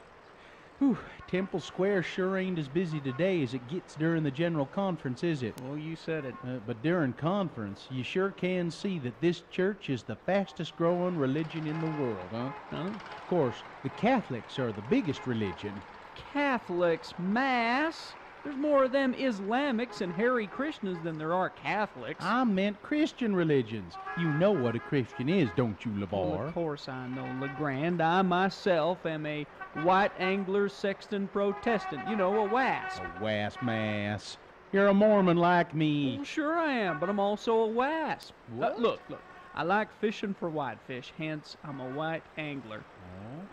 Speaker 12: Whew, Temple Square sure ain't as busy today as it gets during the general conference, is it?
Speaker 11: Well, you said it.
Speaker 12: But during conference, you sure can see that this church is the fastest growing religion in the world, huh? Of course, the Catholics are the biggest religion.
Speaker 11: Catholics, Mass? There's more of them Islamics and Hare Krishnas than there are Catholics.
Speaker 12: I meant Christian religions. You know what a Christian is, don't you, LeVar?
Speaker 11: Well, of course I know, Legrand. I myself am a White Angler Sexton Protestant. You know, a WASP.
Speaker 12: A WASP, Mass. You're a Mormon like me.
Speaker 11: Well, sure I am, but I'm also a WASP. Look. I like fishing for whitefish, hence I'm a white angler.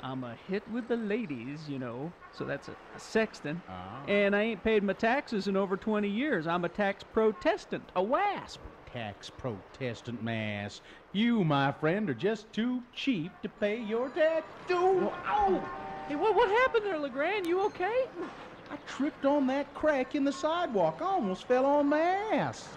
Speaker 11: I'm a hit with the ladies, you know, so that's a sexton. And I ain't paid my taxes in over 20 years. I'm a tax protestant, a WASP.
Speaker 12: Tax protestant, Mass. You, my friend, are just too cheap to pay your tax.
Speaker 11: Ow! Hey, what happened there, Legrand? You okay?
Speaker 12: I tripped on that crack in the sidewalk. I almost fell on my ass.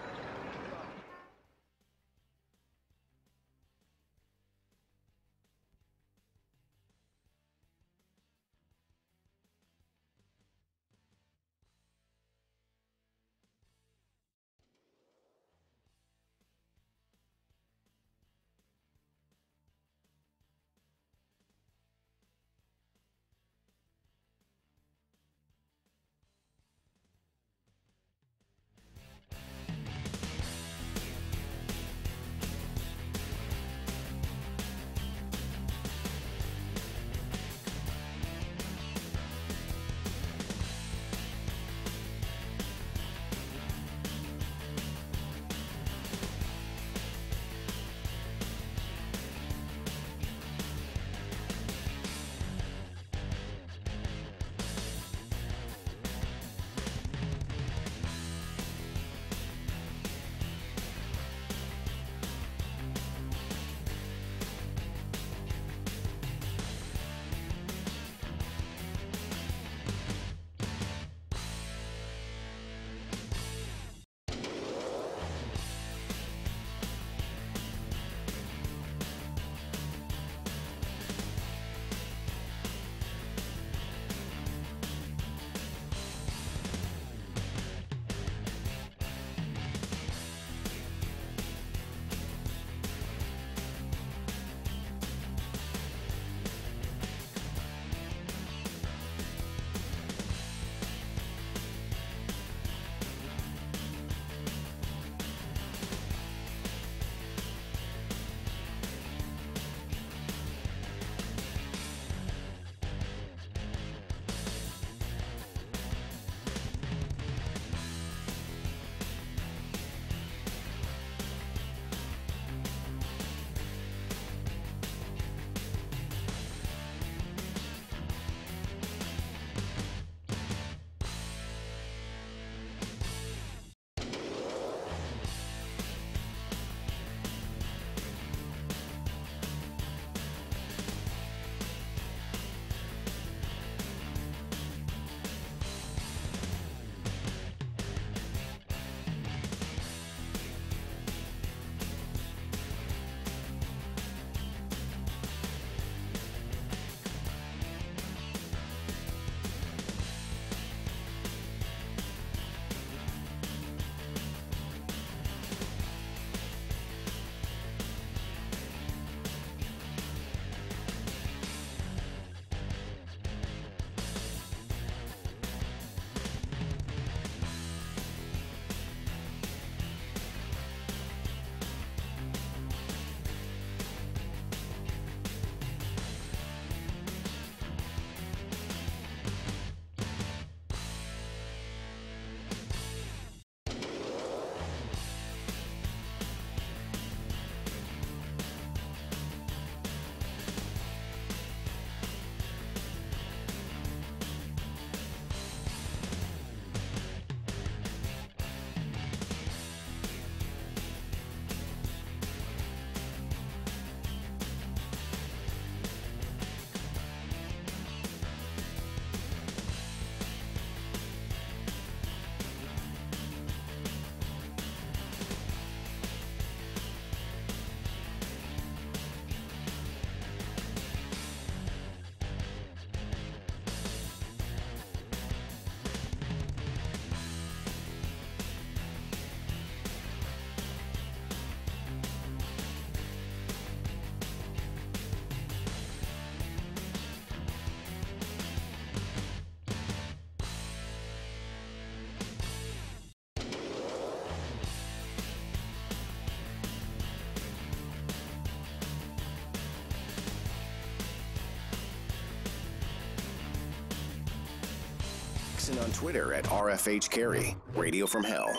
Speaker 6: Listen on Twitter at RFHCarry, Radio from Hell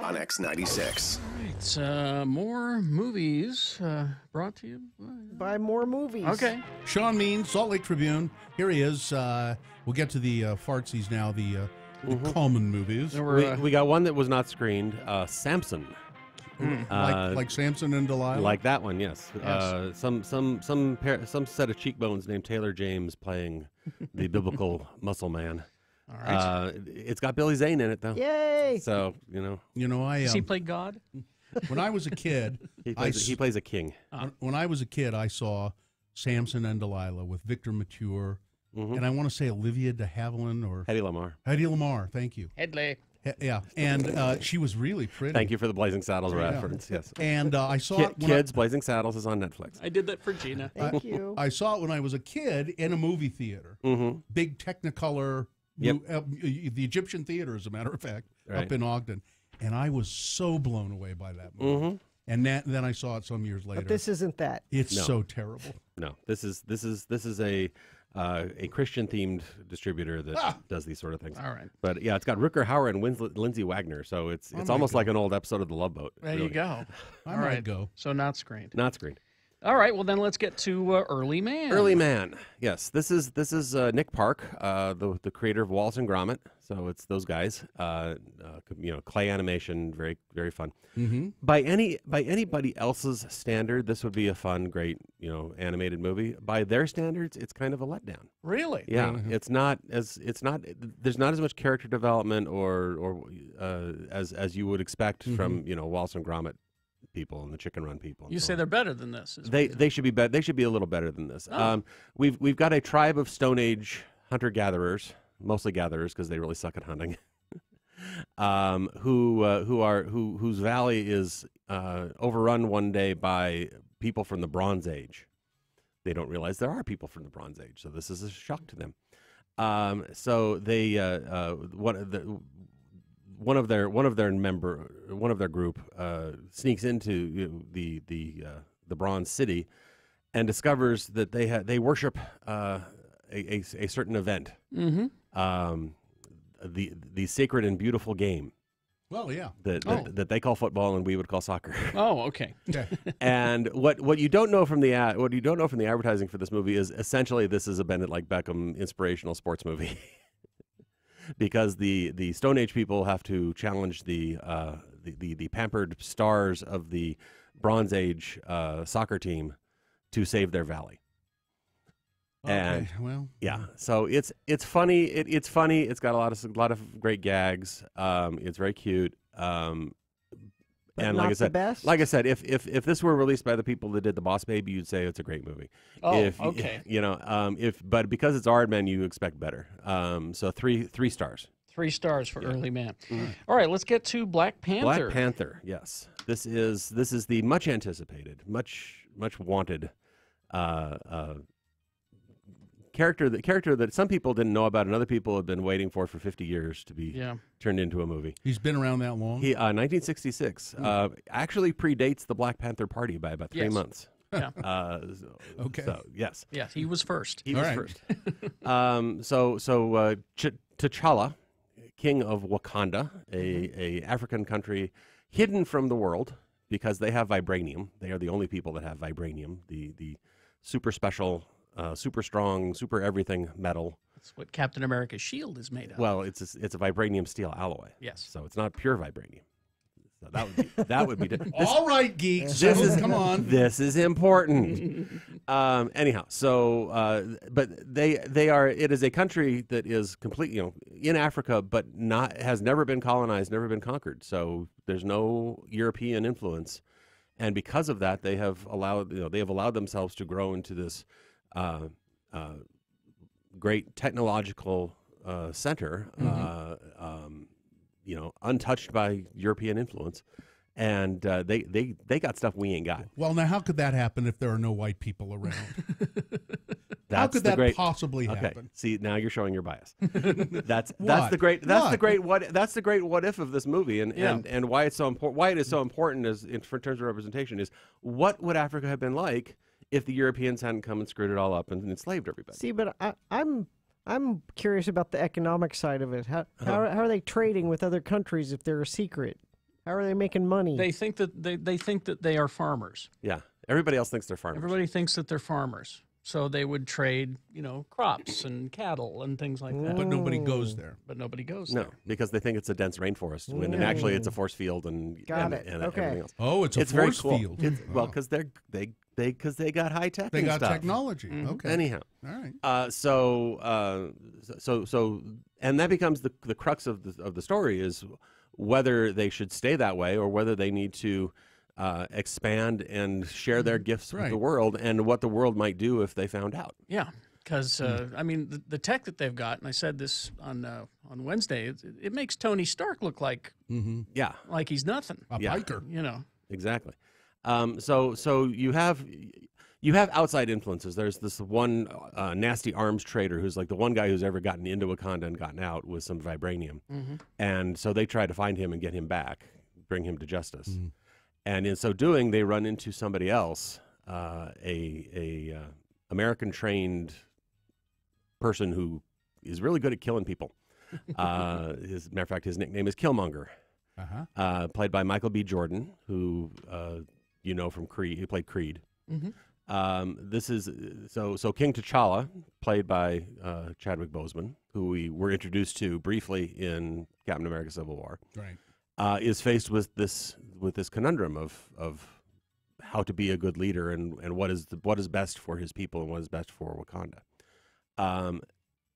Speaker 6: on X96.
Speaker 4: It's more movies brought to you
Speaker 5: by more movies.
Speaker 4: Okay.
Speaker 3: Sean Mean, Salt Lake Tribune. Here he is. We'll get to the fartsies now, the common movies.
Speaker 19: We got one that was not screened, Samson.
Speaker 3: Like Samson and Delilah?
Speaker 19: Like that one, yes.
Speaker 3: Yes.
Speaker 19: Some set of cheekbones named Taylor James playing the biblical muscle man.
Speaker 4: All right.
Speaker 19: It's got Billy Zane in it, though.
Speaker 5: Yay!
Speaker 19: So,
Speaker 4: Does he play God?
Speaker 3: When I was a kid,
Speaker 19: he plays a king.
Speaker 3: When I was a kid, I saw Samson and Delilah with Victor Mature, and I want to say Olivia de Havilland or
Speaker 19: Hedy Lamarr.
Speaker 3: Hedy Lamarr, thank you.
Speaker 4: Hedley.
Speaker 3: Yeah, and she was really pretty.
Speaker 19: Thank you for the Blazing Saddles reference. Yes.
Speaker 3: And I saw it when
Speaker 19: Kids, Blazing Saddles is on Netflix.
Speaker 4: I did that for Gina.
Speaker 5: Thank you.
Speaker 3: I saw it when I was a kid in a movie theater. Big Technicolor.
Speaker 19: Yep.
Speaker 3: The Egyptian Theater, as a matter of fact,
Speaker 19: Right.
Speaker 3: up in Ogden. And I was so blown away by that movie. And then I saw it some years later.
Speaker 5: But this isn't that.
Speaker 3: It's so terrible.
Speaker 19: No, this is a Christian themed distributor that does these sort of things.
Speaker 4: All right.
Speaker 19: But yeah, it's got Rutger Hauer and Lindsay Wagner, so it's almost like an old episode of The Love Boat.
Speaker 4: There you go.
Speaker 3: I might go.
Speaker 4: So not screened.
Speaker 19: Not screened.
Speaker 4: All right. Well, then let's get to Early Man.
Speaker 19: Early Man. Yes, this is Nick Park, the creator of Wallace and Gromit. So it's those guys. Clay animation, very very fun. By anybody else's standard, this would be a fun, great animated movie. By their standards, it's kind of a letdown.
Speaker 4: Really?
Speaker 19: Yeah, there's not as much character development or as you would expect from Wallace and Gromit people and the Chicken Run people.
Speaker 4: You say they're better than this.
Speaker 19: They should be better. They should be a little better than this.
Speaker 4: Oh.
Speaker 19: We've got a tribe of Stone Age hunter gatherers, mostly gatherers because they really suck at hunting. Whose valley is overrun one day by people from the Bronze Age. They don't realize there are people from the Bronze Age, so this is a shock to them. So they one of their group sneaks into the Bronze City and discovers that they worship a certain event, the sacred and beautiful game.
Speaker 3: Well, yeah,
Speaker 19: that they call football and we would call soccer.
Speaker 4: Oh, okay.
Speaker 19: And what you don't know from the advertising for this movie is essentially this is a Bend It Like Beckham inspirational sports movie. Because the Stone Age people have to challenge the pampered stars of the Bronze Age soccer team to save their valley. And so it's funny. It's funny. It's got a lot of great gags. It's very cute. And like I said, if this were released by the people that did The Boss Baby, you'd say it's a great movie.
Speaker 4: Oh, okay.
Speaker 19: But because it's Aardman, you expect better. So three stars.
Speaker 4: 3 stars for Early Man. All right, let's get to Black Panther.
Speaker 19: Black Panther, yes. This is the much anticipated, much wanted character that some people didn't know about and other people have been waiting for 50 years to be turned into a movie.
Speaker 3: He's been around that long?
Speaker 19: 1966. Actually predates the Black Panther Party by about 3 months.
Speaker 4: Yeah.
Speaker 3: Okay.
Speaker 19: So, yes.
Speaker 4: Yeah, he was first.
Speaker 19: He was first. T'Challa, king of Wakanda, a African country hidden from the world because they have vibranium. They are the only people that have vibranium, the super special, super strong, super everything metal.
Speaker 4: That's what Captain America's shield is made of.
Speaker 19: Well, it's a vibranium steel alloy.
Speaker 4: Yes.
Speaker 19: So it's not pure vibranium. So that would be different.
Speaker 3: All right, geeks. Come on.
Speaker 19: This is important. Anyhow, so but they are. It is a country that is completely, in Africa, but has never been colonized, never been conquered. So there's no European influence, and because of that, they have allowed themselves to grow into this great technological center. Untouched by European influence, and they got stuff we ain't got.
Speaker 3: Well, now how could that happen if there are no white people around? How could that possibly happen?
Speaker 19: See, now you're showing your bias. That's the great what if of this movie, and why it's so important. Why it is so important in terms of representation is what would Africa have been like if the Europeans hadn't come and screwed it all up and enslaved everybody?
Speaker 5: See, but I'm curious about the economic side of it. How are they trading with other countries if they're a secret? How are they making money?
Speaker 4: They think that they think that they are farmers.
Speaker 19: Yeah, everybody else thinks they're farmers.
Speaker 4: Everybody thinks that they're farmers, so they would trade, crops and cattle and things like that.
Speaker 3: But nobody goes there.
Speaker 4: But nobody goes
Speaker 19: No,
Speaker 4: there.
Speaker 19: because they think it's a dense rainforest, when actually it's a force field and everything else.
Speaker 3: Oh, it's a
Speaker 19: very
Speaker 3: force
Speaker 19: cool.
Speaker 3: field.
Speaker 19: Well, because they got high tech.
Speaker 3: They got
Speaker 19: stuff.
Speaker 3: technology. Okay.
Speaker 19: Anyhow,
Speaker 3: all right.
Speaker 19: And that becomes the crux of the story is whether they should stay that way or whether they need to expand and share their gifts with the world, and what the world might do if they found out.
Speaker 4: Yeah, because the tech that they've got, and I said this on Wednesday, it makes Tony Stark look like like he's nothing,
Speaker 3: a biker.
Speaker 19: Exactly. So you have outside influences. There's this one nasty arms trader who's like the one guy who's ever gotten into Wakanda and gotten out with some vibranium, and so they try to find him and get him back, bring him to justice. And in so doing, they run into somebody else, a American trained person who is really good at killing people. As a matter of fact, his nickname is Killmonger, played by Michael B. Jordan, who from Creed. He played Creed. This is so King T'Challa, played by Chadwick Boseman, who we were introduced to briefly in Captain America: Civil War.
Speaker 3: Right.
Speaker 19: Is faced with this conundrum of how to be a good leader and what is best for his people and what is best for Wakanda.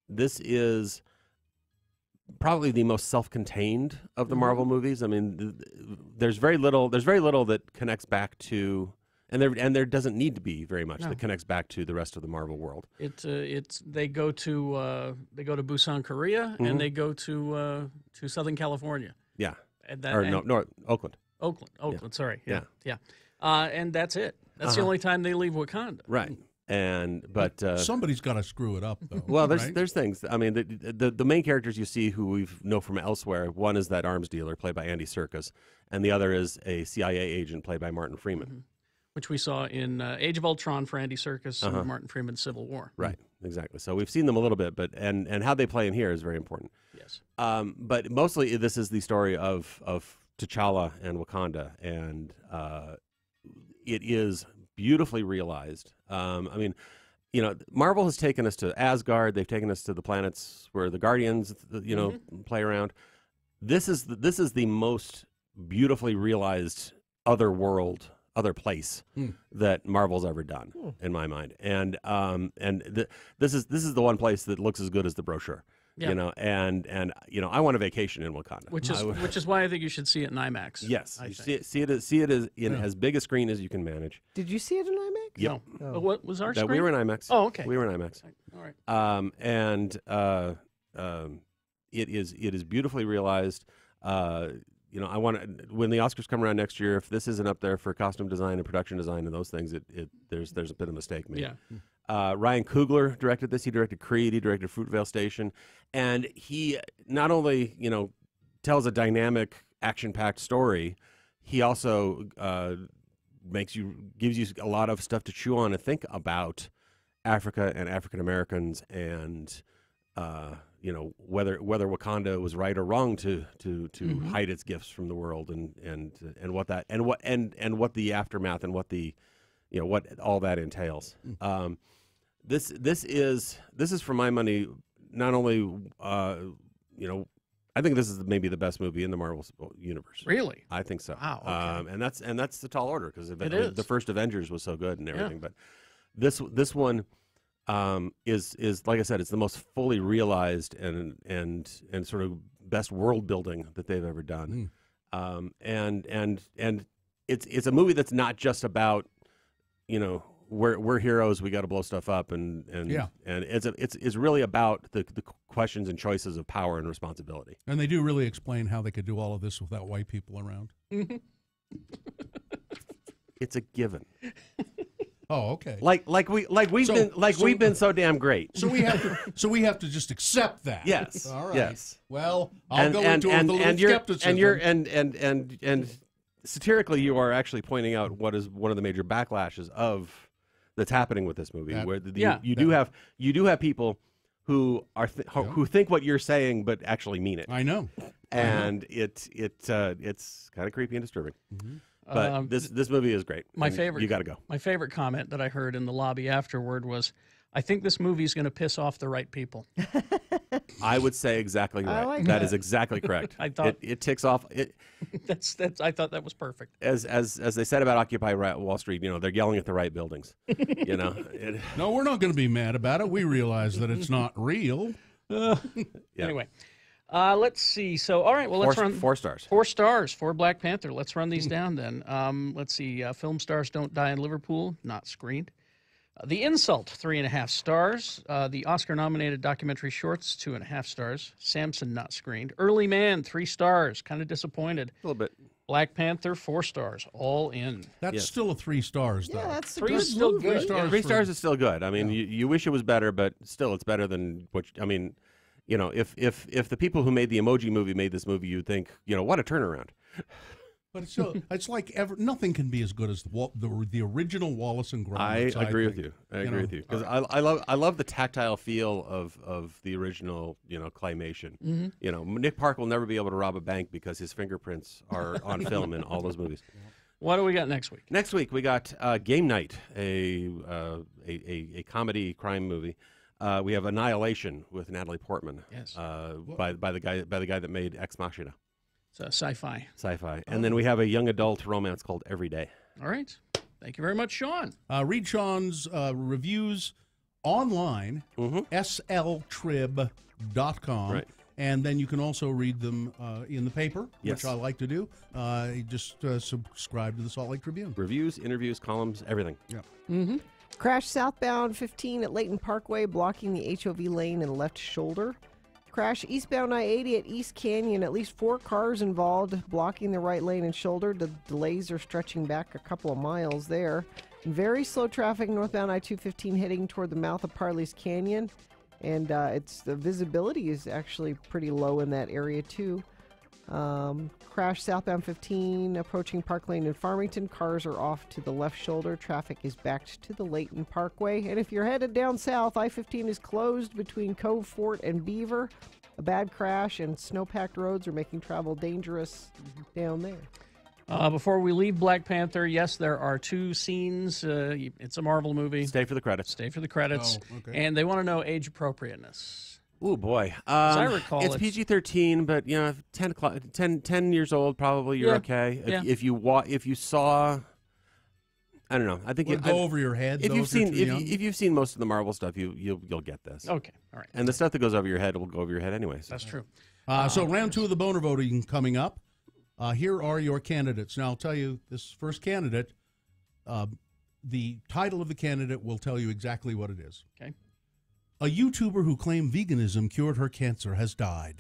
Speaker 19: This is probably the most self-contained of the Marvel movies. I mean, there's very little that connects back to, and there doesn't need to be very much that connects back to the rest of the Marvel world.
Speaker 4: They go to Busan, Korea, and they go to Southern California.
Speaker 19: Yeah.
Speaker 4: Oakland.
Speaker 19: Yeah.
Speaker 4: Sorry. Yeah. And that's it. That's the only time they leave Wakanda.
Speaker 19: Right. But
Speaker 3: somebody's got to screw it up, though.
Speaker 19: Well, there's things. I mean, the main characters you see who we know from elsewhere. One is that arms dealer played by Andy Serkis, and the other is a CIA agent played by Martin Freeman,
Speaker 4: which we saw in Age of Ultron for Andy Serkis and Martin Freeman's Civil War.
Speaker 19: Right. Exactly. So we've seen them a little bit, but and how they play in here is very important.
Speaker 4: Yes.
Speaker 19: But mostly this is the story of T'Challa and Wakanda, and it is beautifully realized. Marvel has taken us to Asgard. They've taken us to the planets where the Guardians, play around. This is the most beautifully realized other place that Marvel's ever done, in my mind. And this is the one place that looks as good as the brochure.
Speaker 4: Yeah.
Speaker 19: I want a vacation in Wakanda,
Speaker 4: which is why I think you should see it in IMAX.
Speaker 19: Yes, see it as in as big a screen as you can manage.
Speaker 5: Did you see it in IMAX?
Speaker 19: Yep.
Speaker 4: No. Oh. What was our screen?
Speaker 19: We were in IMAX.
Speaker 4: Oh, okay.
Speaker 19: We were in IMAX.
Speaker 4: All right.
Speaker 19: It is beautifully realized. I want to, when the Oscars come around next year, if this isn't up there for costume design and production design and those things, there's a bit of a mistake made.
Speaker 4: Yeah.
Speaker 19: Ryan Coogler directed this. He directed Creed. He directed Fruitvale Station, and he not only tells a dynamic, action-packed story, he also gives you a lot of stuff to chew on and think about Africa and African Americans and whether Wakanda was right or wrong to hide its gifts from the world and what the aftermath and what what all that entails. This is for my money not only I think this is maybe the best movie in the Marvel universe.
Speaker 4: Really?
Speaker 19: I think so.
Speaker 4: Wow. Okay.
Speaker 19: And that's the tall order because
Speaker 4: the
Speaker 19: first Avengers was so good and everything, but this one is like I said, it's the most fully realized and sort of best world building that they've ever done. And it's a movie that's not just about we're heroes, we got to blow stuff up, and it's really about the questions and choices of power and responsibility.
Speaker 3: And they do really explain how they could do all of this without white people around.
Speaker 19: It's a given.
Speaker 3: Oh, okay.
Speaker 19: We've been so damn great.
Speaker 3: So we have to just accept that.
Speaker 19: Yes.
Speaker 3: All right.
Speaker 19: Yes.
Speaker 3: Well, I'll go into it with a little skepticism.
Speaker 19: And satirically, you are actually pointing out what is one of the major backlashes that's happening with this movie, where you do have people who who think what you're saying but actually mean it.
Speaker 3: I know.
Speaker 19: And it's kind of creepy and disturbing. But this movie is great.
Speaker 4: My favorite.
Speaker 19: You got to go.
Speaker 4: My favorite comment that I heard in the lobby afterward was, "I think this movie is going to piss off the right people."
Speaker 19: I would say exactly right.
Speaker 5: like
Speaker 19: that
Speaker 5: that.
Speaker 19: is exactly correct.
Speaker 4: I thought
Speaker 19: it ticks off.
Speaker 4: That's. I thought that was perfect.
Speaker 19: As they said about Occupy Wall Street, they're yelling at the right buildings.
Speaker 3: No, we're not going to be mad about it. We realize that it's not real.
Speaker 4: Anyway. Let's see. So, all right. Well, let's run
Speaker 19: 4 stars.
Speaker 4: 4 stars for Black Panther. Let's run these down then. Let's see. Film stars don't die in Liverpool. Not screened. The Insult, 3.5 stars. The Oscar-nominated documentary shorts, 2.5 stars. Samson, not screened. Early Man, 3 stars. Kind of disappointed.
Speaker 19: A little bit.
Speaker 4: Black Panther, 4 stars. All in.
Speaker 3: That's still a 3 stars, though.
Speaker 5: Yeah, that's a
Speaker 4: 3
Speaker 5: good
Speaker 4: is still
Speaker 5: movie.
Speaker 4: good.
Speaker 19: 3 stars is still good. I mean, you wish it was better, but still, it's better than what. I mean. If the people who made the Emoji Movie made this movie, you'd think, what a turnaround.
Speaker 3: But it's like nothing can be as good as the original Wallace and Gromit.
Speaker 19: I agree with you. I agree with you because I love the tactile feel of the original claymation. Nick Park will never be able to rob a bank because his fingerprints are on film in all those movies.
Speaker 4: What do we got next week?
Speaker 19: Next week we got Game Night, a comedy crime movie. We have Annihilation with Natalie Portman.
Speaker 4: Yes.
Speaker 19: By the guy that made Ex Machina.
Speaker 4: It's sci-fi.
Speaker 19: Sci-fi. And then we have a young adult romance called Every Day.
Speaker 4: All right. Thank you very much, Sean.
Speaker 3: Read Sean's reviews online, sltrib.com.
Speaker 19: Right.
Speaker 3: And then you can also read them in the paper,
Speaker 19: Yes.
Speaker 3: which I like to do. Just subscribe to the Salt Lake Tribune.
Speaker 19: Reviews, interviews, columns, everything.
Speaker 3: Yeah.
Speaker 5: Mm-hmm. Crash southbound 15 at Layton Parkway, blocking the HOV lane and left shoulder. Crash eastbound I-80 at East Canyon, at least 4 cars involved, blocking the right lane and shoulder. The delays are stretching back a couple of miles there. Very slow traffic northbound I-215 heading toward the mouth of Parley's Canyon. And the visibility is actually pretty low in that area too. Crash southbound 15 approaching Park Lane in Farmington. Cars are off to the left shoulder. Traffic is backed to the Layton Parkway. And if you're headed down south, I-15 is closed between Cove Fort and Beaver. A bad crash and snow-packed roads are making travel dangerous down there.
Speaker 4: Before we leave Black Panther, yes, there are 2 scenes. It's a Marvel movie.
Speaker 19: Stay for the credits.
Speaker 4: Stay for the credits.
Speaker 3: Oh, okay.
Speaker 4: And they want to know age appropriateness.
Speaker 19: Oh boy,
Speaker 4: As I recall,
Speaker 19: it's PG-13, but 10 years old probably you're okay. If you saw, I don't know. I think
Speaker 3: it'll go over your head.
Speaker 19: If you've seen most of the Marvel stuff, you'll get this.
Speaker 4: Okay, all right.
Speaker 19: And the stuff that goes over your head will go over your head anyway. So.
Speaker 4: That's true.
Speaker 3: So round 2 of the boner voting coming up. Here are your candidates. Now I'll tell you this first candidate. The title of the candidate will tell you exactly what it is.
Speaker 4: Okay.
Speaker 3: A YouTuber who claimed veganism cured her cancer has died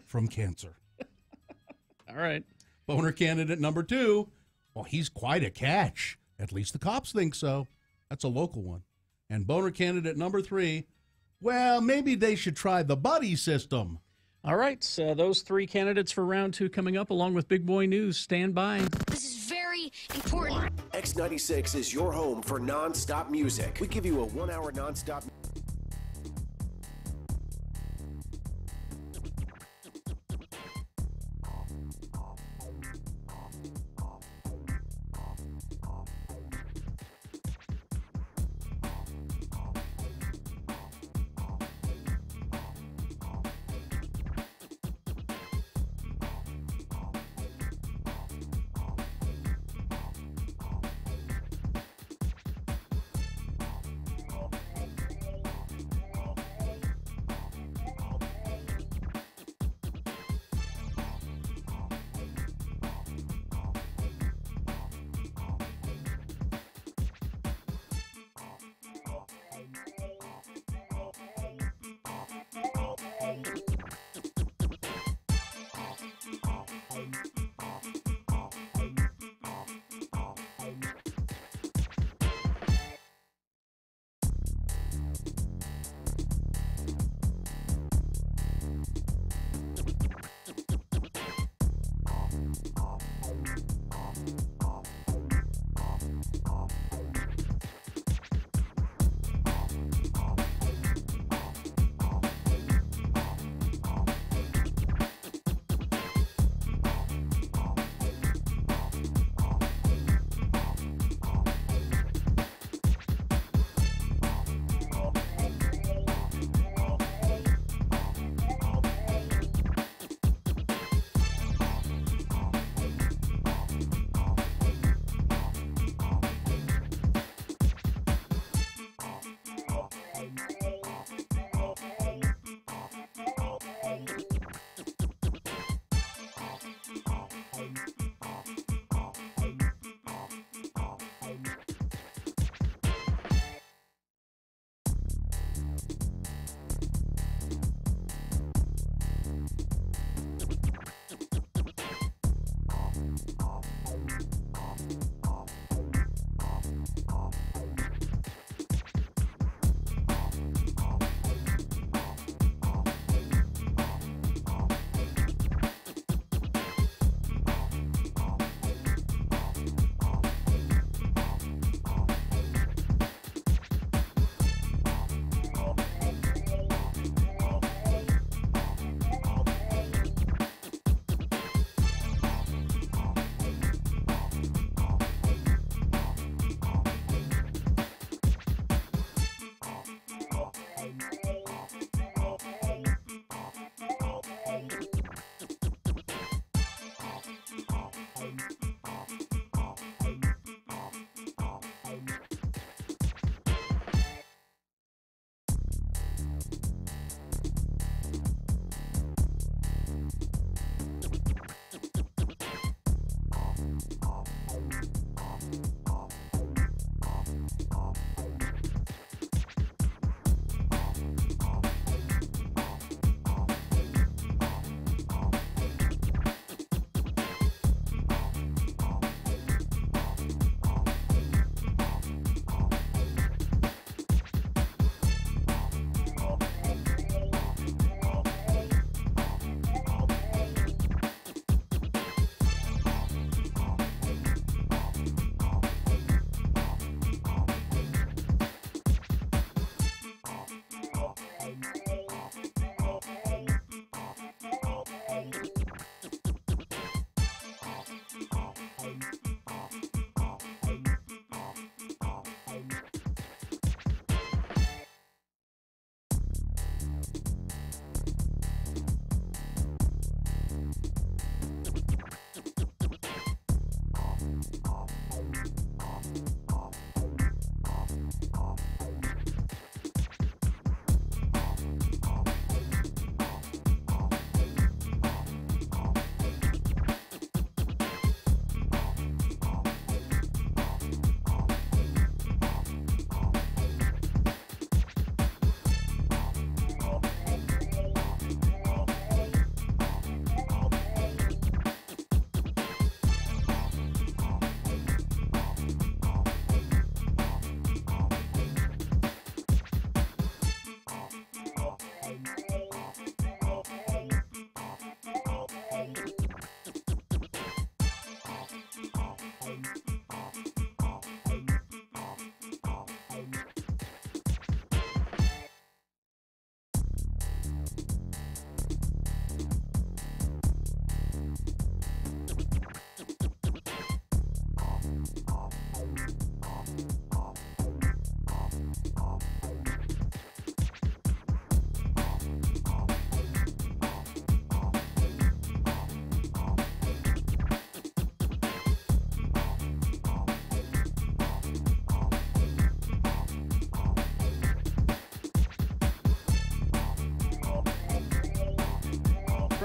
Speaker 3: from cancer.
Speaker 4: All right.
Speaker 3: Boner candidate number 2. Well, he's quite a catch. At least the cops think so. That's a local one. And boner candidate number 3. Well, maybe they should try the buddy system.
Speaker 4: All right. So those 3 candidates for round 2 coming up, along with Big Boy News. Stand by.
Speaker 2: This is very important.
Speaker 6: X96 is your home for non-stop music. We give you a 1-hour non-stop.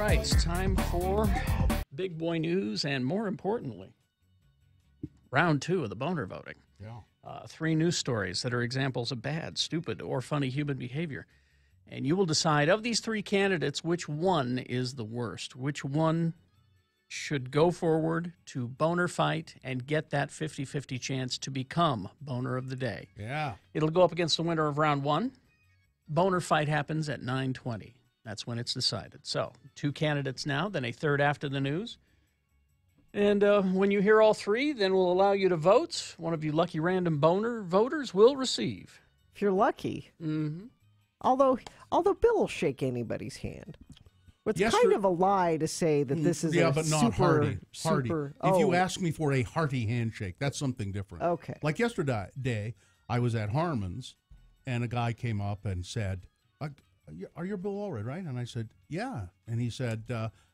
Speaker 4: right, it's time for Big Boy News and, more importantly, round 2 of the boner voting.
Speaker 3: Yeah.
Speaker 4: 3 news stories that are examples of bad, stupid, or funny human behavior. And you will decide, of these 3 candidates, which one is the worst, which one should go forward to boner fight and get that 50-50 chance to become boner of the day.
Speaker 3: Yeah.
Speaker 4: It'll go up against the winner of round 1. Boner fight happens at 9:20. That's when it's decided. So 2 candidates now, then a third after the news. And when you hear all 3, then we'll allow you to vote. One of you lucky random boner voters will receive.
Speaker 5: If you're lucky.
Speaker 4: Mm-hmm.
Speaker 5: Although Bill will shake anybody's hand. It's kind of a lie to say that this is
Speaker 3: but not hearty.
Speaker 5: Super,
Speaker 3: If you ask me for a hearty handshake, that's something different.
Speaker 5: Okay.
Speaker 3: Like yesterday, I was at Harmons, and a guy came up and said, "Are you Bill Allred, right?" And I said, "Yeah." And he said,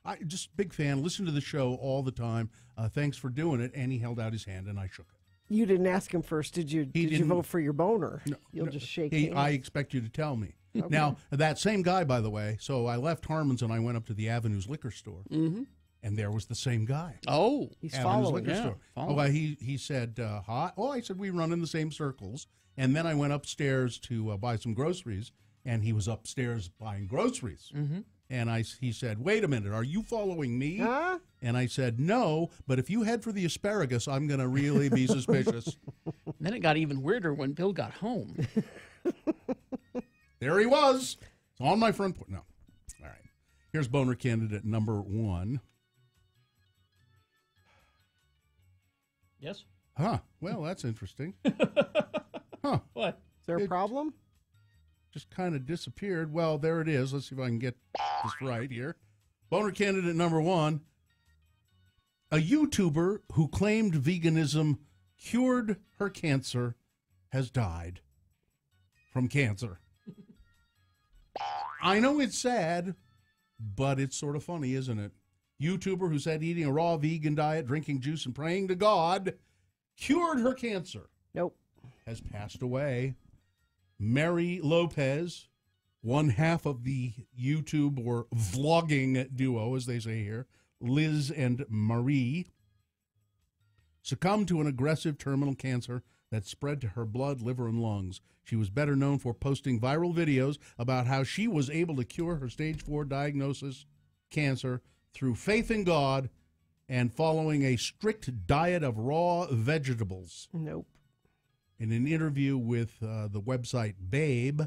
Speaker 3: "I just big fan. Listen to the show all the time. Thanks for doing it." And he held out his hand, and I shook it.
Speaker 5: You didn't ask him first, did you? Did you vote for your boner?
Speaker 3: No,
Speaker 5: You'll just shake
Speaker 3: I
Speaker 5: hands.
Speaker 3: expect you to tell me.
Speaker 5: Okay.
Speaker 3: Now, that same guy, by the way, so I left Harmons and I went up to the Avenues liquor store, and there was the same guy.
Speaker 4: Oh,
Speaker 5: he's
Speaker 3: Avenues
Speaker 5: following.
Speaker 3: liquor store. Oh, well, he said, hi. Oh, I said, we run in the same circles. And then I went upstairs to buy some groceries, and he was upstairs buying groceries. And he said, wait a minute, are you following me?
Speaker 5: Huh?
Speaker 3: And I said, no, but if you head for the asparagus, I'm going to really be suspicious.
Speaker 4: And then it got even weirder when Bill got home.
Speaker 3: There he was. It's on my front porch. No. All right. Here's boner candidate number 1.
Speaker 4: Yes?
Speaker 3: Huh. Well, that's interesting. Huh.
Speaker 4: What?
Speaker 5: Is there a problem?
Speaker 3: Just kind of disappeared. Well, there it is. Let's see if I can get this right here. Boner candidate number 1. A YouTuber who claimed veganism cured her cancer has died from cancer. I know it's sad, but it's sort of funny, isn't it? YouTuber who said eating a raw vegan diet, drinking juice, and praying to God cured her cancer.
Speaker 5: Nope.
Speaker 3: Has passed away. Mary Lopez, one half of the YouTube or vlogging duo, as they say here, Liz and Marie, succumbed to an aggressive terminal cancer that spread to her blood, liver, and lungs. She was better known for posting viral videos about how she was able to cure her stage 4 diagnosis cancer through faith in God and following a strict diet of raw vegetables.
Speaker 5: Nope.
Speaker 3: In an interview with the website Babe,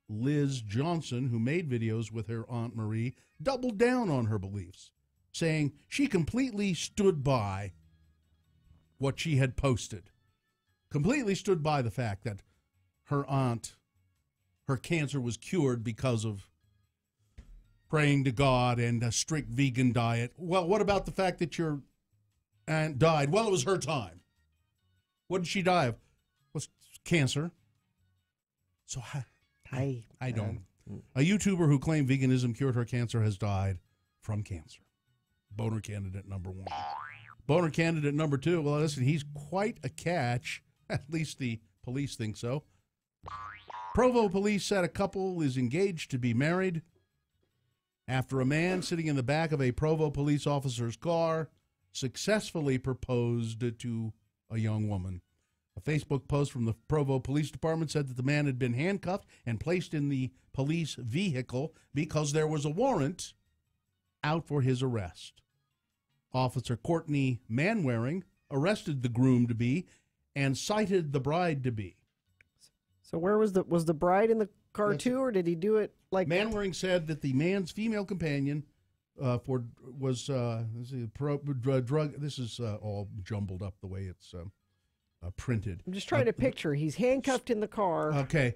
Speaker 3: Liz Johnson, who made videos with her Aunt Marie, doubled down on her beliefs, saying she completely stood by what she had posted. Completely stood by the fact that her aunt, her cancer was cured because of praying to God and a strict vegan diet. Well, what about the fact that your aunt died? Well, it was her time. What did she die of? Was cancer. So I don't. A YouTuber who claimed veganism cured her cancer has died from cancer. Boner candidate number 1. Boner candidate number 2. Well, listen, he's quite a catch. At least the police think so. Provo police said a couple is engaged to be married after a man sitting in the back of a Provo police officer's car successfully proposed to a young woman. A Facebook post from the Provo Police Department said that the man had been handcuffed and placed in the police vehicle because there was a warrant out for his arrest. Officer Courtney Manwaring arrested the groom-to-be and cited the bride-to-be.
Speaker 5: So where was the bride in the car too, or did he do it like...
Speaker 3: Manwaring said that the man's female companion was drug... This is all jumbled up the way it's... printed.
Speaker 5: I'm just trying to picture. He's handcuffed in the car.
Speaker 3: Okay.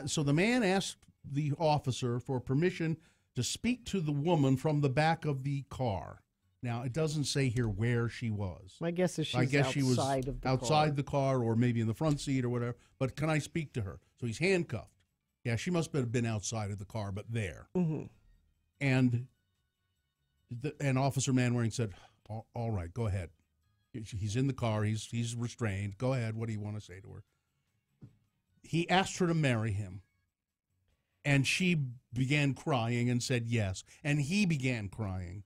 Speaker 3: So the man asked the officer for permission to speak to the woman from the back of the car. Now, it doesn't say here where she was.
Speaker 5: My guess is
Speaker 3: I guess she was
Speaker 5: of the
Speaker 3: outside
Speaker 5: car.
Speaker 3: the car or maybe in the front seat or whatever. But can I speak to her? So he's handcuffed. Yeah, she must have been outside of the car, but there.
Speaker 5: Mm-hmm.
Speaker 3: And Officer Manwaring said, all right, go ahead. He's in the car. He's restrained. Go ahead. What do you want to say to her? He asked her to marry him. And she began crying and said yes. And he began crying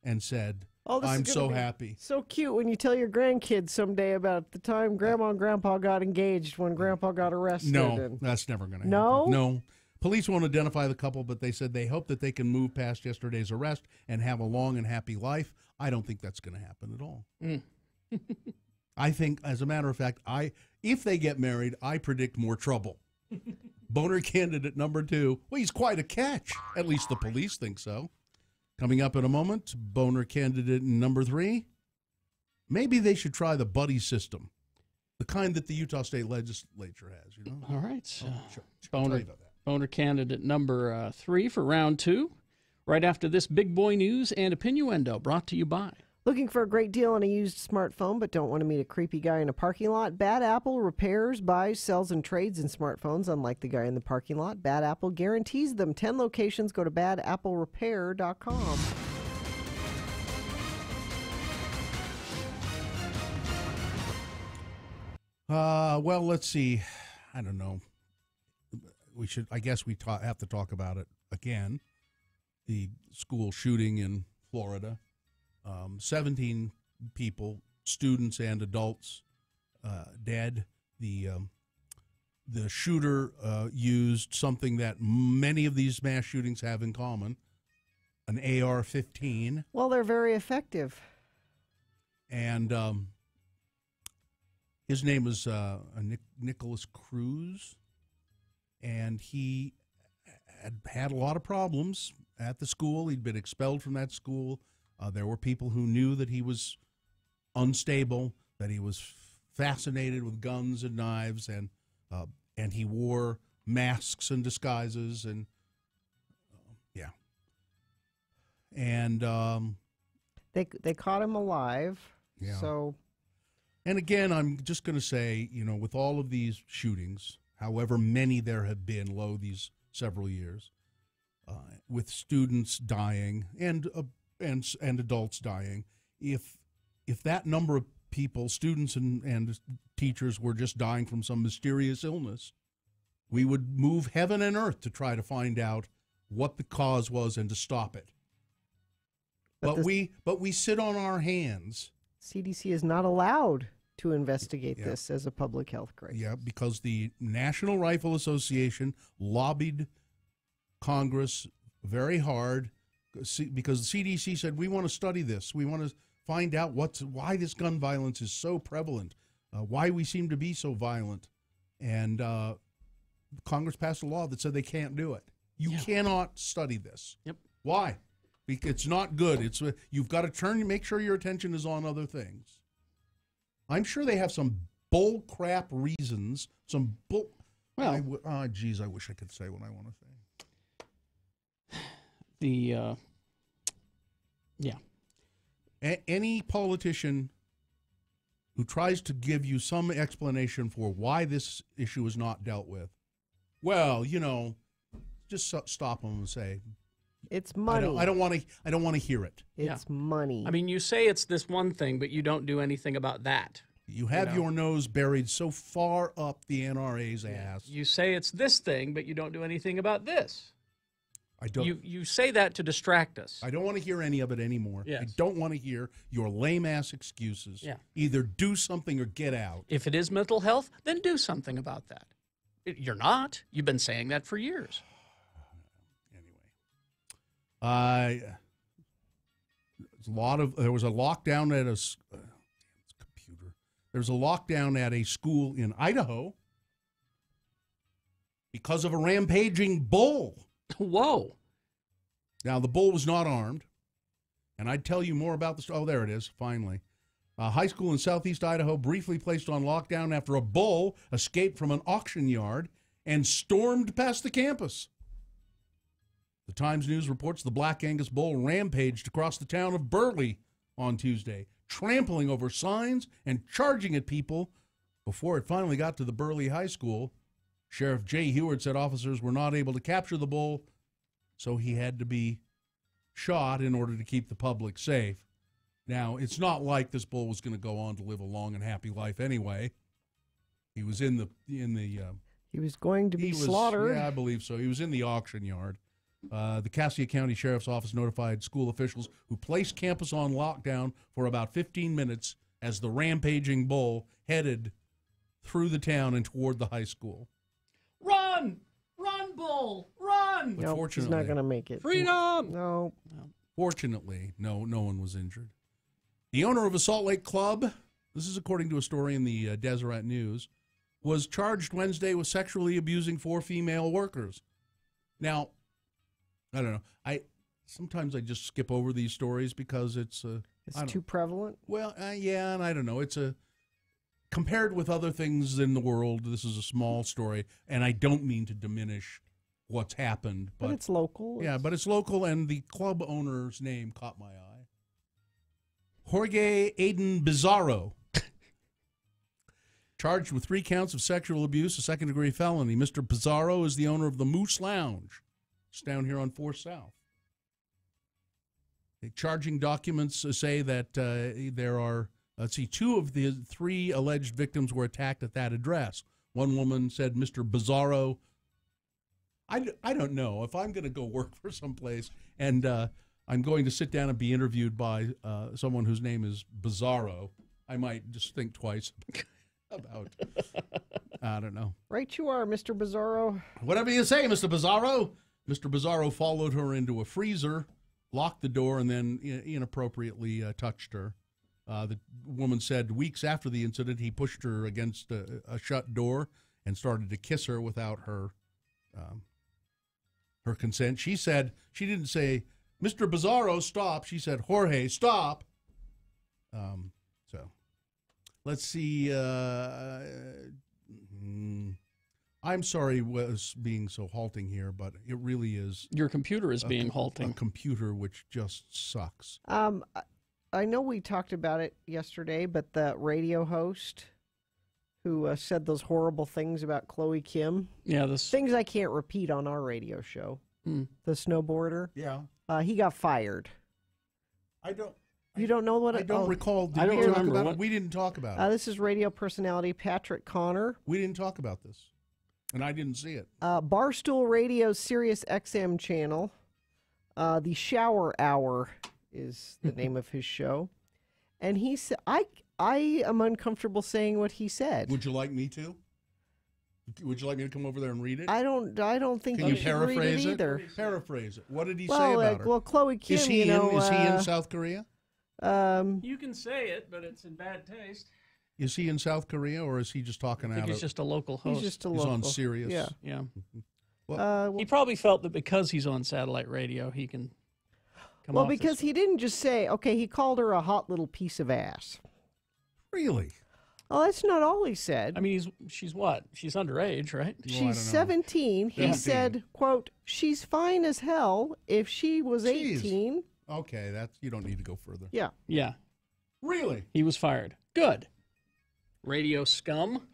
Speaker 3: and said, I'm so happy.
Speaker 5: So cute when you tell your grandkids someday about the time Grandma and Grandpa got engaged when Grandpa got arrested.
Speaker 3: No, that's never going to happen.
Speaker 5: No?
Speaker 3: No. Police won't identify the couple, but they said they hope that they can move past yesterday's arrest and have a long and happy life. I don't think that's going to happen at all. I think, as a matter of fact, if they get married, I predict more trouble. Boner candidate number 2. Well, he's quite a catch. At least the police think so. Coming up in a moment, boner candidate number 3. Maybe they should try the buddy system, the kind that the Utah State Legislature has. You know.
Speaker 4: All right.
Speaker 3: Sure.
Speaker 4: Boner candidate number 3 for round 2. Right after this big boy news and opinioendo brought to you by.
Speaker 5: Looking for a great deal on a used smartphone but don't want to meet a creepy guy in a parking lot? Bad Apple repairs, buys, sells, and trades in smartphones. Unlike the guy in the parking lot, Bad Apple guarantees them. 10 locations. Go to badapplerepair.com.
Speaker 3: Well, let's see. I don't know. I guess we have to talk about it again. The school shooting in Florida. 17 people, students and adults, dead. The shooter used something that many of these mass shootings have in common, an AR-15.
Speaker 5: Well, they're very effective.
Speaker 3: And his name was Nicholas Cruz, and he had a lot of problems at the school. He'd been expelled from that school. There were people who knew that he was unstable, that he was fascinated with guns and knives, and he wore masks and disguises, and yeah. And
Speaker 5: they caught him alive.
Speaker 3: Yeah.
Speaker 5: So,
Speaker 3: and again, I'm just going to say, with all of these shootings, however many there have been, these several years, with students dying and adults dying, if that number of people, students and teachers, were just dying from some mysterious illness, we would move heaven and earth to try to find out what the cause was and to stop it. But we sit on our hands.
Speaker 5: CDC is not allowed to investigate this as a public health crisis.
Speaker 3: Yeah, because the National Rifle Association lobbied Congress very hard because the CDC said, we want to study this. We want to find out why this gun violence is so prevalent, why we seem to be so violent. And Congress passed a law that said they can't do it. You cannot study this.
Speaker 4: Yep.
Speaker 3: Why? Because it's not good. You've got to make sure your attention is on other things. I'm sure they have some bull crap reasons. Geez, I wish I could say what I want to say. Any politician who tries to give you some explanation for why this issue is not dealt with, well, just stop them and say,
Speaker 5: it's money.
Speaker 3: I don't want to hear it.
Speaker 5: It's money.
Speaker 4: I mean, you say it's this one thing, but you don't do anything about that.
Speaker 3: You have your nose buried so far up the NRA's ass.
Speaker 4: You say it's this thing, but you don't do anything about this.
Speaker 3: I don't.
Speaker 4: You say that to distract us.
Speaker 3: I don't want to hear any of it anymore.
Speaker 4: Yes.
Speaker 3: I don't want to hear your lame-ass excuses.
Speaker 4: Yeah.
Speaker 3: Either do something or get out.
Speaker 4: If it is mental health, then do something about that. You're not. You've been saying that for years.
Speaker 3: There was a lockdown at There's a lockdown at a school in Idaho because of a rampaging bull.
Speaker 4: Whoa.
Speaker 3: Now, the bull was not armed, and I'd tell you more about this. Oh, there it is, finally. A high school in southeast Idaho briefly placed on lockdown after a bull escaped from an auction yard and stormed past the campus. The Times News reports the Black Angus bull rampaged across the town of Burley on Tuesday, trampling over signs and charging at people before it finally got to the Burley High School. Sheriff Jay Heward said officers were not able to capture the bull, so he had to be shot in order to keep the public safe. Now, it's not like this bull was going to go on to live a long and happy life anyway. He was he
Speaker 5: was going to be slaughtered.
Speaker 3: Yeah, I believe so. He was in the auction yard. The Cassia County Sheriff's Office notified school officials who placed campus on lockdown for about 15 minutes as the rampaging bull headed through the town and toward the high school.
Speaker 4: Run! Run, bull! Run!
Speaker 5: No, he's not going to make it.
Speaker 4: Freedom!
Speaker 5: No.
Speaker 3: Fortunately, no one was injured. The owner of a Salt Lake club, this is according to a story in the Deseret News, was charged Wednesday with sexually abusing 4 female workers. Now, I don't know. Sometimes I just skip over these stories because it's
Speaker 5: too prevalent.
Speaker 3: Well, yeah, and I don't know. Compared with other things in the world, this is a small story, and I don't mean to diminish what's happened,
Speaker 5: but it's local.
Speaker 3: Yeah, but it's local, and the club owner's name caught my eye. Jorge Aiden Bizarro, charged with 3 counts of sexual abuse, a second-degree felony. Mr. Bizarro is the owner of the Moose Lounge. It's down here on 4th South. The charging documents say that there are Let's see, 2 of the 3 alleged victims were attacked at that address. One woman said, Mr. Bizarro. I don't know. If I'm going to go work for someplace and I'm going to sit down and be interviewed by someone whose name is Bizarro, I might just think twice about, I don't know.
Speaker 5: Right you are, Mr. Bizarro.
Speaker 3: Whatever you say, Mr. Bizarro. Mr. Bizarro followed her into a freezer, locked the door, and then inappropriately touched her. The woman said weeks after the incident, he pushed her against a shut door and started to kiss her without her consent. She said, she didn't say, Mr. Bizarro, stop. She said, Jorge, stop. So let's see. I'm sorry was being so halting here, but it really is.
Speaker 4: Your computer is being halting.
Speaker 3: A computer which just sucks.
Speaker 5: I know we talked about it yesterday, but the radio host who said those horrible things about Chloe Kim.
Speaker 4: Yeah,
Speaker 5: things I can't repeat on our radio show. The snowboarder.
Speaker 3: Yeah.
Speaker 5: He got fired. You don't know what?
Speaker 3: I don't recall.
Speaker 4: I don't remember.
Speaker 3: What? We didn't talk about it.
Speaker 5: This is radio personality Patrick Connor.
Speaker 3: We didn't talk about this, and I didn't see it.
Speaker 5: Barstool Radio's Sirius XM channel. The Shower Hour is the name of his show, and he said, "I am uncomfortable saying what he said."
Speaker 3: Would you like me to? Would you like me to come over there and read it?
Speaker 5: I don't think
Speaker 3: Can you paraphrase
Speaker 5: read it either.
Speaker 3: Paraphrase it. What did he say
Speaker 5: Well,
Speaker 3: about her?
Speaker 5: Well, Chloe Kim,
Speaker 3: is he in South Korea?
Speaker 4: You can say it, but it's in bad taste.
Speaker 3: Is he in South Korea, or is he just talking
Speaker 4: I think he's just a local host.
Speaker 5: He's just a
Speaker 3: He's
Speaker 5: local.
Speaker 3: on Sirius.
Speaker 5: Yeah.
Speaker 4: Yeah.
Speaker 3: Well,
Speaker 4: he probably felt that because he's on satellite radio, he can come
Speaker 5: Well,
Speaker 4: off
Speaker 5: because he didn't just say, okay, he called her a hot little piece of ass.
Speaker 3: Really?
Speaker 5: Oh, that's not all he said.
Speaker 4: I mean, she's what? She's underage, right?
Speaker 5: She's 17. He said, quote, she's fine as hell. If she was 18.
Speaker 3: Okay, you don't need to go further.
Speaker 5: Yeah.
Speaker 4: Yeah.
Speaker 3: Really?
Speaker 4: He was fired. Good. Radio scum.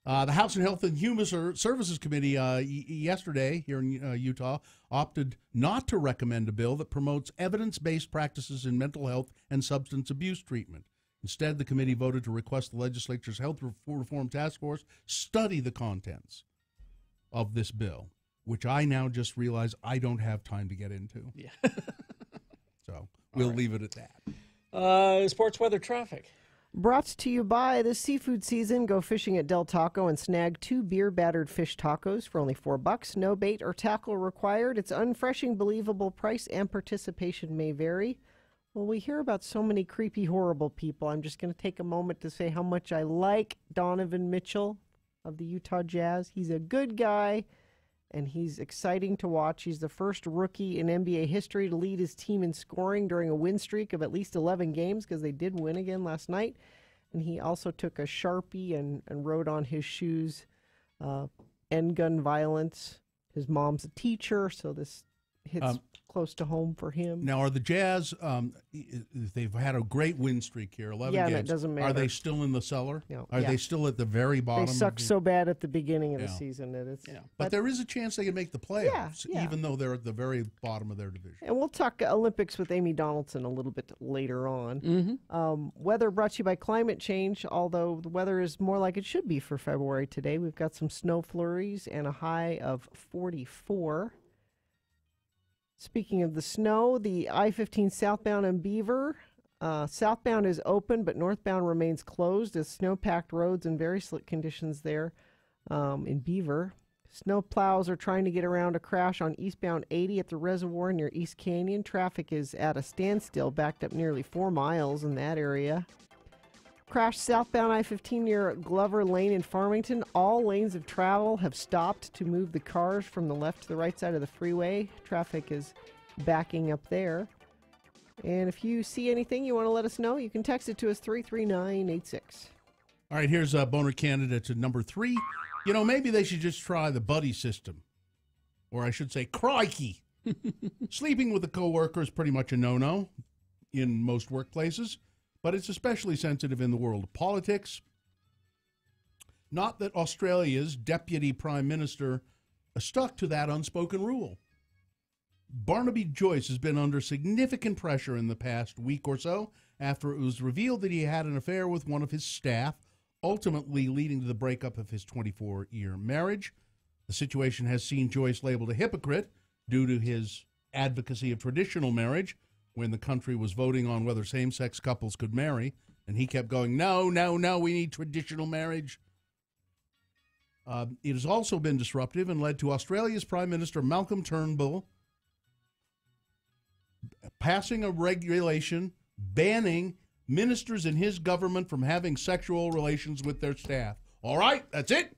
Speaker 3: The House and Health and Human Services Committee yesterday here in Utah opted not to recommend a bill that promotes evidence-based practices in mental health and substance abuse treatment. Instead, the committee voted to request the legislature's Health Reform Task Force study the contents of this bill, which I now just realize I don't have time to get into.
Speaker 4: Yeah.
Speaker 3: So we'll leave it at that.
Speaker 4: Sports weather traffic.
Speaker 5: Brought to you by this seafood season. Go fishing at Del Taco and snag 2 beer-battered fish tacos for only $4. No bait or tackle required. It's unfreshing, believable price, and participation may vary. Well, we hear about so many creepy, horrible people. I'm just going to take a moment to say how much I like Donovan Mitchell of the Utah Jazz. He's a good guy, and he's exciting to watch. He's the first rookie in NBA history to lead his team in scoring during a win streak of at least 11 games, because they did win again last night. And he also took a Sharpie and wrote on his shoes, end gun violence. His mom's a teacher, so this hits close to home for him.
Speaker 3: Now, are the Jazz, they've had a great win streak here, 11 games.
Speaker 5: That doesn't matter.
Speaker 3: Are they still in the cellar?
Speaker 5: No.
Speaker 3: Are they still at the very bottom?
Speaker 5: They sucked so bad at the beginning of the season that it's...
Speaker 3: But there is a chance they can make the playoffs, even though they're at the very bottom of their division.
Speaker 5: And we'll talk Olympics with Amy Donaldson a little bit later on.
Speaker 4: Mm-hmm.
Speaker 5: Weather brought to you by climate change, although the weather is more like it should be for February today. We've got some snow flurries and a high of 44. Speaking of the snow, the I-15 southbound in Beaver. Southbound is open, but northbound remains closed as snow-packed roads and very slick conditions there in Beaver. Snow plows are trying to get around a crash on eastbound 80 at the reservoir near East Canyon. Traffic is at a standstill, backed up nearly 4 miles in that area. Crash southbound I-15 near Glover Lane in Farmington. All lanes of travel have stopped to move the cars from the left to the right side of the freeway. Traffic is backing up there. And if you see anything you want to let us know, you can text it to us 33986.
Speaker 3: All right, here's a boner candidate to number 3. You know, maybe they should just try the buddy system. Or I should say, crikey. Sleeping with a coworker is pretty much a no-no in most workplaces. But it's especially sensitive in the world of politics. Not that Australia's deputy prime minister stuck to that unspoken rule. Barnaby Joyce has been under significant pressure in the past week or so after it was revealed that he had an affair with one of his staff, ultimately leading to the breakup of his 24-year marriage. The situation has seen Joyce labeled a hypocrite due to his advocacy of traditional marriage when the country was voting on whether same-sex couples could marry, and he kept going, no, no, no, we need traditional marriage. It has also been disruptive and led to Australia's Prime Minister Malcolm Turnbull passing a regulation banning ministers in his government from having sexual relations with their staff. All right, that's it.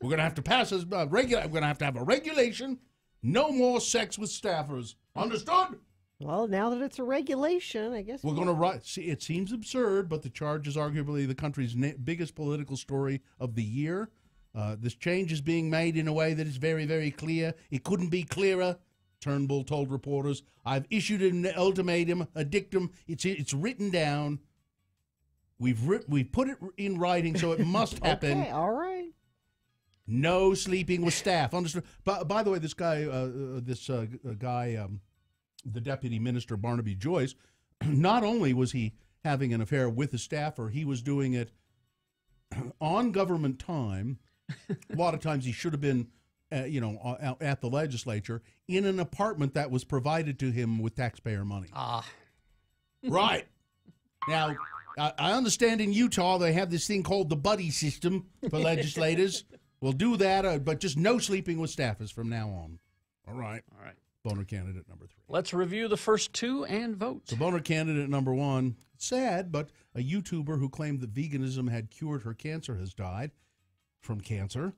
Speaker 3: We're going to have to pass this we're going to have a regulation. No more sex with staffers. Understood?
Speaker 5: Well, now that it's a regulation, I guess
Speaker 3: we're going to write. See, it seems absurd, but the charge is arguably the country's biggest political story of the year. This change is being made in a way that is very, very clear. It couldn't be clearer, Turnbull told reporters. I've issued an ultimatum, a dictum. It's written down. We've put it in writing, so it must happen.
Speaker 5: Okay, all right.
Speaker 3: No sleeping with staff. Understood. By the way, this guy, the deputy minister Barnaby Joyce, not only was he having an affair with a staffer, he was doing it on government time. A lot of times he should have been, at the legislature in an apartment that was provided to him with taxpayer money. Right. Now, I understand in Utah they have this thing called the buddy system for legislators. We'll do that, but just no sleeping with staffers from now on. All right.
Speaker 4: All right.
Speaker 3: Boner candidate number 3.
Speaker 4: Let's review the first two and vote.
Speaker 3: So boner candidate number 1, sad, but a YouTuber who claimed that veganism had cured her cancer has died from cancer.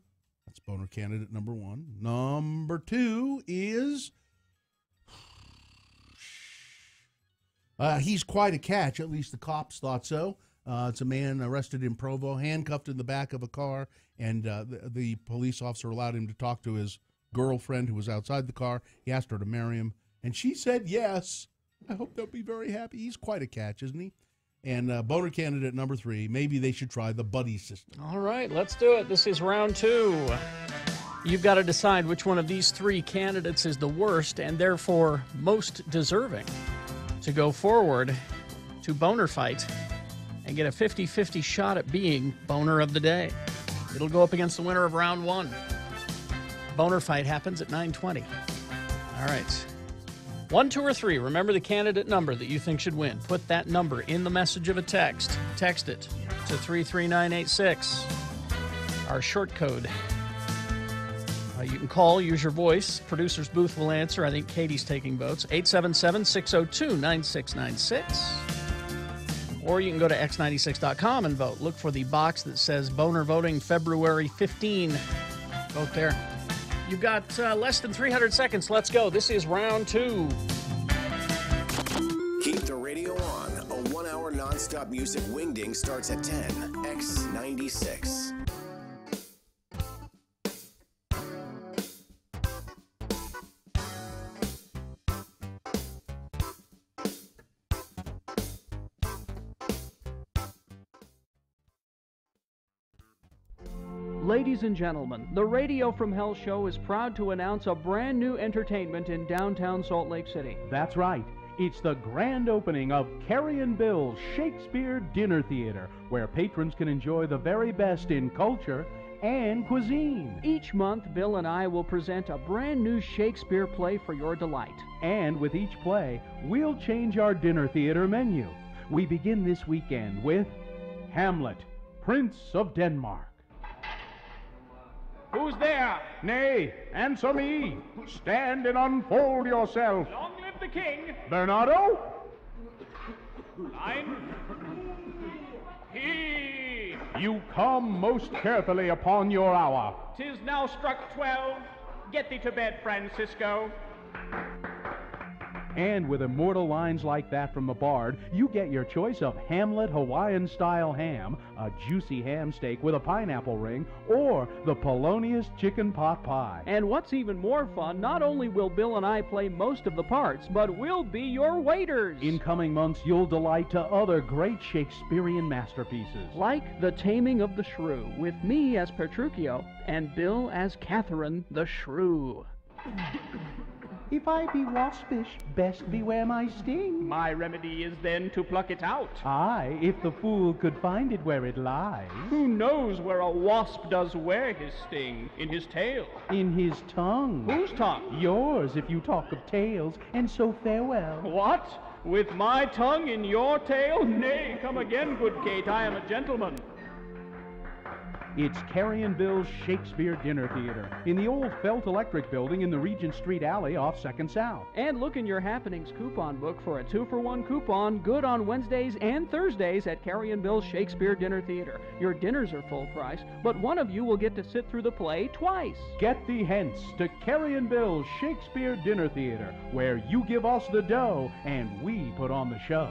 Speaker 3: That's boner candidate number 1. Number 2 is... he's quite a catch, at least the cops thought so. It's a man arrested in Provo, handcuffed in the back of a car, and the police officer allowed him to talk to his girlfriend who was outside the car. He asked her to marry him, and she said yes. I hope they'll be very happy. He's quite a catch, isn't he? And boner candidate number 3, maybe they should try the buddy system.
Speaker 4: All right, let's do it. This is round 2. You've got to decide which one of these 3 candidates is the worst and therefore most deserving to go forward to Boner Fight and get a 50-50 shot at being Boner of the Day. It'll go up against the winner of round 1. Boner Fight happens at 9:20. All right. 1, 2, or 3. Remember the candidate number that you think should win. Put that number in the message of a text. Text it to 33986. Our short code. You can call, use your voice. Producer's booth will answer. I think Katie's taking votes. 877-602-9696. Or you can go to x96.com and vote. Look for the box that says Boner Voting February 15. Vote there. You've got less than 300 seconds. Let's go. This is round 2.
Speaker 6: Keep the radio on. A 1-hour nonstop music wingding starts at 10. X96.
Speaker 11: Ladies and gentlemen, the Radio from Hell show is proud to announce a brand new entertainment in downtown Salt Lake City.
Speaker 12: That's right. It's the grand opening of Carrie and Bill's Shakespeare Dinner Theater, where patrons can enjoy the very best in culture and cuisine.
Speaker 11: Each month, Bill and I will present a brand new Shakespeare play for your delight.
Speaker 12: And with each play, we'll change our dinner theater menu. We begin this weekend with Hamlet, Prince of Denmark. Who's there? Nay, answer me. Stand and unfold yourself.
Speaker 11: Long live the king.
Speaker 12: Bernardo?
Speaker 11: Line. He.
Speaker 12: You come most carefully upon your hour.
Speaker 11: 'Tis now struck 12. Get thee to bed, Francisco.
Speaker 12: And with immortal lines like that from the Bard, you get your choice of Hamlet Hawaiian-style ham, a juicy ham steak with a pineapple ring, or the Polonius chicken pot pie.
Speaker 11: And what's even more fun, not only will Bill and I play most of the parts, but we'll be your waiters.
Speaker 12: In coming months, you'll delight to other great Shakespearean masterpieces.
Speaker 11: Like The Taming of the Shrew, with me as Petruchio and Bill as Catherine the Shrew.
Speaker 12: If I be waspish, best beware my sting.
Speaker 11: My remedy is then to pluck it out.
Speaker 12: Aye, if the fool could find it where it lies.
Speaker 11: Who knows where a wasp does wear his sting? In his tail.
Speaker 12: In his tongue.
Speaker 11: Whose tongue?
Speaker 12: Yours, if you talk of tails, and so farewell.
Speaker 11: What? With my tongue in your tail? Nay, come again, good Kate, I am a gentleman.
Speaker 12: It's Carrion Bill's Shakespeare Dinner Theater in the old Felt Electric building in the Regent Street alley off 2nd South.
Speaker 11: And look in your Happenings coupon book for a 2-for-1 coupon, good on Wednesdays and Thursdays at Carrion Bill's Shakespeare Dinner Theater. Your dinners are full price, but one of you will get to sit through the play twice.
Speaker 12: Get thee hence to Carrion Bill's Shakespeare Dinner Theater, where you give us the dough and we put on the show.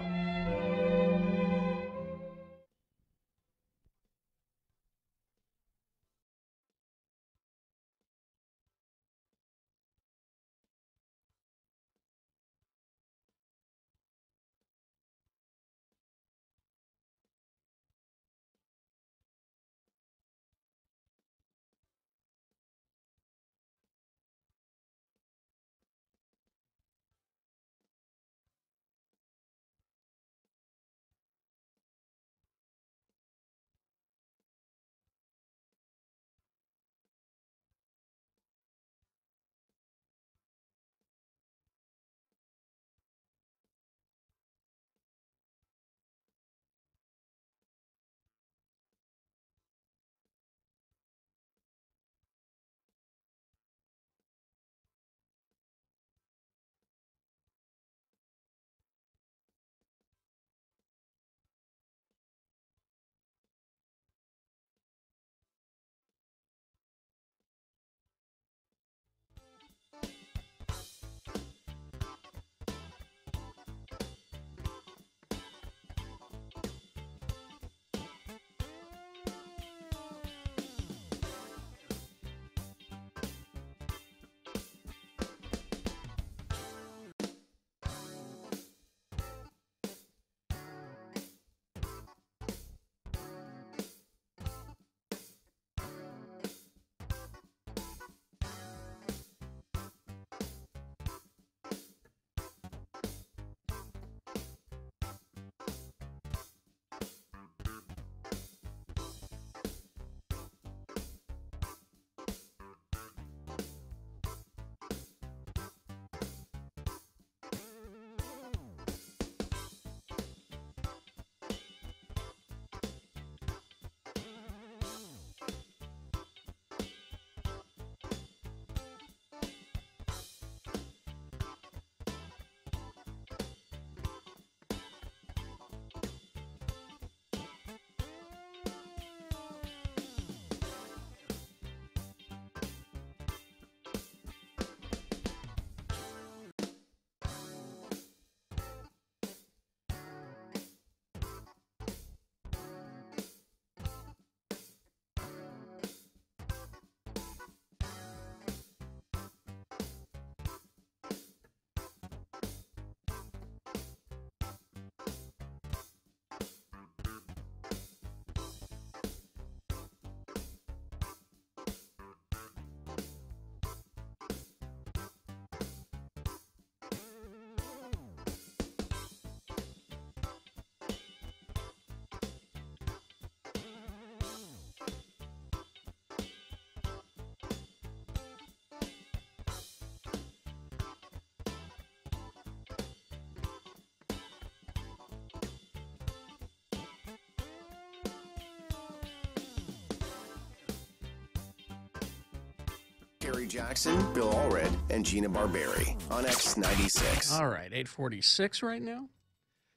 Speaker 6: Terry Jackson, Bill Allred, and Gina Barberi on X96.
Speaker 4: All right, 8:46 right now.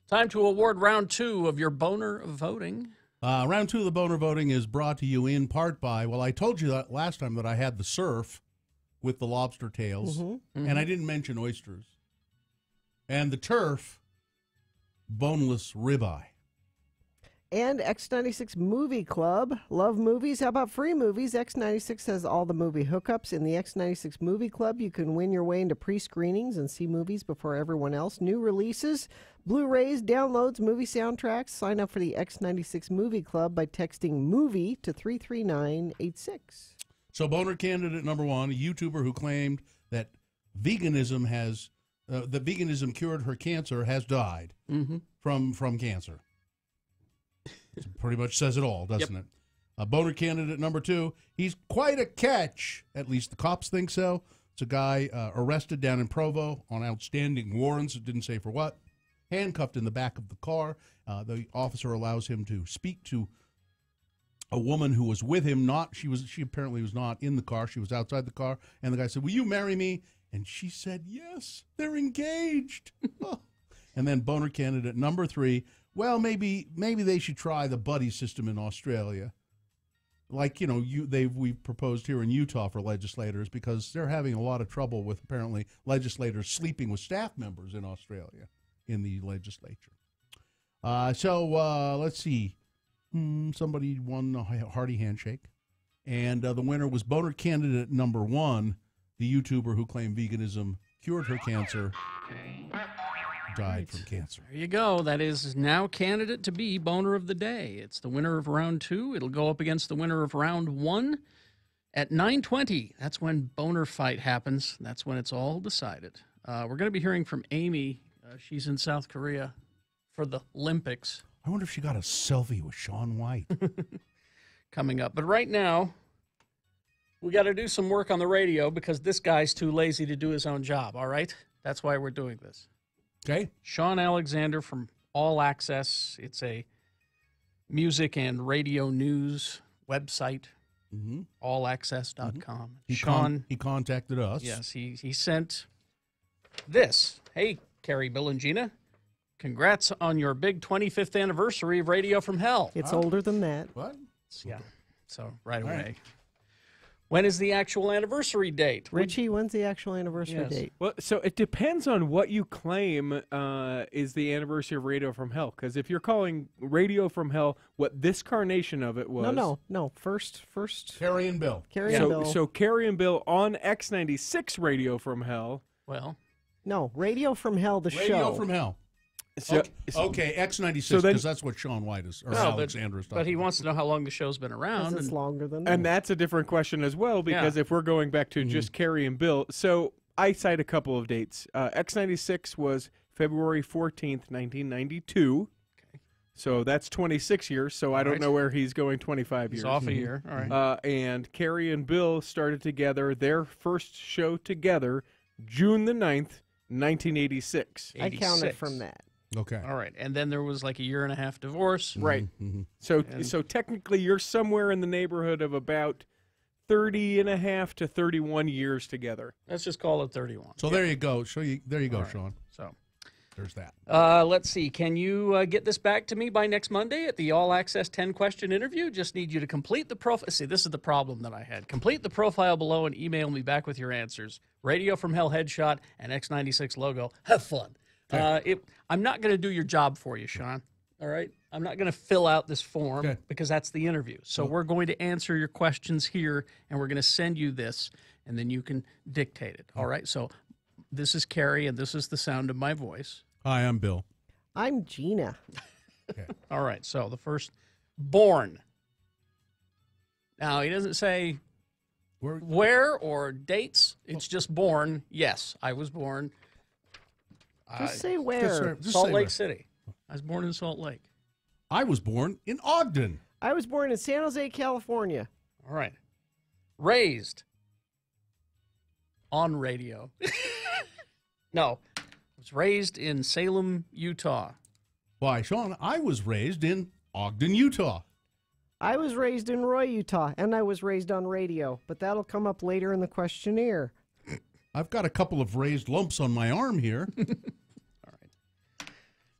Speaker 4: Time to award round 2 of your boner voting.
Speaker 3: Round 2 of the boner voting is brought to you in part by, well, I told you that last time that I had the surf with the lobster tails, and I didn't mention oysters. And the turf, boneless ribeye.
Speaker 5: And X96 Movie Club. Love movies? How about free movies? X96 has all the movie hookups. In the X96 Movie Club, you can win your way into pre-screenings and see movies before everyone else. New releases, Blu-rays, downloads, movie soundtracks. Sign up for the X96 Movie Club by texting MOVIE to 33986.
Speaker 3: So boner candidate number 1, a YouTuber who claimed that veganism has that veganism cured her cancer has died from cancer. It pretty much says it all, doesn't it? Boner candidate number 2. He's quite a catch. At least the cops think so. It's a guy arrested down in Provo on outstanding warrants. It didn't say for what. Handcuffed in the back of the car. The officer allows him to speak to a woman who was with him. She apparently was not in the car. She was outside the car. And the guy said, "Will you marry me?" And she said, "Yes." They're engaged. And then boner candidate number 3. Well, maybe they should try the buddy system in Australia. Like, we've proposed here in Utah for legislators because they're having a lot of trouble with apparently legislators sleeping with staff members in Australia in the legislature. So let's see. Somebody won a hearty handshake. And the winner was boner candidate number 1, the YouTuber who claimed veganism cured her cancer. Died from cancer.
Speaker 4: There you go. That is now candidate to be boner of the day. It's the winner of round 2. It'll go up against the winner of round 1 at 9:20. That's when boner fight happens. That's when it's all decided. We're going to be hearing from Amy. She's in South Korea for the Olympics.
Speaker 3: I wonder if she got a selfie with Shaun White.
Speaker 4: Coming up. But right now, we got to do some work on the radio because this guy's too lazy to do his own job, all right? That's why we're doing this.
Speaker 3: Okay.
Speaker 4: Sean Alexander from All Access. It's a music and radio news website, allaccess.com.
Speaker 3: He contacted us.
Speaker 4: Yes, he sent this. Hey, Carrie, Bill, and Gina, congrats on your big 25th anniversary of Radio from Hell.
Speaker 5: It's older than that.
Speaker 3: What?
Speaker 4: Yeah, so right away. Right. When is the actual anniversary date?
Speaker 5: Richie, when's the actual anniversary date?
Speaker 20: Well, so it depends on what you claim is the anniversary of Radio from Hell. Because if you're calling Radio from Hell what this carnation of it was...
Speaker 5: No. First.
Speaker 3: Carrie and Bill.
Speaker 20: So Carrie and Bill on X96 Radio from Hell.
Speaker 4: Well...
Speaker 5: No, Radio from Hell, the show.
Speaker 3: Radio from Hell. Okay, X96, because that's what Shaun White is, or Alexander is talking
Speaker 4: But he wants to know how long the show's been around.
Speaker 5: It's longer than that.
Speaker 20: And that's a different question as well, because if we're going back to just Carrie and Bill, so I cite a couple of dates. X96 was February 14th, 1992. Okay. So that's 26 years, so I don't know where he's going 25 years.
Speaker 4: He's off a year, all right.
Speaker 20: And Carrie and Bill started together, their first show together, June the 9th, 1986.
Speaker 5: I counted from that.
Speaker 3: Okay.
Speaker 4: All right. And then there was like a year and a half divorce.
Speaker 20: Right. So technically you're somewhere in the neighborhood of about 30 and a half to 31 years together.
Speaker 4: Let's just call it 31.
Speaker 3: So there you go. There you go,
Speaker 4: right.
Speaker 3: Sean.
Speaker 4: So
Speaker 3: there's that.
Speaker 4: Let's see. Can you get this back to me by next Monday at the All Access 10-question interview? Just need you to complete the profile. See, this is the problem that I had. Complete the profile below and email me back with your answers. Radio from Hell headshot and X96 logo. Have fun. Okay. I'm not going to do your job for you, Sean. All right? I'm not going to fill out this form because that's the interview. So we're going to answer your questions here, and we're going to send you this, and then you can dictate it. All right? So this is Carrie, and this is the sound of my voice.
Speaker 3: Hi, I'm Bill.
Speaker 5: I'm Gina.
Speaker 3: Okay.
Speaker 4: All right. So the first, born. Now, he doesn't say where or dates. It's just born. Yes, I was born.
Speaker 5: Just say where.
Speaker 4: Salt Lake City. I was born in Salt Lake.
Speaker 3: I was born in Ogden.
Speaker 5: I was born in San Jose, California.
Speaker 4: All right. Raised on radio. No. I was raised in Salem, Utah.
Speaker 3: Why, Sean, I was raised in Ogden, Utah.
Speaker 5: I was raised in Roy, Utah, and I was raised on radio, but that'll come up later in the questionnaire.
Speaker 3: I've got a couple of raised lumps on my arm here.
Speaker 4: All right.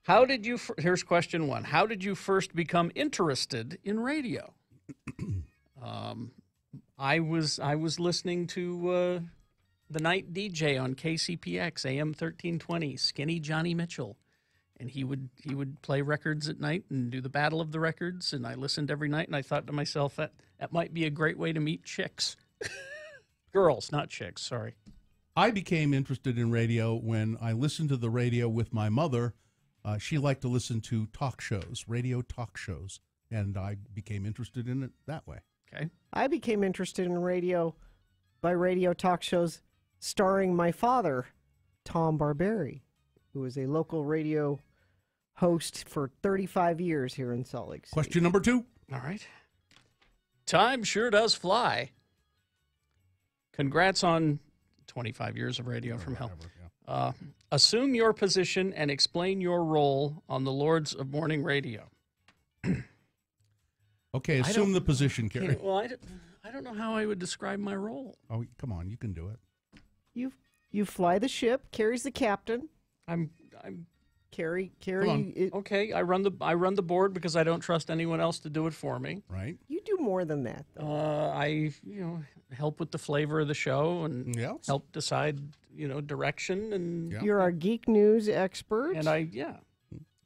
Speaker 4: How did you, here's question 1. How did you first become interested in radio? I was listening to the night DJ on KCPX, AM 1320, Skinny Johnny Mitchell. And he would play records at night and do the battle of the records, and I listened every night, and I thought to myself, that might be a great way to meet chicks. Girls, not chicks, sorry.
Speaker 3: I became interested in radio when I listened to the radio with my mother. She liked to listen to talk shows, radio talk shows, and I became interested in it that way.
Speaker 4: Okay.
Speaker 5: I became interested in radio by radio talk shows starring my father, Tom Barberi, who was a local radio host for 35 years here in Salt Lake City.
Speaker 3: Question number 2.
Speaker 4: All right. Time sure does fly. Congrats on 25 years of radio from hell. Assume your position and explain your role on the Lords of Morning Radio.
Speaker 3: Okay, assume the position, Carrie.
Speaker 4: Well, I don't know how I would describe my role.
Speaker 3: Oh, come on, you can do it.
Speaker 5: You fly the ship. Carrie's the captain.
Speaker 4: I'm
Speaker 5: Carrie.
Speaker 4: Okay, I run the board because I don't trust anyone else to do it for me.
Speaker 3: Right.
Speaker 5: You do more than that, though.
Speaker 4: I help with the flavor of the show and help decide direction and.
Speaker 5: You're our geek news expert.
Speaker 4: And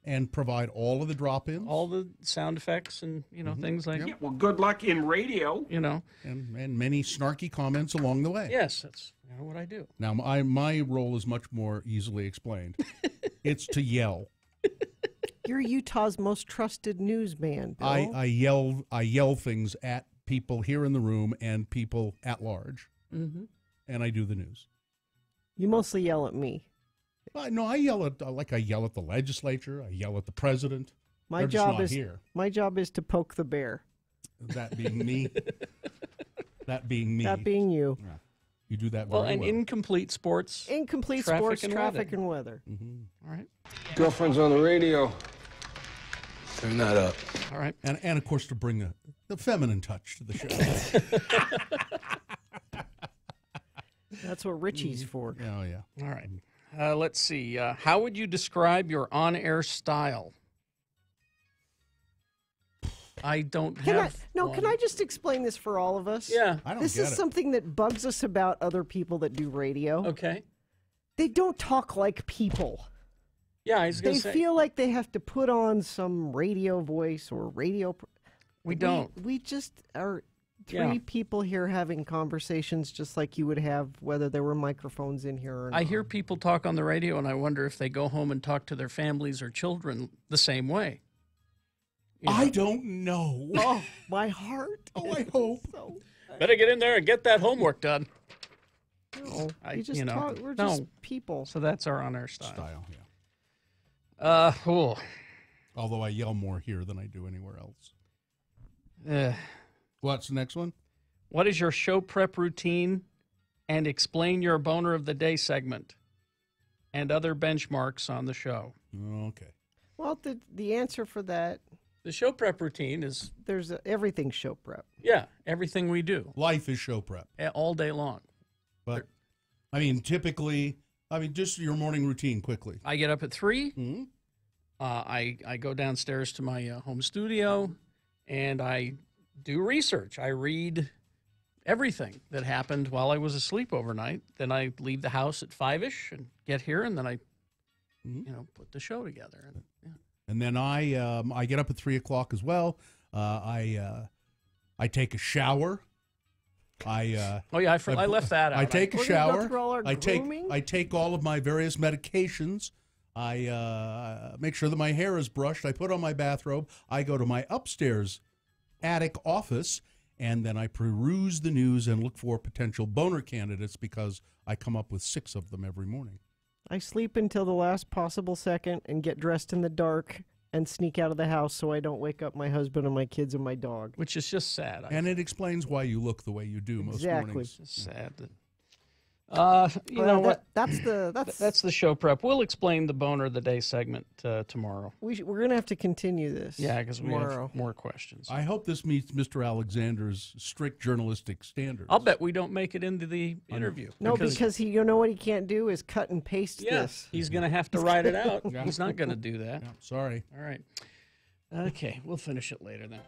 Speaker 3: and provide all of the drop-ins,
Speaker 4: all the sound effects, and things like.
Speaker 3: Yeah,
Speaker 4: well, good luck in radio.
Speaker 3: and many snarky comments along the way.
Speaker 4: Yes, that's what I do.
Speaker 3: Now, my role is much more easily explained. It's to yell.
Speaker 5: You're Utah's most trusted newsman, Bill.
Speaker 3: I yell things at people here in the room and people at large, and I do the news.
Speaker 5: You mostly yell at me.
Speaker 3: No, I yell at I yell at the legislature. I yell at the president.
Speaker 5: My job is to poke the bear.
Speaker 3: That being me. That being me.
Speaker 5: That being you.
Speaker 3: Yeah. You do that
Speaker 4: well.
Speaker 3: very
Speaker 4: And
Speaker 3: well.
Speaker 4: Incomplete sports.
Speaker 5: Traffic and weather.
Speaker 4: All right.
Speaker 21: Girlfriend's on the radio. Turn that up.
Speaker 4: All right.
Speaker 3: And of course to bring the feminine touch to the show.
Speaker 5: That's what Richie's for.
Speaker 3: Oh yeah.
Speaker 4: All right. Let's see. How would you describe your on-air style? I don't have.
Speaker 5: Can I just explain this for all of us?
Speaker 4: Yeah.
Speaker 3: I don't
Speaker 5: This
Speaker 3: get
Speaker 5: is
Speaker 3: it.
Speaker 5: something that bugs us about other people that do radio.
Speaker 4: Okay.
Speaker 5: They don't talk like people.
Speaker 4: Yeah, I was going
Speaker 5: They
Speaker 4: to say.
Speaker 5: feel like they have to put on some radio voice or radio.
Speaker 4: We don't.
Speaker 5: We just are three
Speaker 4: Yeah.
Speaker 5: people here having conversations just like you would have whether there were microphones in here or not.
Speaker 4: I hear people talk on the radio, and I wonder if they go home and talk to their families or children the same way.
Speaker 3: I don't know.
Speaker 5: Oh, my heart.
Speaker 3: Oh, I hope.
Speaker 4: Better get in there and get that homework done.
Speaker 5: No,
Speaker 4: I-
Speaker 5: just
Speaker 4: you know,
Speaker 5: talk. We're
Speaker 4: no.
Speaker 5: just people.
Speaker 4: So that's our on-air style.
Speaker 3: Yeah.
Speaker 4: Cool.
Speaker 3: Although I yell more here than I do anywhere else. What's the next one?
Speaker 4: What is your show prep routine, and explain your boner of the day segment and other benchmarks on the show?
Speaker 3: Okay.
Speaker 5: Well, the answer for that,
Speaker 4: The show prep routine is,
Speaker 5: there's everything show prep.
Speaker 4: yeah, everything we do
Speaker 3: Life is show prep.
Speaker 4: all day long.
Speaker 3: But, I mean, typically, just your morning routine quickly.
Speaker 4: I get up at 3. I go downstairs to my home studio, and I do research. I read everything that happened while I was asleep overnight. Then I leave the house at 5-ish and get here, and then I, put the show together. And,
Speaker 3: And then I get up at 3 o'clock as well. I take a shower. I
Speaker 4: left that out.
Speaker 3: I take a
Speaker 5: We're gonna go
Speaker 3: shower.
Speaker 5: through all our grooming?
Speaker 3: I take all of my various medications. I make sure that my hair is brushed. I put on my bathrobe. I go to my upstairs attic office, and then I peruse the news and look for potential boner candidates because I come up with 6 of them every morning.
Speaker 5: I sleep until the last possible second and get dressed in the dark and sneak out of the house so I don't wake up my husband and my kids and my dog.
Speaker 4: Which is just sad.
Speaker 3: And it explains why you look the way you do most mornings.
Speaker 4: It's sad.
Speaker 5: You know what? That's
Speaker 4: the show prep. We'll explain the boner of the day segment tomorrow.
Speaker 5: We're going to have to continue this.
Speaker 4: Yeah, because we
Speaker 5: tomorrow.
Speaker 4: have more questions.
Speaker 3: I hope this meets Mr. Alexander's strict journalistic standards.
Speaker 4: I'll bet we don't make it into the interview.
Speaker 5: No, because he, you know what he can't do is cut and paste this.
Speaker 4: He's going to have to write it out. He's not going to do that.
Speaker 3: Sorry.
Speaker 4: All right. Okay, we'll finish it later then.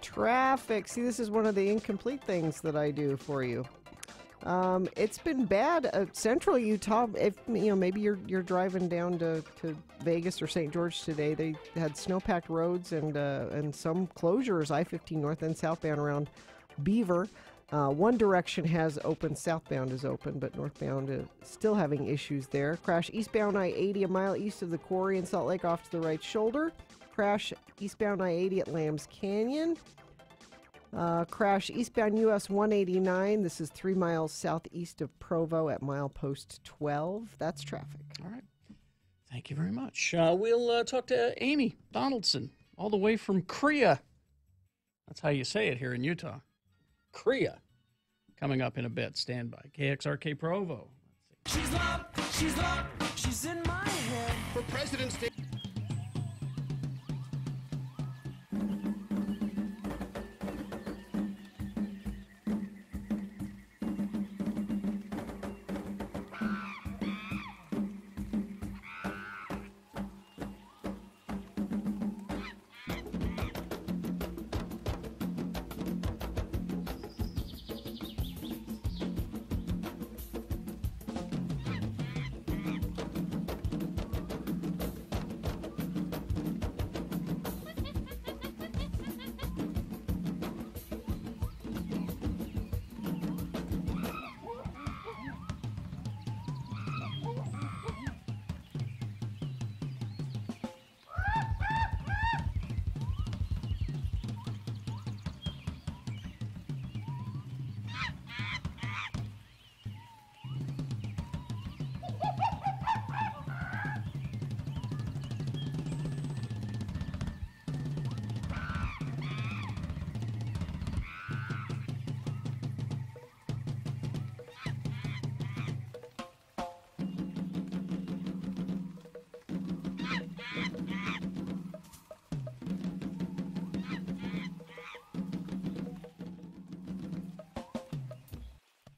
Speaker 5: Traffic. See, this is one of the incomplete things that I do for you. It's been bad. Central Utah, if maybe you're driving down to Vegas or St. George today, they had snow-packed roads and some closures, I-15 north and southbound around Beaver. One direction has open, southbound is open, but northbound is still having issues there. Crash eastbound I-80 a mile east of the quarry in Salt Lake off to the right shoulder. Crash eastbound I-80 at Lambs Canyon. Crash eastbound US 189. This is 3 miles southeast of Provo at milepost 12. That's traffic.
Speaker 4: All right. Thank you very much. We'll talk to Amy Donaldson, all the way from Korea. That's how you say it here in Utah. Korea. Coming up in a bit. Stand by. KXRK Provo.
Speaker 1: She's love, she's in my head. For President's Day.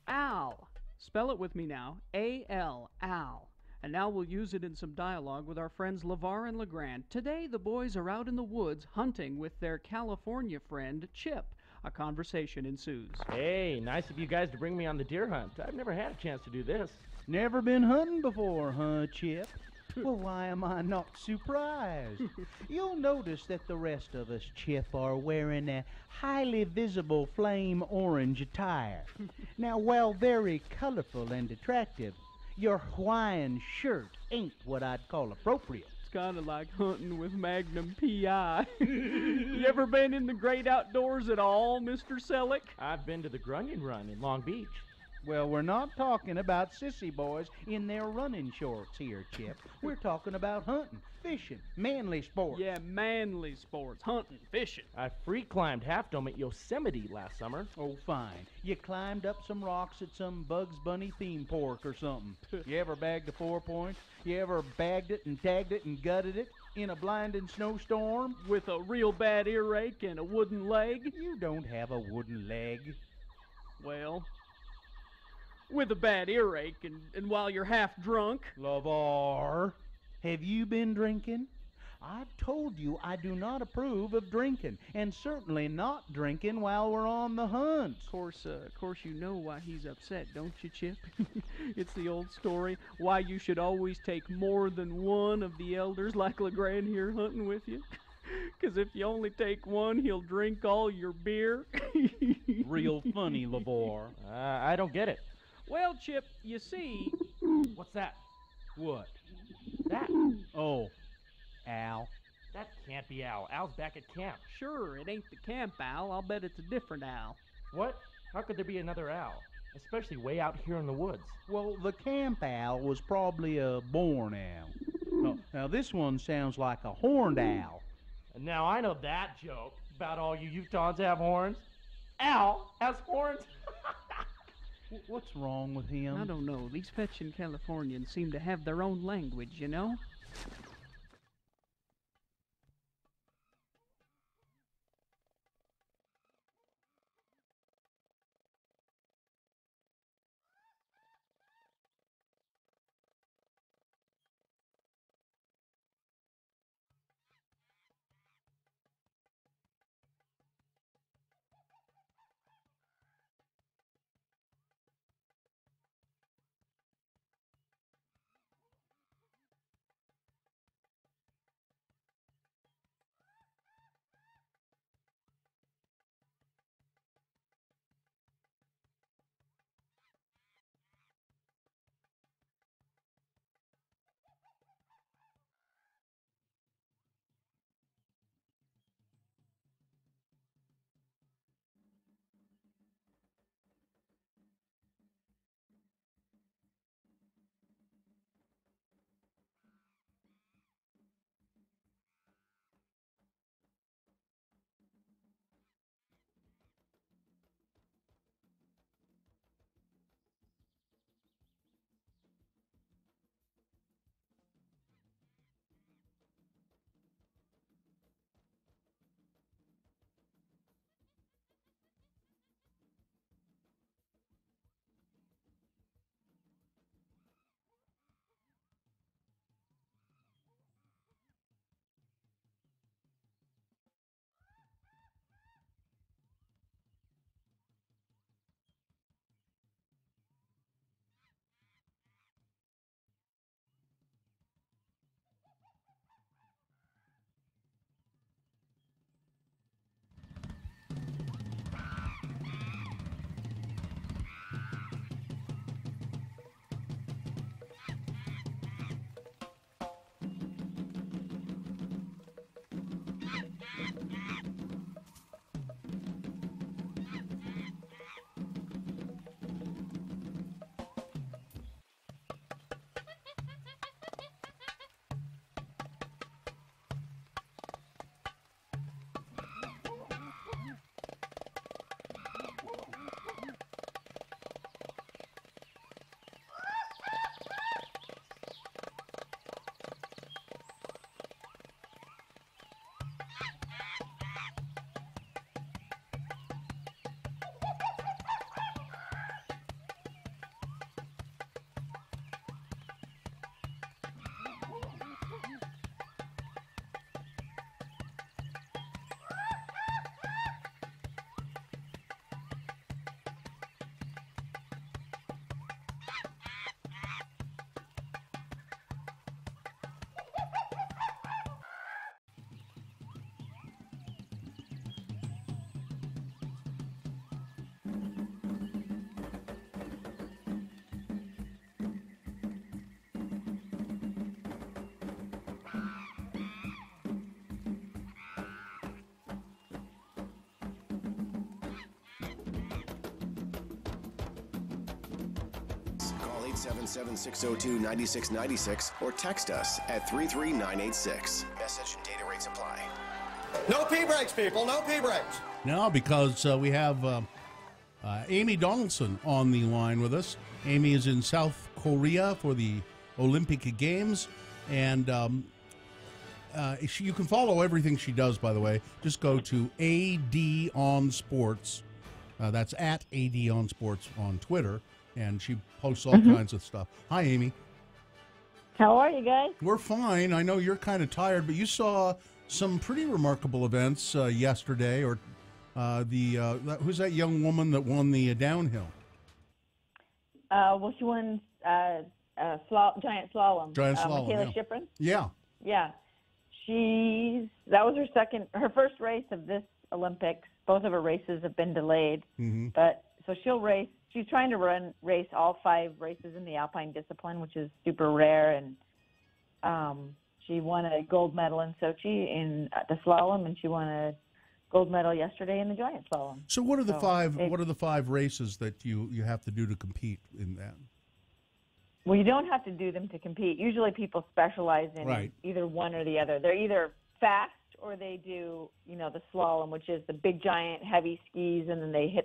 Speaker 11: Al. Spell it with me now. A-L. Al. And now we'll use it in some dialogue with our friends Levar and Legrand. Today, the boys are out in the woods hunting with their California friend, Chip. A conversation ensues.
Speaker 22: Hey, nice of you guys to bring me on the deer hunt. I've never had a chance to do this.
Speaker 23: Never been hunting before, huh, Chip? Well, why am I not surprised? You'll notice that the rest of us, Chip, are wearing a highly visible flame orange attire. Now, while very colorful and attractive, your Hawaiian shirt ain't what I'd call appropriate.
Speaker 11: It's kind of like hunting with Magnum P.I. You ever been in the great outdoors at all, Mr. Selleck?
Speaker 22: I've been to the Grunion Run in Long Beach.
Speaker 23: Well, we're not talking about sissy boys in their running shorts here, Chip. We're talking about hunting, fishing, manly sports.
Speaker 11: Yeah, manly sports. Hunting, fishing.
Speaker 22: I free climbed Half Dome at Yosemite last summer.
Speaker 23: Oh, fine. You climbed up some rocks at some Bugs Bunny theme park or something. You ever bagged a 4-point? You ever bagged it and tagged it and gutted it in a blinding snowstorm?
Speaker 11: With a real bad earache and a wooden leg?
Speaker 23: You don't have a wooden leg.
Speaker 11: Well, with a bad earache and while you're half drunk.
Speaker 23: Levar, have you been drinking? I've told you I do not approve of drinking, and certainly not drinking while we're on the hunt.
Speaker 11: Of course you know why he's upset, don't you, Chip? It's the old story, why you should always take more than one of the elders like Legrand here hunting with you. 'Cause if you only take one, he'll drink all your beer.
Speaker 23: Real funny, Levar.
Speaker 22: I don't get it.
Speaker 11: Well, Chip, you see...
Speaker 22: What's that?
Speaker 23: What?
Speaker 22: That.
Speaker 23: Oh, Al.
Speaker 22: That can't be Al. Al's back at camp.
Speaker 11: Sure, it ain't the camp Al. I'll bet it's a different Al.
Speaker 22: What? How could there be another Al? Especially way out here in the woods.
Speaker 23: Well, the camp owl was probably a born owl. Now this one sounds like a horned owl.
Speaker 22: And now I know that joke about all you Utahns have horns. Al has horns.
Speaker 23: What's wrong with him?
Speaker 11: I don't know. These fetching Californians seem to have their own language, you know?
Speaker 6: 877-602-9696 or text us at 33986. Message and data rates apply.
Speaker 7: No pee breaks, people. No pee breaks.
Speaker 3: No, because we have Amy Donaldson on the line with us. Amy is in South Korea for the Olympic Games, and you can follow everything she does, by the way. Just go to AD on Sports. That's at AD on Sports on Twitter, and she posts all kinds of stuff. Hi, Amy.
Speaker 8: How are you guys?
Speaker 3: We're fine. I know you're kind of tired, but you saw some pretty remarkable events yesterday. Or who's that young woman that won the downhill?
Speaker 8: Well, she won giant slalom.
Speaker 3: Giant slalom.
Speaker 8: Michaela Schifrin.
Speaker 3: Yeah.
Speaker 8: Yeah. That was her first race of this Olympics. Both of her races have been delayed.
Speaker 3: Mm-hmm.
Speaker 8: But so she'll race. She's trying to race all 5 races in the alpine discipline, which is super rare. And she won a gold medal in Sochi in the slalom, and she won a gold medal yesterday in the giant slalom.
Speaker 3: So what are the five races that you have to do to compete in that?
Speaker 8: Well, you don't have to do them to compete. Usually people specialize in either one or the other. They're either fast or they do, the slalom, which is the big giant heavy skis, and then they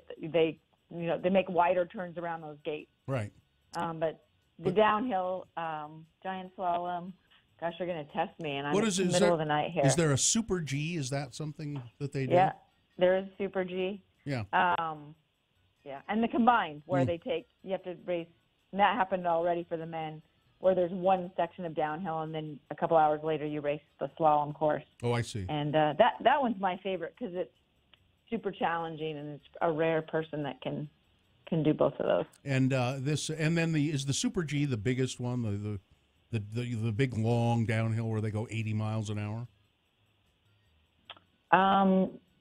Speaker 8: make wider turns around those gates.
Speaker 3: Right.
Speaker 8: But the downhill giant slalom, gosh, you're going to test me, and I'm in the middle of the night here.
Speaker 3: Is there a Super G? Is that something that they do?
Speaker 8: Yeah, there is Super G.
Speaker 3: Yeah.
Speaker 8: Yeah, and the combined, where you have to race, and that happened already for the men, where there's one section of downhill, and then a couple hours later you race the slalom course.
Speaker 3: Oh, I see.
Speaker 8: And that one's my favorite because it's super challenging, and it's a rare person that can do both of those.
Speaker 3: And is the Super G the biggest one, the big long downhill where they go 80 miles an hour?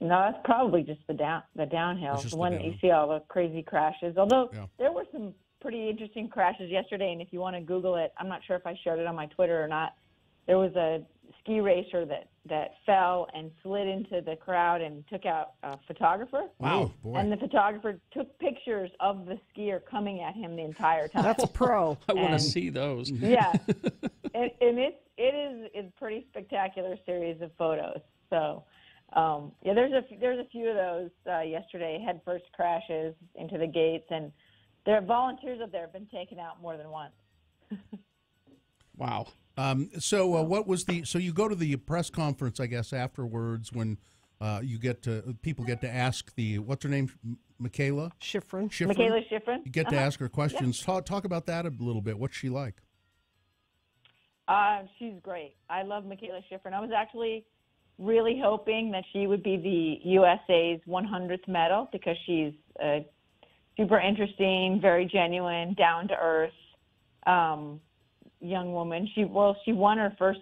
Speaker 8: No, that's probably just the downhill, the one that you see all the crazy crashes. Although there were some pretty interesting crashes yesterday, and if you want to Google it, I'm not sure if I shared it on my Twitter or not. There was a ski racer that fell and slid into the crowd and took out a photographer.
Speaker 3: Wow, boy.
Speaker 8: And the photographer took pictures of the skier coming at him the entire time.
Speaker 5: That's a pro.
Speaker 4: I want to see those.
Speaker 8: Yeah, and it is a pretty spectacular series of photos. So, there's a few of those yesterday, head first crashes into the gates, and there are volunteers up there have been taken out more than once.
Speaker 4: Wow.
Speaker 3: What was so you go to the press conference, I guess, afterwards when people get to ask what's her name? Michaela
Speaker 5: Schifrin.
Speaker 8: Michaela Schifrin.
Speaker 3: You get to ask her questions. Yeah. Talk about that a little bit. What's she like?
Speaker 8: She's great. I love Michaela Schifrin. I was actually really hoping that she would be the USA's 100th medal because she's super interesting, very genuine, down to earth young woman. She won her first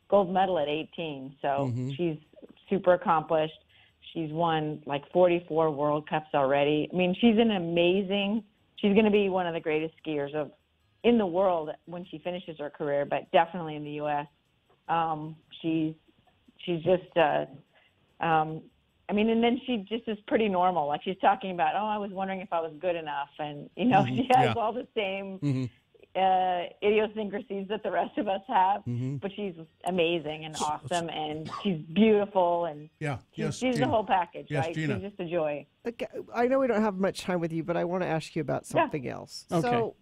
Speaker 8: gold medal at 18, so she's super accomplished. She's won like 44 World Cups already. I mean, she's she's going to be one of the greatest skiers in the world when she finishes her career, but definitely in the U.S. She's just, and then she just is pretty normal. Like she's talking about, I was wondering if I was good enough. And, she has all the same idiosyncrasies that the rest of us have, but she's amazing and awesome, and she's beautiful, and she's the whole package, right?
Speaker 3: Gina.
Speaker 8: She's just a joy.
Speaker 5: Okay, I know we don't have much time with you, but I want to ask you about something else.
Speaker 4: Okay.
Speaker 5: So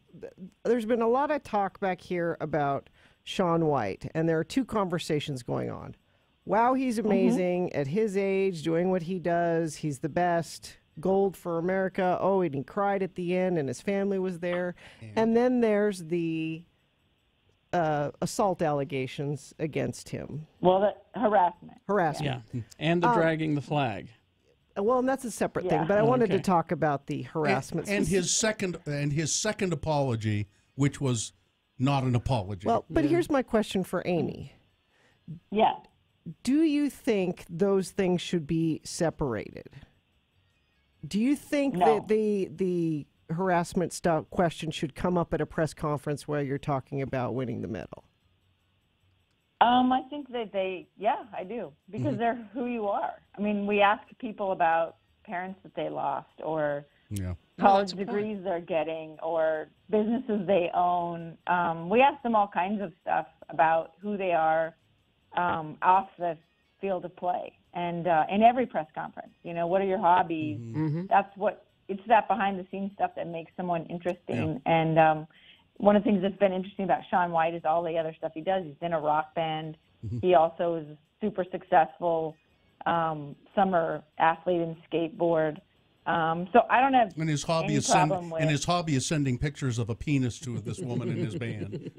Speaker 5: there's been a lot of talk back here about Shaun White, and there are two conversations going on. Wow, he's amazing at his age, doing what he does. He's the best. Gold for America. Oh, and he cried at the end, and his family was there. And then there's the assault allegations against him.
Speaker 8: Well, the harassment.
Speaker 5: Harassment.
Speaker 4: Yeah, and the dragging the flag.
Speaker 5: Well, and that's a separate thing. But I wanted to talk about the harassment
Speaker 3: and his second apology, which was not an apology.
Speaker 5: Well, but here's my question for Amy.
Speaker 8: Yeah.
Speaker 5: Do you think those things should be separated? Do you think that the harassment stuff question should come up at a press conference where you're talking about winning the medal?
Speaker 8: I think that I do, because they're who you are. I mean, we ask people about parents that they lost or college degrees they're getting or businesses they own. We ask them all kinds of stuff about who they are off the field of play. And in every press conference, what are your hobbies? It's that behind-the-scenes stuff that makes someone interesting. Yeah. And one of the things that's been interesting about Shaun White is all the other stuff he does. He's in a rock band. He also is a super successful summer athlete in skateboard. So I don't have
Speaker 3: his hobby
Speaker 8: any problem with...
Speaker 3: And his hobby is sending pictures of a penis to this woman in his band.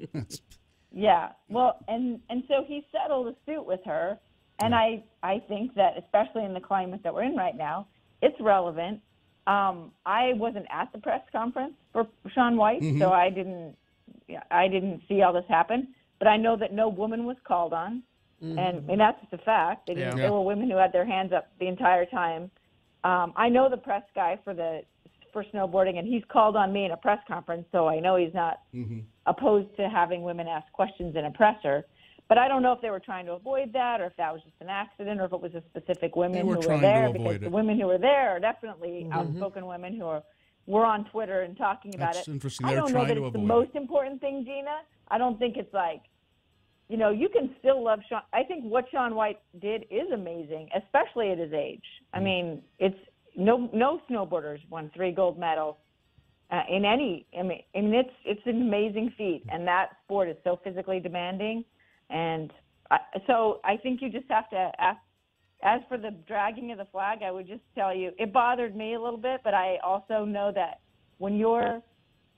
Speaker 8: Yeah. Well, and so he settled a suit with her. And I think that, especially in the climate that we're in right now, it's relevant. I wasn't at the press conference for Shaun White, so I didn't see all this happen. But I know that no woman was called on, and that's just a fact. There were women who had their hands up the entire time. I know the press guy for snowboarding, and he's called on me in a press conference, so I know he's not opposed to having women ask questions in a presser. But I don't know if they were trying to avoid that, or if that was just an accident, or if it was a specific women who were there. Because the women who were there are definitely outspoken women who were on Twitter and talking about
Speaker 3: That's
Speaker 8: it.
Speaker 3: Interesting.
Speaker 8: I don't know that it's the most important thing, Gina. I don't think it's like, you can still love Shaun. I think what Shaun White did is amazing, especially at his age. I mean, it's no snowboarders won 3 gold medals in any. I mean, it's an amazing feat, and that sport is so physically demanding. And so I think you just have to ask. As for the dragging of the flag, I would just tell you, it bothered me a little bit, but I also know that when you're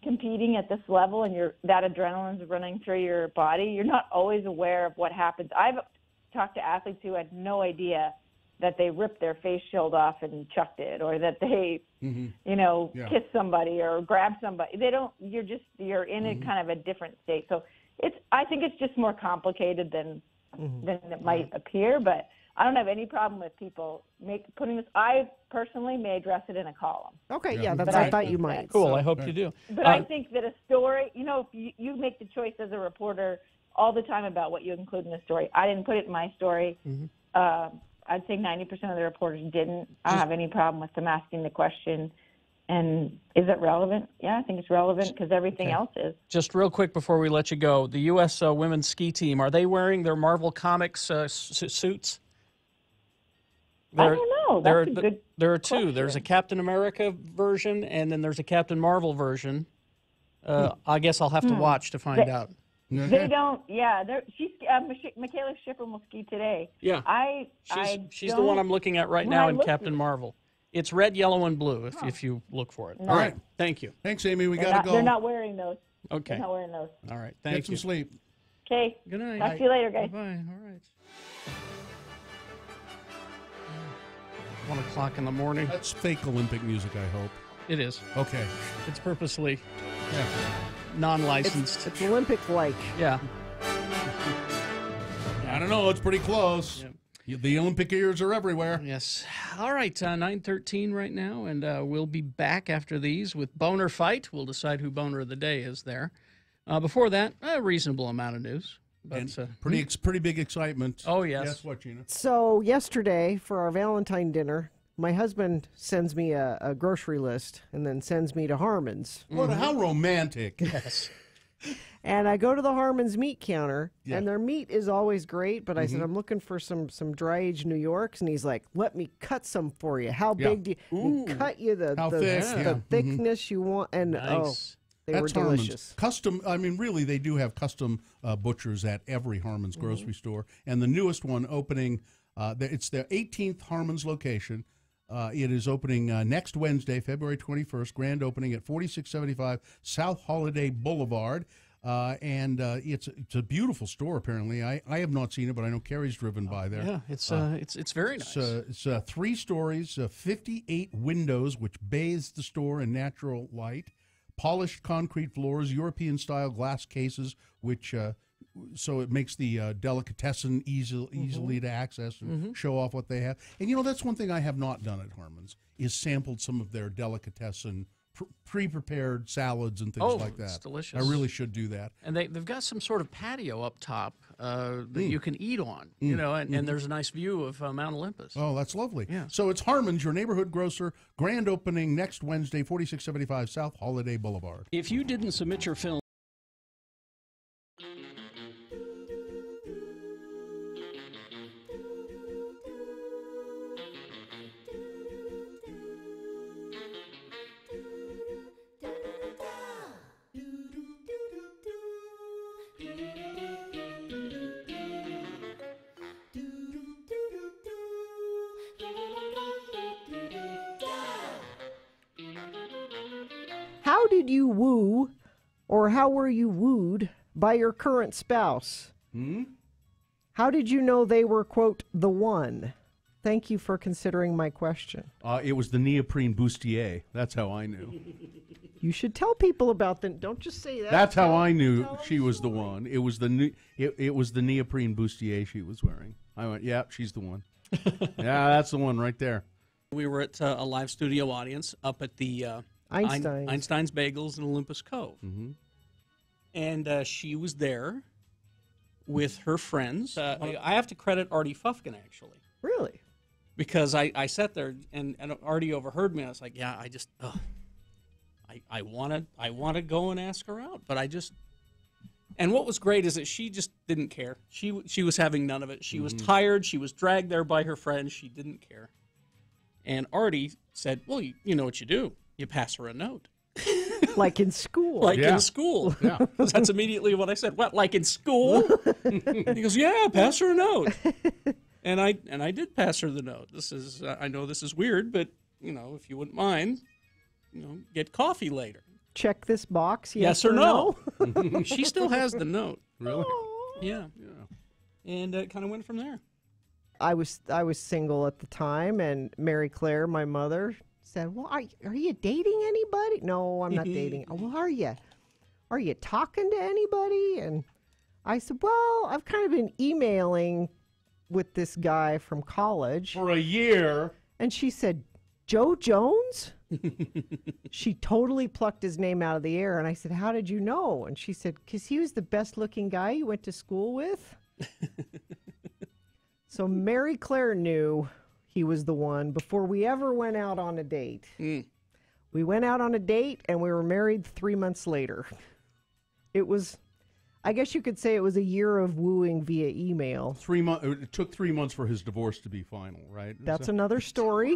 Speaker 8: competing at this level and that adrenaline's running through your body, you're not always aware of what happens. I've talked to athletes who had no idea that they ripped their face shield off and chucked it, or that they, kissed somebody or grabbed somebody. They don't. You're in a kind of a different state. So I think it's just more complicated than it might appear, but I don't have any problem with people putting this. I personally may address it in a column.
Speaker 5: Okay, that's I thought you might.
Speaker 4: Cool, I hope you do.
Speaker 8: But I think that a story, if you make the choice as a reporter all the time about what you include in a story. I didn't put it in my story. I'd say 90% of the reporters didn't. I don't have any problem with them asking the question. And is it relevant? Yeah, I think it's relevant because everything else is.
Speaker 4: Just real quick before we let you go, the U.S. women's ski team, are they wearing their Marvel Comics suits?
Speaker 8: I don't know. That's a good
Speaker 4: There are two.
Speaker 8: question.
Speaker 4: There's a Captain America version, and then there's a Captain Marvel version. I guess I'll have to watch to find out.
Speaker 8: They don't. Yeah, Michaela Schifrin will ski today.
Speaker 4: Yeah, she's the one I'm looking at right now in Captain Marvel. It's red, yellow, and blue if you look for it.
Speaker 8: No.
Speaker 3: All right.
Speaker 4: Thank you.
Speaker 3: Thanks, Amy. We got to go.
Speaker 8: They're not wearing those.
Speaker 4: Okay.
Speaker 8: They're not wearing those.
Speaker 4: All right. Thank you.
Speaker 3: Get some sleep.
Speaker 8: Okay.
Speaker 4: Good night.
Speaker 8: Talk to you later, guys.
Speaker 4: Bye. All right. 1 o'clock in the morning.
Speaker 3: That's fake Olympic music, I hope.
Speaker 4: It is.
Speaker 3: Okay.
Speaker 4: It's purposely non-licensed.
Speaker 5: It's Olympic-like.
Speaker 4: Yeah.
Speaker 3: I don't know. It's pretty close.
Speaker 4: Yeah.
Speaker 3: The Olympic ears are everywhere.
Speaker 4: Yes. All right, 9:13 right now, and we'll be back after these with Boner Fight. We'll decide who Boner of the Day is there. Before that, a reasonable amount of news. But,
Speaker 3: pretty big excitement.
Speaker 4: Oh, yes.
Speaker 3: Guess what, Gina?
Speaker 5: So yesterday, for our Valentine dinner, my husband sends me a grocery list and then sends me to Harmons.
Speaker 3: How romantic.
Speaker 4: Yes.
Speaker 5: And I go to the Harmons meat counter, and their meat is always great, but I said, I'm looking for some dry-aged New Yorks, and he's like, let me cut some for you. How big do you... And he cut you the thickness you want, and they were delicious.
Speaker 3: Custom, I mean, really, they do have custom butchers at every Harmons grocery store, and the newest one opening, it's their 18th Harmons location. It is opening next Wednesday, February 21st, grand opening at 4675 South Holiday Boulevard. And it's a beautiful store, apparently. I have not seen it, but I know Carrie's driven by there.
Speaker 4: Yeah, it's very nice.
Speaker 3: It's 3 stories, 58 windows, which bathes the store in natural light, polished concrete floors, European-style glass cases, which so it makes the delicatessen easily to access and show off what they have. And, that's one thing I have not done at Harmons is sampled some of their delicatessen pre-prepared salads and things like that.
Speaker 4: It's delicious.
Speaker 3: I really should do that.
Speaker 4: And they've got some sort of patio up top that you can eat on, you know, and there's a nice view of Mount Olympus.
Speaker 3: Oh, that's lovely.
Speaker 4: Yeah.
Speaker 3: So it's Harmons, your neighborhood grocer. Grand opening next Wednesday, 4675 South Holiday Boulevard.
Speaker 4: If you didn't submit your film.
Speaker 5: How did you woo, or how were you wooed by your current spouse? How did you know they were, quote, the one? Thank you for considering my question.
Speaker 3: It was the neoprene bustier. That's how I knew.
Speaker 5: You should tell people about them. Don't just say that.
Speaker 3: That's how I knew she was the one. It was it was the neoprene bustier she was wearing. I went, yeah, she's the one. Yeah, that's the one right there.
Speaker 4: We were at a live studio audience up at the Einstein's Bagels in Olympus Cove. And she was there with her friends. I have to credit Artie Fufkin, actually.
Speaker 5: Really?
Speaker 4: Because I sat there and Artie overheard me. I was like, yeah, I want to go and ask her out, but I just. And what was great is that she just didn't care. She was having none of it. She was tired. She was dragged there by her friends. She didn't care. And Artie said, well, you know what you do. You pass her a note.
Speaker 5: Like in school.
Speaker 4: Like in school. Yeah. Because that's immediately what I said. What, like in school? He goes, yeah, pass her a note. And I did pass her the note. This is I know this is weird, but, you know, if you wouldn't mind, you know, get coffee later.
Speaker 5: Check this box,
Speaker 4: yes or no? She still has the note.
Speaker 3: Really?
Speaker 4: Yeah. And it kind of went from there.
Speaker 5: I was single at the time, and Mary Claire, my mother, said, well, are you dating anybody? No, I'm not dating. Well, are you? Are you talking to anybody? And I said, well, I've kind of been emailing with this guy from college.
Speaker 3: For a year.
Speaker 5: And she said, Joe Jones? She totally plucked his name out of the air. And I said, how did you know? And she said, because he was the best looking guy you went to school with. So Mary Claire knew he was the one before we ever went out on a date. We went out on a date and we were married 3 months later. It was, I guess you could say it was a year of wooing via email.
Speaker 3: 3 months. It took 3 months for his divorce to be final, right?
Speaker 5: That's another story.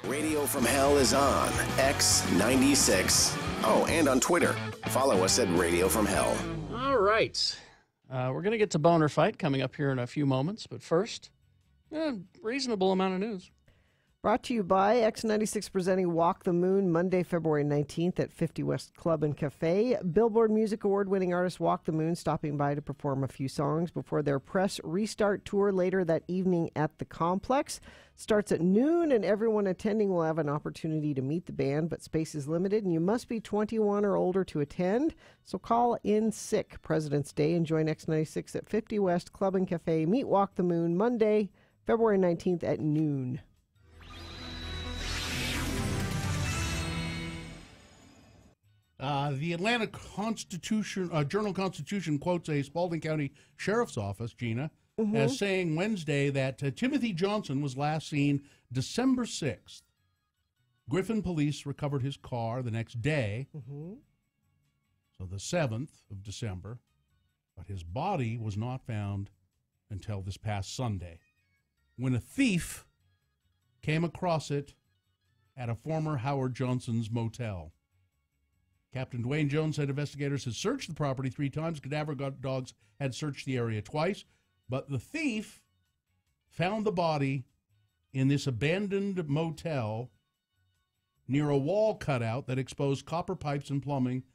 Speaker 6: Radio from Hell is on X96. Oh, and on Twitter. Follow us at Radio from Hell.
Speaker 4: All right. We're going to get to Boner Fight coming up here in a few moments. But first, reasonable amount of news.
Speaker 5: Brought to you by X96 presenting Walk the Moon Monday, February 19th at 50 West Club and Cafe. Billboard Music Award-winning artist Walk the Moon stopping by to perform a few songs before their press restart tour later that evening at the Complex. Starts at noon, and everyone attending will have an opportunity to meet the band, but space is limited, and you must be 21 or older to attend. So call in sick President's Day and join X96 at 50 West Club and Cafe. Meet Walk the Moon Monday, February 19th at noon.
Speaker 3: The Atlanta Journal-Constitution quotes a Spalding County Sheriff's Office, Gina, as saying Wednesday that Timothy Johnson was last seen December 6th. Griffin police recovered his car the next day, so the 7th of December, but his body was not found until this past Sunday, when a thief came across it at a former Howard Johnson's motel. Captain Dwayne Jones said investigators had searched the property 3 times. Cadaver dogs had searched the area twice. But the thief found the body in this abandoned motel near a wall cutout that exposed copper pipes and plumbing.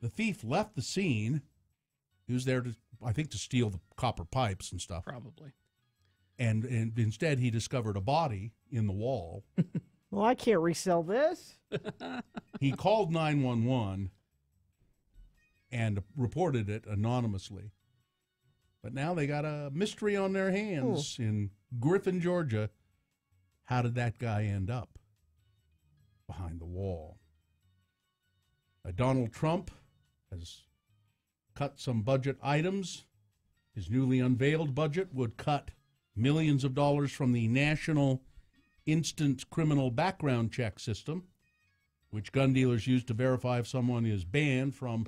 Speaker 3: The thief left the scene. He was there, to steal the copper pipes and stuff.
Speaker 4: Probably.
Speaker 3: And instead, he discovered a body in the wall.
Speaker 5: Well, I can't resell this.
Speaker 3: He called 911 and reported it anonymously. But now they got a mystery on their hands in Griffin, Georgia. How did that guy end up behind the wall? Donald Trump has cut some budget items. His newly unveiled budget would cut millions of dollars from the National Instant Criminal Background Check System, which gun dealers use to verify if someone is banned from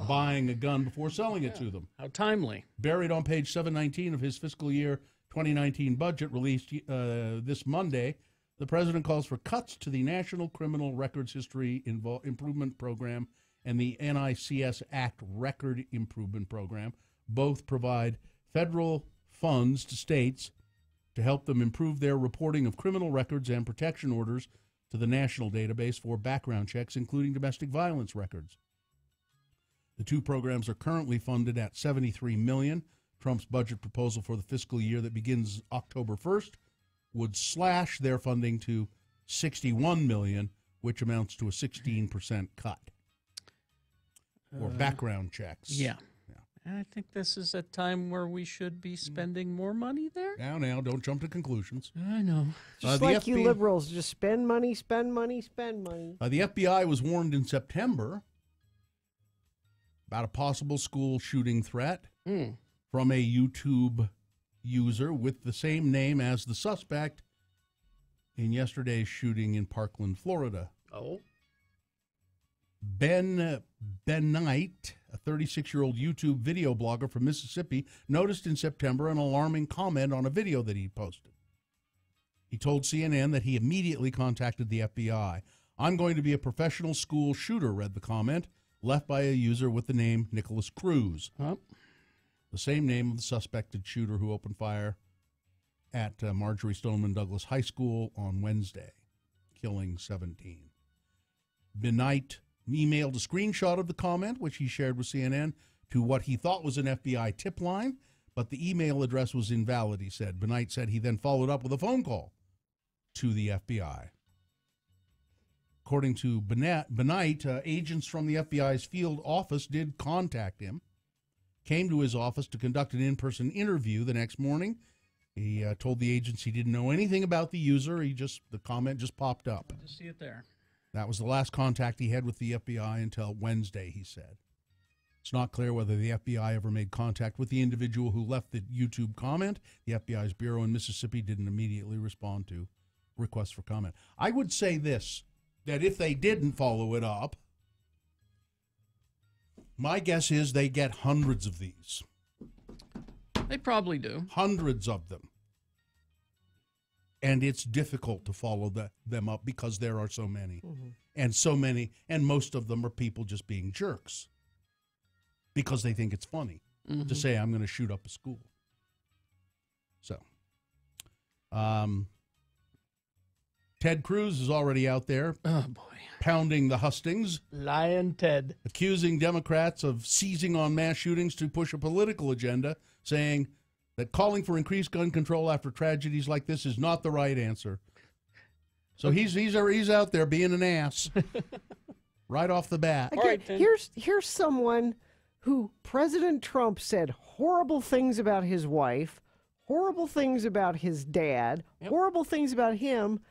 Speaker 3: buying a gun before selling it to them.
Speaker 4: How timely.
Speaker 3: Buried on page 719 of his fiscal year 2019 budget released this Monday, the president calls for cuts to the National Criminal Records History Improvement Program and the NICS Act Record Improvement Program. Both provide federal funds to states to help them improve their reporting of criminal records and protection orders to the national database for background checks, including domestic violence records. The 2 programs are currently funded at $73 million. Trump's budget proposal for the fiscal year that begins October 1st would slash their funding to $61 million, which amounts to a 16% cut for background checks.
Speaker 4: Yeah. And I think this is a time where we should be spending more money there.
Speaker 3: Now, don't jump to conclusions.
Speaker 4: I know.
Speaker 5: Just like you liberals, just spend money, spend money, spend money.
Speaker 3: The FBI was warned in September about a possible school shooting threat from a YouTube user with the same name as the suspect in yesterday's shooting in Parkland, Florida.
Speaker 4: Oh.
Speaker 3: Ben Knight, a 36-year-old YouTube video blogger from Mississippi, noticed in September an alarming comment on a video that he posted. He told CNN that he immediately contacted the FBI. "I'm going to be a professional school shooter," read the comment, left by a user with the name Nicholas Cruz, the same name of the suspected shooter who opened fire at Marjorie Stoneman Douglas High School on Wednesday, killing 17. Ben Knight emailed a screenshot of the comment, which he shared with CNN, to what he thought was an FBI tip line, but the email address was invalid, he said. Benight said he then followed up with a phone call to the FBI. According to Benight, agents from the FBI's field office did contact him, came to his office to conduct an in-person interview the next morning. He told the agents he didn't know anything about the user. The comment just popped up.
Speaker 4: Just see it there.
Speaker 3: That was the last contact he had with the FBI until Wednesday, he said. It's not clear whether the FBI ever made contact with the individual who left the YouTube comment. The FBI's bureau in Mississippi didn't immediately respond to requests for comment. I would say this, that if they didn't follow it up, my guess is they get hundreds of these.
Speaker 4: They probably do.
Speaker 3: Hundreds of them. And it's difficult to follow them up because there are so many.
Speaker 5: Mm-hmm.
Speaker 3: And most of them are people just being jerks because they think it's funny to say, I'm going to shoot up a school. So, Ted Cruz is already out there.
Speaker 4: Oh, boy.
Speaker 3: Pounding the hustings.
Speaker 4: Lion Ted.
Speaker 3: Accusing Democrats of seizing on mass shootings to push a political agenda, saying that calling for increased gun control after tragedies like this is not the right answer. So he's out there being an ass right off the bat.
Speaker 5: Again, here's someone who President Trump said horrible things about his wife, horrible things about his dad, horrible things about him,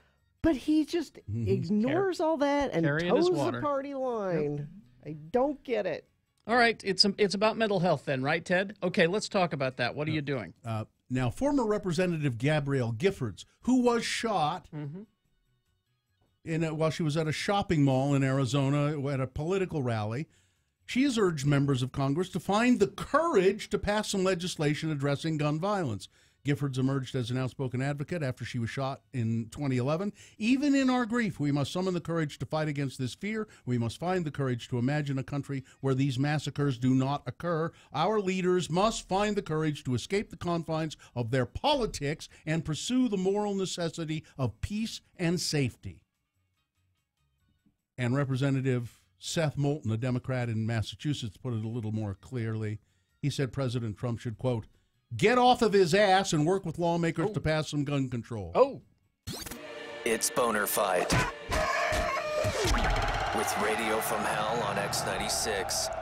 Speaker 5: but he just ignores all that and toes the party line. I don't get it.
Speaker 4: All right, it's about mental health then, right, Ted? Okay, let's talk about that. What are you doing?
Speaker 3: Now, former Representative Gabrielle Giffords, who was shot while she was at a shopping mall in Arizona at a political rally, she has urged members of Congress to find the courage to pass some legislation addressing gun violence. Giffords emerged as an outspoken advocate after she was shot in 2011. Even in our grief, we must summon the courage to fight against this fear. We must find the courage to imagine a country where these massacres do not occur. Our leaders must find the courage to escape the confines of their politics and pursue the moral necessity of peace and safety. And Representative Seth Moulton, a Democrat in Massachusetts, put it a little more clearly. He said President Trump should, quote, get off of his ass and work with lawmakers to pass some gun control.
Speaker 4: Oh.
Speaker 9: It's Boner Fight with Radio from Hell on X96.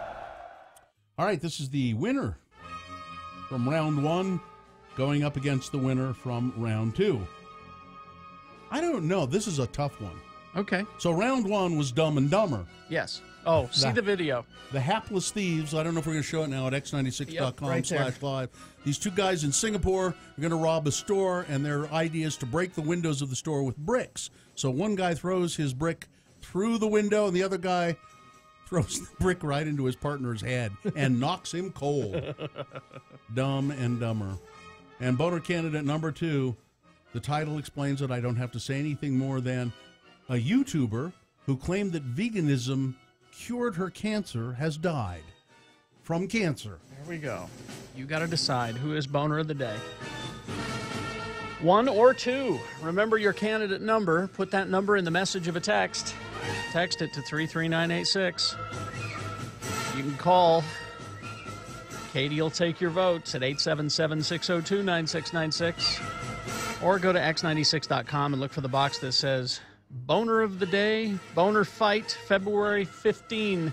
Speaker 3: All right, this is the winner from round 1 going up against the winner from round 2. I don't know. This is a tough one.
Speaker 4: Okay.
Speaker 3: So round 1 was Dumb and Dumber.
Speaker 4: Yes. Oh, see the video.
Speaker 3: The Hapless Thieves. I don't know if we're going to show it now at x96.com/live. These two guys in Singapore are going to rob a store, and their idea is to break the windows of the store with bricks. So one guy throws his brick through the window, and the other guy throws the brick right into his partner's head and knocks him cold. Dumb and Dumber. And Boner candidate number 2, the title explains it. I don't have to say anything more than a YouTuber who claimed that veganism cured her cancer has died from cancer.
Speaker 4: There we go. You got to decide who is Boner of the Day. 1 or 2. Remember your candidate number. Put that number in the message of a text. Text it to 33986. You can call. Katie will take your votes at 877-602-9696. Or go to x96.com and look for the box that says Boner of the Day, Boner Fight, February 15,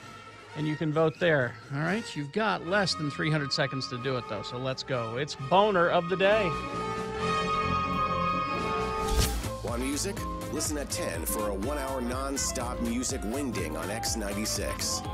Speaker 4: and you can vote there. All right, you've got less than 300 seconds to do it, though, so let's go. It's Boner of the Day.
Speaker 6: Want music? Listen at 10 for a 1-hour non-stop music wingding on X96.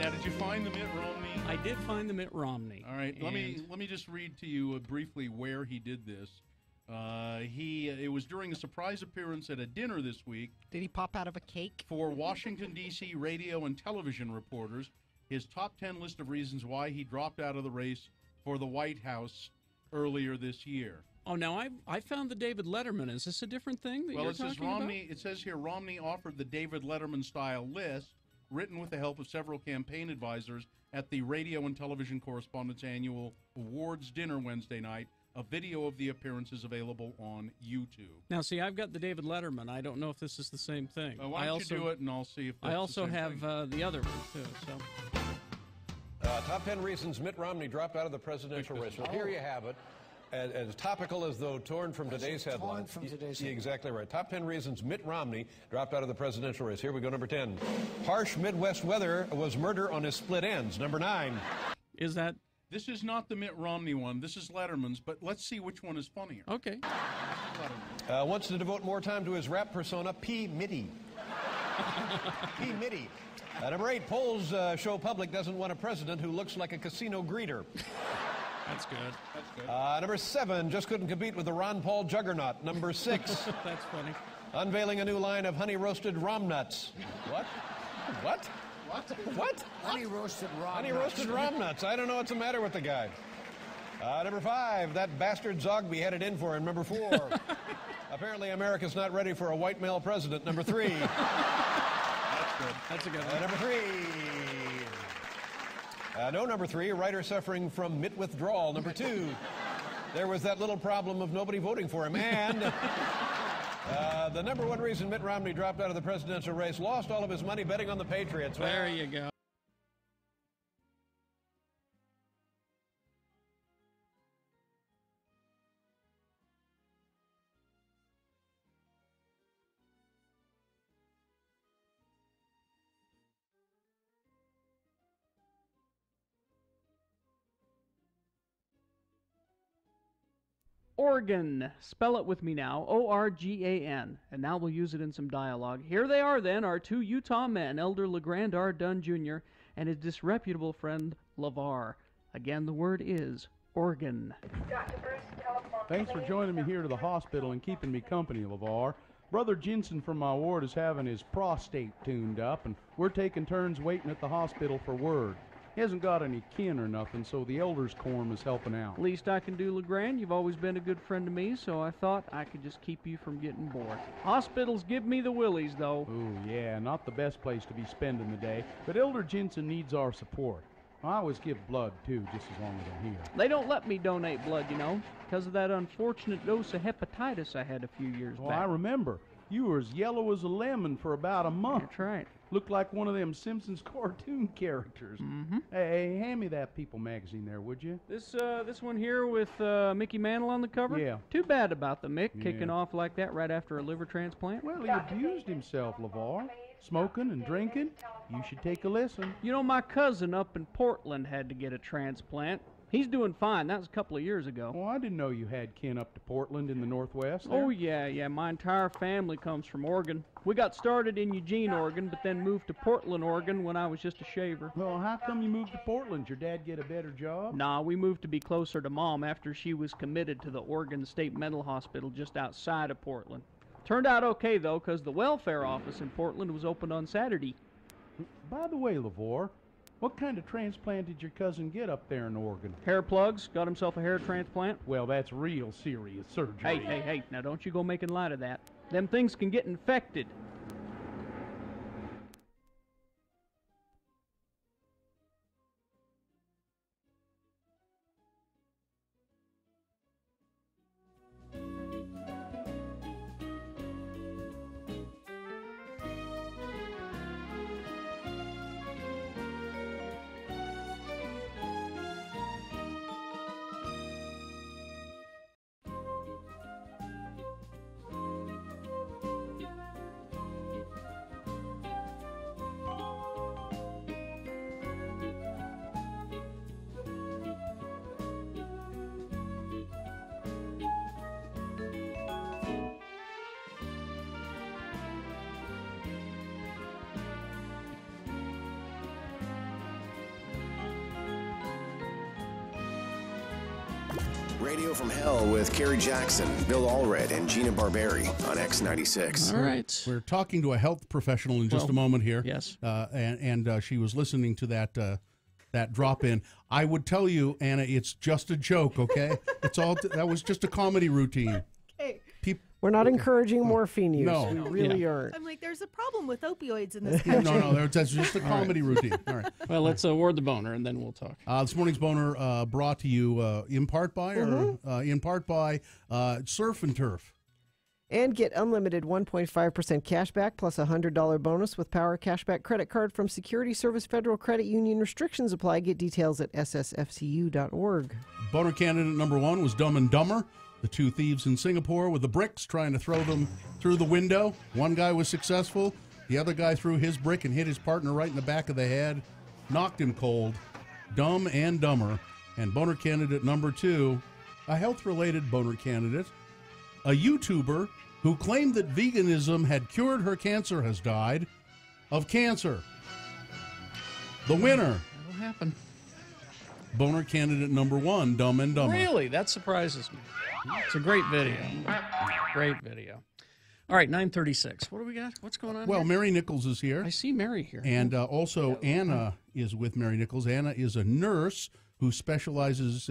Speaker 3: Now, did you find the Mitt Romney?
Speaker 4: I did find the Mitt Romney.
Speaker 3: All right, let me just read to you briefly where he did this. It was during a surprise appearance at a dinner this week.
Speaker 10: Did he pop out of a cake?
Speaker 3: For Washington, D.C. radio and television reporters, his top 10 list of reasons why he dropped out of the race for the White House earlier this year.
Speaker 4: Oh, now I found the David Letterman. Is this a different thing that you're talking about?
Speaker 3: It says here Romney offered the David Letterman-style list, written with the help of several campaign advisors at the Radio and Television Correspondents Annual Awards dinner Wednesday night. A video of the appearance is available on YouTube.
Speaker 4: Now, see, I've got the David Letterman. I don't know if this is the same thing.
Speaker 3: Why don't you do it, and I'll see if that's
Speaker 4: I also
Speaker 3: the same
Speaker 4: have
Speaker 3: thing.
Speaker 4: the other one, too. So.
Speaker 15: Top 10 reasons Mitt Romney dropped out of the presidential race. Well, here you have it. As topical as though torn from today's headline. Exactly right. Top 10 reasons Mitt Romney dropped out of the presidential race. Here we go, number 10. Harsh Midwest weather was murder on his split ends. Number 9.
Speaker 4: Is that?
Speaker 3: This is not the Mitt Romney one. This is Letterman's, but let's see which one is funnier.
Speaker 4: Okay.
Speaker 15: Wants to devote more time to his rap persona, P. Mitty. P. Mitty. Number 8. Polls show public doesn't want a president who looks like a casino greeter.
Speaker 4: That's good. That's good.
Speaker 15: Number 7, just couldn't compete with the Ron Paul juggernaut. Number 6.
Speaker 4: That's funny.
Speaker 15: unveiling a new line of honey-roasted rom nuts. What? What? What?
Speaker 10: Honey-roasted rom
Speaker 15: Honey-roasted rom nuts. I don't know what's the matter with the guy. Number 5, that bastard Zogby had it in for him. Number 4, apparently America's not ready for a white male president. Number 3.
Speaker 4: That's a good one.
Speaker 15: Number 3. No, number 3, a writer suffering from mitt withdrawal. Number 2, there was that little problem of nobody voting for him. And the number 1 reason Mitt Romney dropped out of the presidential race, lost all of his money betting on the Patriots.
Speaker 4: There you go.
Speaker 11: Organ. Spell it with me now. O-R-G-A-N. And now we'll use it in some dialogue. Here they are then, our 2 Utah men, Elder Legrand R. Dunn Jr. and his disreputable friend, Levar. Again, the word is organ.
Speaker 23: Thanks for joining me here to the hospital and keeping me company, Levar. Brother Jensen from my ward is having his prostate tuned up, and we're taking turns waiting at the hospital for word. He hasn't got any kin or nothing, so the elders' quorum is helping out.
Speaker 11: Least I can do, Legrand. You've always been a good friend to me, so I thought I could just keep you from getting bored. Hospitals give me the willies, though.
Speaker 23: Ooh, yeah, not the best place to be spending the day, but Elder Jensen needs our support. I always give blood, too, just as long as I'm here.
Speaker 11: They don't let me donate blood, you know, because of that unfortunate dose of hepatitis I had a few years back.
Speaker 23: I remember. You were as yellow as a lemon for about a month.
Speaker 11: That's right.
Speaker 23: Looked like one of them Simpsons cartoon characters.
Speaker 11: Mm-hmm.
Speaker 23: Hey, hand me that People magazine there, would you?
Speaker 11: This one here with Mickey Mantle on the cover?
Speaker 23: Yeah.
Speaker 11: Too bad about the Mick
Speaker 23: Yeah.
Speaker 11: kicking off like that right after a liver transplant.
Speaker 23: Well, he abused himself, Levar. Smoking and drinking. You should take a listen.
Speaker 11: You know, my cousin up in Portland had to get a transplant. He's doing fine. That was a couple of years ago.
Speaker 23: Oh, I didn't know you had kin up to Portland in the Northwest there.
Speaker 11: Oh, yeah. My entire family comes from Oregon. We got started in Eugene, Oregon, but then moved to Portland, Oregon when I was just a shaver.
Speaker 23: Well, how come you moved to Portland? Your dad get a better job?
Speaker 11: Nah, we moved to be closer to Mom after she was committed to the Oregon State Mental Hospital just outside of Portland. Turned out okay, though, because the welfare office in Portland was open on Saturday.
Speaker 23: By the way, Levar, what kind of transplant did your cousin get up there in Oregon?
Speaker 11: Hair plugs. Got himself a hair transplant.
Speaker 23: Well, that's real serious surgery.
Speaker 11: Hey. Now, don't you go making light of that. Them things can get infected.
Speaker 6: Radio from Hell with Kerry Jackson, Bill Allred, and Gina Barberi on X96.
Speaker 4: All right.
Speaker 3: We're talking to a health professional in just a moment here.
Speaker 4: Yes.
Speaker 3: And she was listening to that drop-in. I would tell you, Anna, it's just a joke, okay? That was just a comedy routine.
Speaker 5: Okay. We're not encouraging morphine use.
Speaker 3: No.
Speaker 5: We really aren't.
Speaker 13: I'm like, there's a problem with opioids in this country.
Speaker 3: No, that's just a comedy routine. All right.
Speaker 4: Well, let's award the boner, and then we'll talk.
Speaker 3: This morning's boner brought to you in part by Surf and Turf.
Speaker 5: And get unlimited 1.5% cash back plus a $100 bonus with Power Cashback credit card from Security Service Federal Credit Union. Restrictions apply. Get details at ssfcu.org.
Speaker 3: Boner candidate number 1 was Dumb and Dumber. The 2 thieves in Singapore with the bricks trying to throw them through the window. One guy was successful. The other guy threw his brick and hit his partner right in the back of the head. Knocked him cold. Dumb and Dumber. And boner candidate number 2, a health-related boner candidate. A YouTuber who claimed that veganism had cured her cancer has died of cancer. The winner.
Speaker 4: What happened?
Speaker 3: Boner candidate number 1, Dumb and Dumber.
Speaker 4: Really? That surprises me. It's a great video. Great video. All right, 9:36. What do we got? What's going on
Speaker 3: Well,
Speaker 4: here?
Speaker 3: Mary Nichols is here.
Speaker 4: I see Mary here.
Speaker 3: And also Anna is with Mary Nichols. Anna is a nurse who specializes,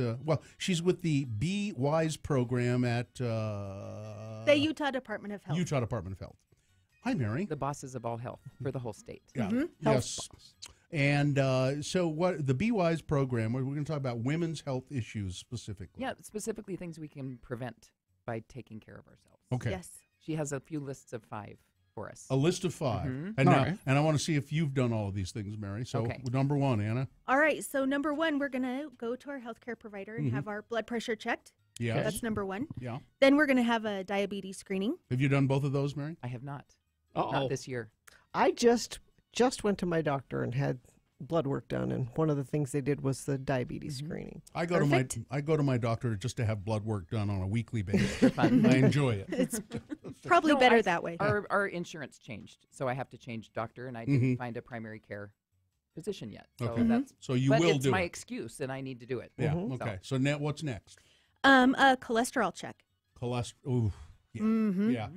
Speaker 3: she's with the Be Wise program at
Speaker 13: the Utah Department of Health.
Speaker 3: Utah Department of Health. Hi, Mary.
Speaker 10: The bosses of all health for the whole state.
Speaker 3: Yeah. Yes. And so what the Be Wise program, we're going to talk about women's health issues specifically.
Speaker 10: Yeah, specifically things we can prevent by taking care of ourselves.
Speaker 3: Okay.
Speaker 13: Yes.
Speaker 10: She has a few lists of 5 for us.
Speaker 3: A list of 5.
Speaker 10: Mhm.
Speaker 3: And
Speaker 10: All
Speaker 3: now,
Speaker 10: right.
Speaker 3: and I want to see if you've done all of these things, Mary. So number 1, Anna.
Speaker 13: All right. So number 1, we're going to go to our healthcare provider and have our blood pressure checked.
Speaker 3: Yes.
Speaker 13: That's number 1.
Speaker 3: Yeah.
Speaker 13: Then we're going to have a diabetes screening.
Speaker 3: Have you done both of those, Mary?
Speaker 10: I have not.
Speaker 4: Uh-oh.
Speaker 10: Not this year.
Speaker 5: I just went to my doctor and had blood work done, and one of the things they did was the diabetes screening.
Speaker 3: I go to my doctor just to have blood work done on a weekly basis. I enjoy it.
Speaker 13: It's probably better that way.
Speaker 10: Our insurance changed, so I have to change doctor, and I didn't find a primary care physician yet. So
Speaker 3: Okay.
Speaker 10: that's
Speaker 3: So you
Speaker 10: but
Speaker 3: will
Speaker 10: it's
Speaker 3: do
Speaker 10: my
Speaker 3: it.
Speaker 10: excuse, and I need to do it.
Speaker 3: Yeah. Okay. So now what's next?
Speaker 13: A cholesterol check.
Speaker 3: Cholesterol. Ooh. Yeah.
Speaker 13: Mhm.
Speaker 3: Yeah.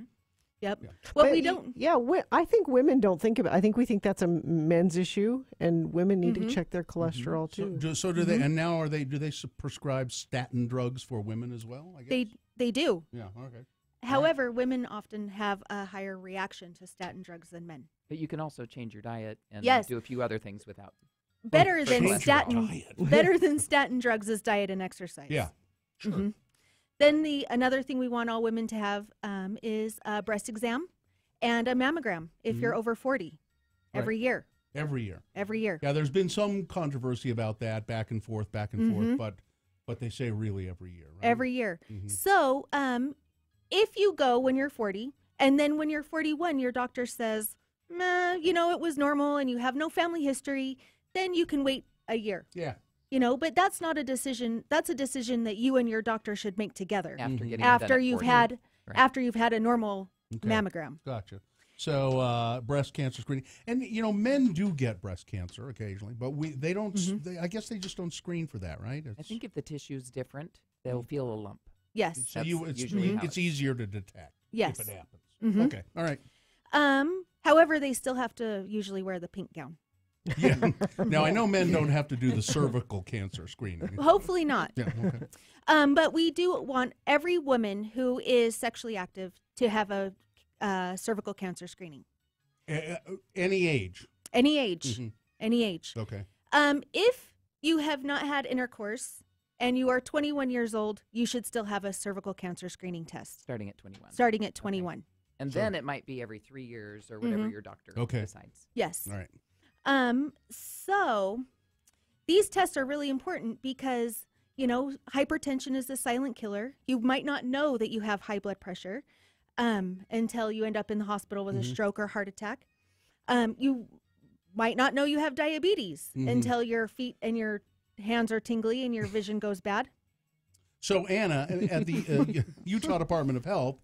Speaker 13: Yep.
Speaker 3: Yeah.
Speaker 13: Well,
Speaker 5: But
Speaker 13: we don't.
Speaker 5: Yeah, I think women don't think about. I think we think that's a men's issue, and women need
Speaker 13: Mm-hmm.
Speaker 5: to check their cholesterol too.
Speaker 3: So do they? And now do they prescribe statin drugs for women as well? I guess.
Speaker 13: They do.
Speaker 3: Yeah. Okay.
Speaker 13: However, women often have a higher reaction to statin drugs than men.
Speaker 10: But you can also change your diet and
Speaker 13: Yes.
Speaker 10: do a few other things without.
Speaker 13: Better
Speaker 10: for
Speaker 13: than
Speaker 10: cholesterol.
Speaker 13: statin. Better than statin drugs is diet and exercise.
Speaker 3: Yeah. Sure.
Speaker 13: Mhm. Then another thing we want all women to have is a breast exam and a mammogram if you're over 40 every year.
Speaker 3: Every year.
Speaker 13: Every year.
Speaker 3: Yeah. There's been some controversy about that, back and forth, but they say really every year. Right?
Speaker 13: Every year.
Speaker 3: Mhm.
Speaker 13: So if you go when you're 40 and then when you're 41 your doctor says, it was normal and you have no family history, then you can wait a year.
Speaker 3: Yeah.
Speaker 13: But that's not a decision. That's a decision that you and your doctor should make together
Speaker 10: After getting it done
Speaker 13: after
Speaker 10: at
Speaker 13: you've
Speaker 10: 40.
Speaker 13: had
Speaker 10: Right.
Speaker 13: after you've had a normal
Speaker 3: Okay.
Speaker 13: mammogram.
Speaker 3: Gotcha. So breast cancer screening, and men do get breast cancer occasionally, but they don't. I guess they just don't screen for that, right?
Speaker 10: I think if the tissue's different, they'll feel a lump.
Speaker 13: Yes.
Speaker 3: So
Speaker 10: That's
Speaker 3: it's
Speaker 10: usually how
Speaker 3: it's easier to detect.
Speaker 13: Yes.
Speaker 3: If it happens.
Speaker 13: Mhm.
Speaker 3: Okay. All right.
Speaker 13: However, they still have to usually wear the pink gown.
Speaker 3: Yeah. Now I know men don't have to do the cervical cancer screening.
Speaker 13: Hopefully not.
Speaker 3: Yeah. Okay.
Speaker 13: But we do want every woman who is sexually active to have a cervical cancer screening.
Speaker 3: Any age.
Speaker 13: Any age.
Speaker 3: Mhm.
Speaker 13: Any age.
Speaker 3: Okay.
Speaker 13: If you have not had intercourse and you are 21 years old, you should still have a cervical cancer screening test.
Speaker 10: Starting at 21.
Speaker 13: Starting at 21.
Speaker 10: And
Speaker 3: So-
Speaker 10: then it might be every 3 years or whatever your doctor decides.
Speaker 13: Yes.
Speaker 3: All right.
Speaker 13: So these tests are really important because, hypertension is a silent killer. You might not know that you have high blood pressure until you end up in the hospital with a stroke or heart attack. You might not know you have diabetes until your feet and your hands are tingly and your vision goes bad.
Speaker 3: So Anna, at the Utah Department of Health,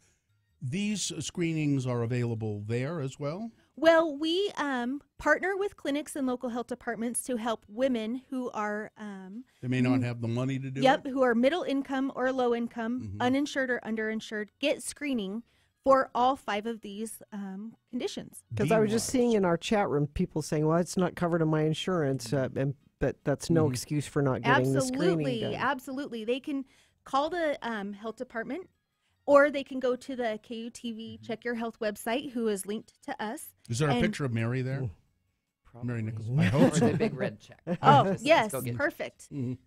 Speaker 3: these screenings are available there as well?
Speaker 13: Well, we partner with clinics and local health departments to help women who are
Speaker 3: They may not have the money to do
Speaker 13: Yep,
Speaker 3: it?
Speaker 13: who are middle income or low income, uninsured or underinsured, get screening for all 5 of these conditions.
Speaker 5: Because I was just seeing in our chat room people saying, "Well, it's not covered in my insurance," but that's no excuse for not getting the screening done.
Speaker 13: Absolutely. They can call the health department, or they can go to the KUTV Check Your Health website, who is linked to us.
Speaker 3: Is there a
Speaker 13: and-
Speaker 3: picture of Mary there?
Speaker 10: Probably.
Speaker 3: Mary Nichols. I hope
Speaker 10: Or
Speaker 3: so.
Speaker 10: the big red check.
Speaker 13: Oh,
Speaker 10: Let's
Speaker 13: yes,
Speaker 10: go get it.
Speaker 13: perfect.
Speaker 3: Mhm.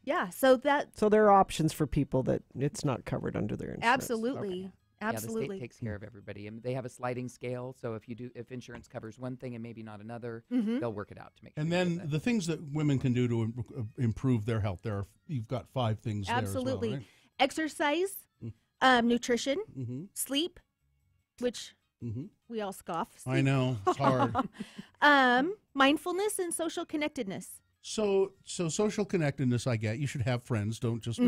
Speaker 13: Yeah, so
Speaker 5: So there are options for people that it's not covered under their insurance.
Speaker 13: absolutely.
Speaker 10: Yeah, the
Speaker 13: Absolutely.
Speaker 10: state takes care of everybody, and they have a sliding scale. So if insurance covers one thing and maybe not another,
Speaker 13: Mhm.
Speaker 10: they'll work it out to make.
Speaker 3: And
Speaker 10: sure you
Speaker 3: then
Speaker 10: get
Speaker 3: the things that women can do to improve their health. You've got 5 things
Speaker 13: Absolutely.
Speaker 3: there as well,
Speaker 13: Exercise, nutrition, sleep, which we all scoff.
Speaker 3: I know, it's hard.
Speaker 13: Mindfulness and social connectedness.
Speaker 3: So social connectedness, I get. You should have friends. Don't just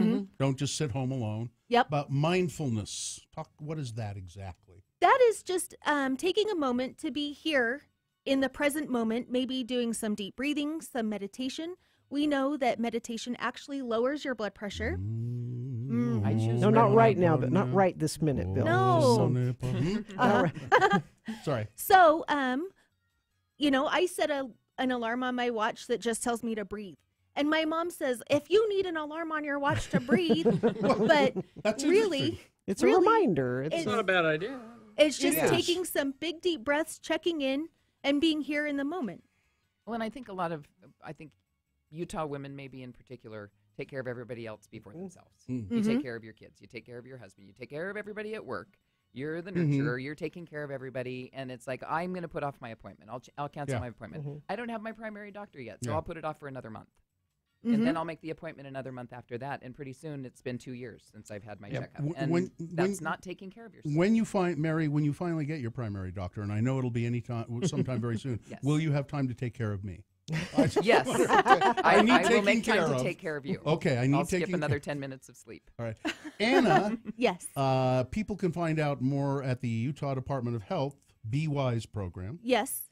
Speaker 3: sit home alone.
Speaker 13: Yep.
Speaker 3: But mindfulness, what is that exactly?
Speaker 13: That is just taking a moment to be here in the present moment, maybe doing some deep breathing, some meditation. We know that meditation actually lowers your blood pressure.
Speaker 10: I choose
Speaker 5: No, not
Speaker 10: red
Speaker 5: right
Speaker 10: wine.
Speaker 5: now, but not right this minute, Bill.
Speaker 13: No.
Speaker 5: Not right.
Speaker 3: Sorry.
Speaker 13: So, I set an alarm on my watch that just tells me to breathe. And my mom says, if you need an alarm on your watch to breathe, but
Speaker 3: That's
Speaker 13: really,
Speaker 5: it's
Speaker 13: really,
Speaker 5: a reminder.
Speaker 4: It's not a bad idea.
Speaker 13: It's just
Speaker 10: It is.
Speaker 13: taking some big, deep breaths, checking in, and being here in the moment.
Speaker 10: Well, and I think Utah women, maybe in particular, take care of everybody else before themselves. You take care of your kids. You take care of your husband. You take care of everybody at work. You're the nurturer. You're taking care of everybody. And it's like, I'm going to put off my appointment. I'll cancel my appointment. I don't have my primary doctor yet, so I'll put it off for another month. And then I'll make the appointment another month after that. And pretty soon it's been 2 years since I've had my checkup. And that's not taking care of yourself.
Speaker 3: When you finally get your primary doctor, and I know it'll be sometime very soon,
Speaker 10: Yes.
Speaker 3: will you have time to take care of me?
Speaker 10: Yes. I
Speaker 3: need
Speaker 10: will make
Speaker 3: taking
Speaker 10: time
Speaker 3: care
Speaker 10: to
Speaker 3: of.
Speaker 10: take care of you.
Speaker 3: Okay,
Speaker 10: I'll skip another 10 minutes of sleep.
Speaker 3: All right. Anna.
Speaker 13: Yes.
Speaker 3: People can find out more at the Utah Department of Health Be Wise program.
Speaker 13: Yes.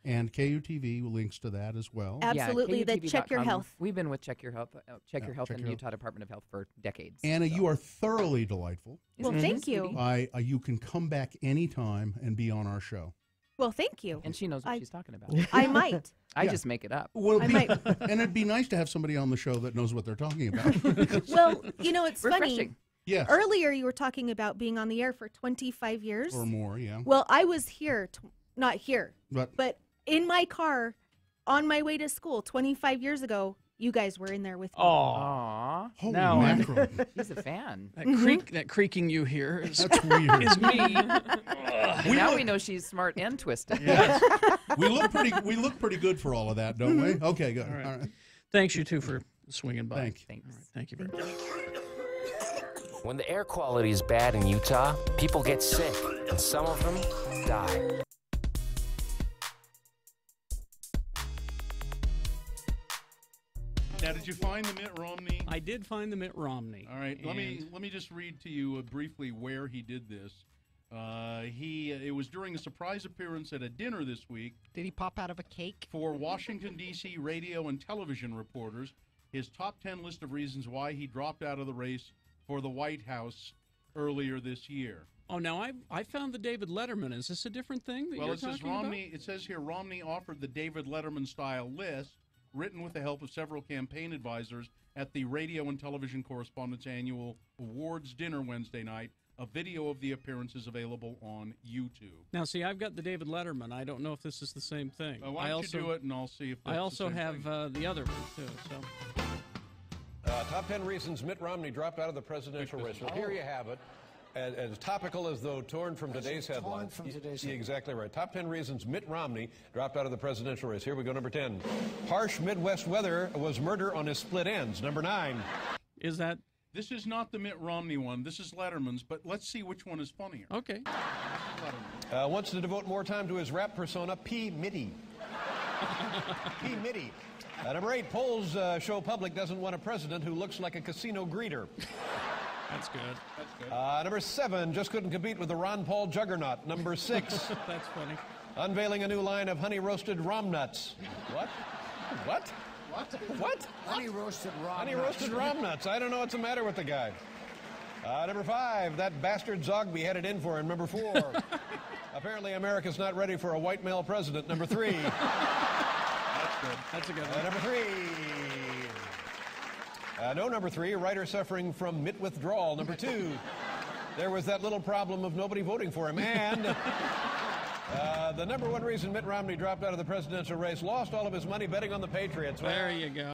Speaker 3: And KUTV links to that as well.
Speaker 13: Absolutely. The Check Your Health.
Speaker 10: We've been with Check Your Health, Check Your Health
Speaker 3: Check
Speaker 10: in the
Speaker 3: Your
Speaker 10: Utah Department of Health for decades.
Speaker 3: Anna, you are thoroughly delightful.
Speaker 13: Well, thank you.
Speaker 3: You can come back anytime and be on our show.
Speaker 13: Well, thank you.
Speaker 10: And she knows what she's talking about.
Speaker 13: I might.
Speaker 10: I just make it up.
Speaker 3: Well,
Speaker 13: I might.
Speaker 3: And it'd be nice to have somebody on the show that knows what they're talking about.
Speaker 13: Well, it's funny.
Speaker 10: Refreshing.
Speaker 3: Yes.
Speaker 13: Earlier, you were talking about being on the air for 25 years.
Speaker 3: Or more, yeah.
Speaker 13: Well, I was here, not here,
Speaker 3: But
Speaker 13: in my car on my way to school 25 years ago. You guys were in there with me.
Speaker 10: Aw.
Speaker 3: Holy
Speaker 4: Now
Speaker 3: mackerel.
Speaker 10: He's a fan.
Speaker 4: That creaking you hear is,
Speaker 3: That's weird.
Speaker 4: is me.
Speaker 10: Now we know she's smart and twisted.
Speaker 3: Yes. we look pretty good for all of that, don't we? Okay, good.
Speaker 4: All right.
Speaker 3: All right.
Speaker 4: Thanks, you two, for swinging by.
Speaker 3: Thanks.
Speaker 4: All right, thank you very much.
Speaker 9: When the air quality is bad in Utah, people get sick, and some of them die.
Speaker 3: Now, did you find the Mitt Romney?
Speaker 4: I did find the Mitt Romney.
Speaker 3: All right, let me just read to you briefly where he did this. It was during a surprise appearance at a dinner this week.
Speaker 14: Did he pop out of a cake?
Speaker 3: For Washington, D.C. radio and television reporters, his top 10 list of reasons why he dropped out of the race for the White House earlier this year.
Speaker 4: Oh, now I found the David Letterman. Is this a different thing that
Speaker 3: Well,
Speaker 4: you're
Speaker 3: it says
Speaker 4: talking
Speaker 3: Romney. It says here Romney offered the David Letterman-style list, written with the help of several campaign advisors, at the Radio and Television Correspondents Annual Awards dinner Wednesday night. A video of the appearance is available on YouTube.
Speaker 4: Now, see, I've got the David Letterman. I don't know if this is the same thing.
Speaker 3: Why don't you do it, and I'll see if that's
Speaker 4: I also
Speaker 3: the same
Speaker 4: have
Speaker 3: thing.
Speaker 4: the other one, too. So.
Speaker 15: Top 10 reasons Mitt Romney dropped out of the presidential race. Well, here you have it. As topical as though torn from today's headlines. Exactly right. Top 10 reasons Mitt Romney dropped out of the presidential race. Here we go, number 10. Harsh Midwest weather was murder on his split ends. Number 9.
Speaker 4: Is that?
Speaker 3: This is not the Mitt Romney one. This is Letterman's, but let's see which one is funnier.
Speaker 4: Okay.
Speaker 15: Wants to devote more time to his rap persona, P. Mitty. P. Mitty. Number 8. Polls show public doesn't want a president who looks like a casino greeter.
Speaker 4: That's good. That's good.
Speaker 15: Number 7, just couldn't compete with the Ron Paul juggernaut. Number 6.
Speaker 4: That's funny.
Speaker 15: Unveiling a new line of honey-roasted rom nuts. What? What? What?
Speaker 14: Honey roasted rom.
Speaker 15: Honey-roasted rom nuts. I don't know what's the matter with the guy. Number 5, that bastard Zogby had it in for him. Number 4, apparently America's not ready for a white male president. Number 3.
Speaker 4: That's good. That's a good one.
Speaker 15: Number 3. No, number 3, a writer suffering from mitt withdrawal. Number 2, there was that little problem of nobody voting for him. And the number 1 reason Mitt Romney dropped out of the presidential race, lost all of his money betting on the Patriots.
Speaker 4: There you go.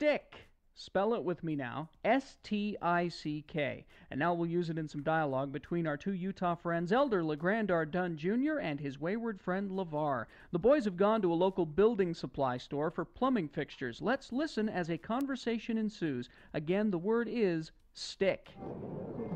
Speaker 11: Stick. Spell it with me now. S-T-I-C-K. And now we'll use it in some dialogue between our two Utah friends, Elder Legrand Ardun Jr. and his wayward friend Levar. The boys have gone to a local building supply store for plumbing fixtures. Let's listen as a conversation ensues. Again, the word is stick.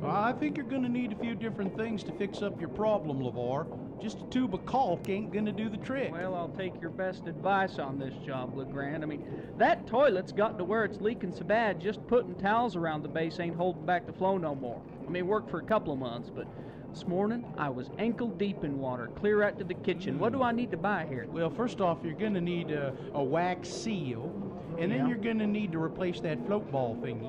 Speaker 23: I think you're going to need a few different things to fix up your problem, Levar. Just a tube of caulk ain't going to do the trick.
Speaker 11: Well, I'll take your best advice on this job, Legrand. I mean, that toilet's got to where it's leaking so bad, just putting towels around the base ain't holding back the flow no more. I mean, it worked for a couple of months, but this morning I was ankle deep in water, clear out to the kitchen. What do I need to buy here?
Speaker 23: Well, first off, you're going to need a wax seal, and then you're going to need to replace that float ball thingy.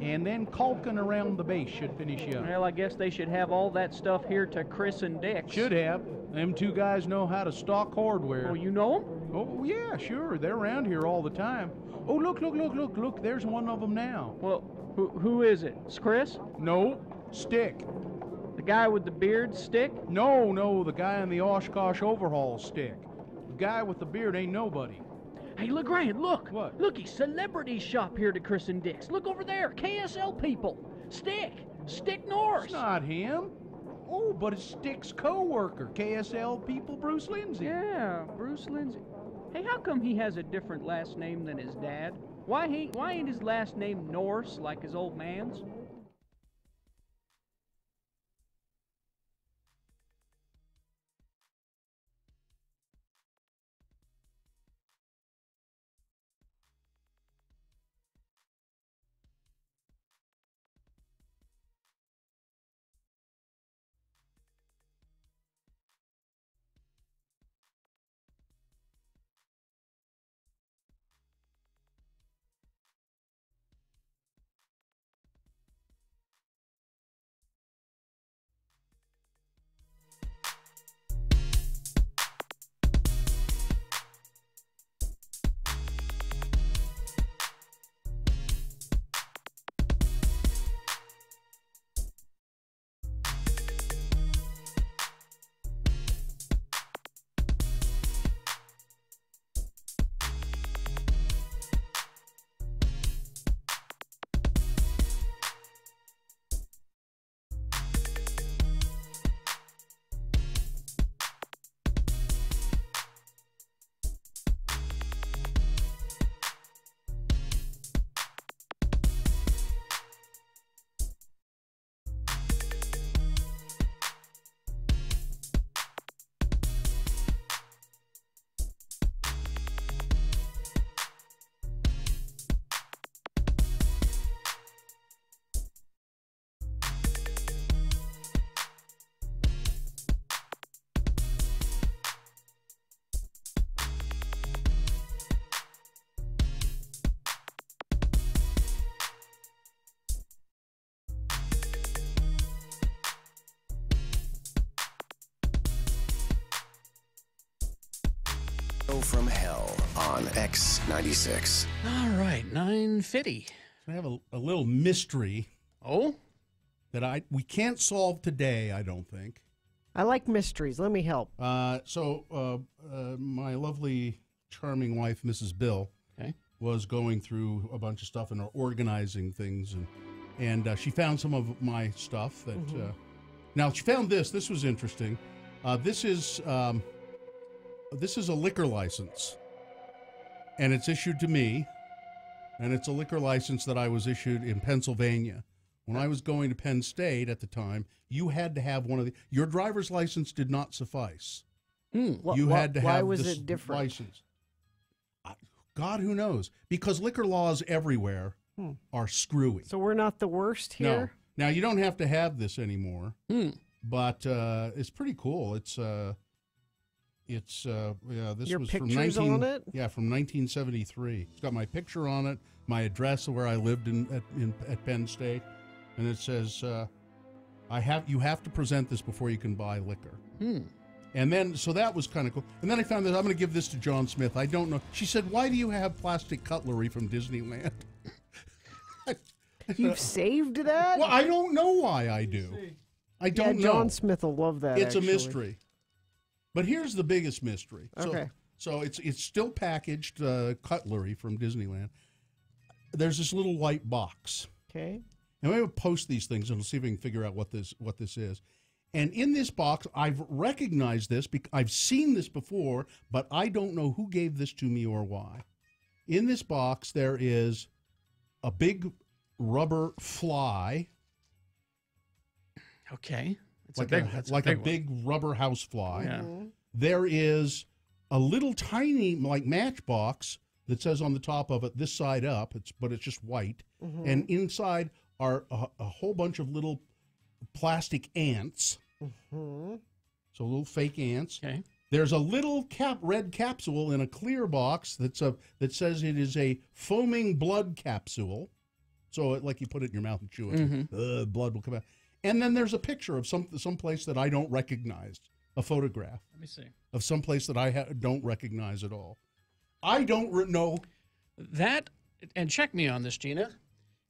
Speaker 23: And then caulking around the base should finish you up.
Speaker 11: Well, I guess they should have all that stuff here to Chris and Dick.
Speaker 23: Should have. Them two guys know how to stock hardware.
Speaker 11: Oh, you know them?
Speaker 23: Oh, yeah, sure. They're around here all the time. Oh, look. There's one of them now.
Speaker 11: Well, who is it? It's Chris?
Speaker 23: No, Stick.
Speaker 11: The guy with the beard, Stick?
Speaker 23: No, the guy in the Oshkosh overhaul, Stick. The guy with the beard ain't nobody.
Speaker 11: Hey, Legrand, look.
Speaker 23: What?
Speaker 11: Looky, celebrities shop here to Chris and Dick's. Look over there, KSL people. Stick Norris.
Speaker 23: It's not him. Oh, but it's Stick's co-worker, KSL people, Bruce Lindsay.
Speaker 11: Yeah, Bruce Lindsay. Hey, how come he has a different last name than his dad? Why ain't his last name Norse like his old man's?
Speaker 6: From Hell on X96.
Speaker 4: All right, 9:50.
Speaker 3: So I have a little mystery.
Speaker 4: Oh?
Speaker 3: That we can't solve today, I don't think.
Speaker 5: I like mysteries. Let me help.
Speaker 3: My lovely, charming wife, Mrs. Bill, was going through a bunch of stuff and organizing things, and she found some of my stuff that. Now she found this. This was interesting. This is a liquor license, and it's issued to me, and it's a liquor license that I was issued in Pennsylvania. When I was going to Penn State at the time, you had to have your driver's license did not suffice. You had to have
Speaker 5: why was
Speaker 3: this
Speaker 5: it different?
Speaker 3: license. God, who knows? Because liquor laws everywhere are screwy.
Speaker 5: So we're not the worst here?
Speaker 3: No. Now, you don't have to have this anymore, but it's pretty cool. This
Speaker 5: Your
Speaker 3: was
Speaker 5: pictures
Speaker 3: from
Speaker 5: on it?
Speaker 3: Yeah, from 1973. It's got my picture on it, my address of where I lived at Penn State, and it says you have to present this before you can buy liquor. And then, so that was kind of cool. And then I found that I'm going to give this to John Smith. I don't know. She said, "Why do you have plastic cutlery from Disneyland?"
Speaker 5: You've saved that?
Speaker 3: Well, I don't know why I do. I don't know.
Speaker 5: John Smith will love that.
Speaker 3: It's a mystery. But here's the biggest mystery.
Speaker 5: Okay.
Speaker 3: So it's still packaged cutlery from Disneyland. there's this little white box.
Speaker 5: Okay.
Speaker 3: And I'm going to post these things and we'll see if we can figure out what this is. And in this box, I've recognized this because I've seen this before, but I don't know who gave this to me or why. In this box, there is a big rubber fly.
Speaker 4: Okay. It's
Speaker 3: like a big rubber house fly.
Speaker 4: Yeah.
Speaker 3: There is a little tiny like matchbox that says on the top of it, this side up, but it's just white.
Speaker 5: Mhm.
Speaker 3: And inside are a whole bunch of little plastic ants.
Speaker 5: Mhm.
Speaker 3: So little fake ants.
Speaker 4: Okay.
Speaker 3: There's a little red capsule in a clear box that says it is a foaming blood capsule. So like you put it in your mouth and chew it, blood will come out. And then there's a picture of some place that I don't recognize, a photograph.
Speaker 4: Let me see.
Speaker 3: Of some place that I don't recognize at all. I don't know.
Speaker 4: That, and check me on this, Gina,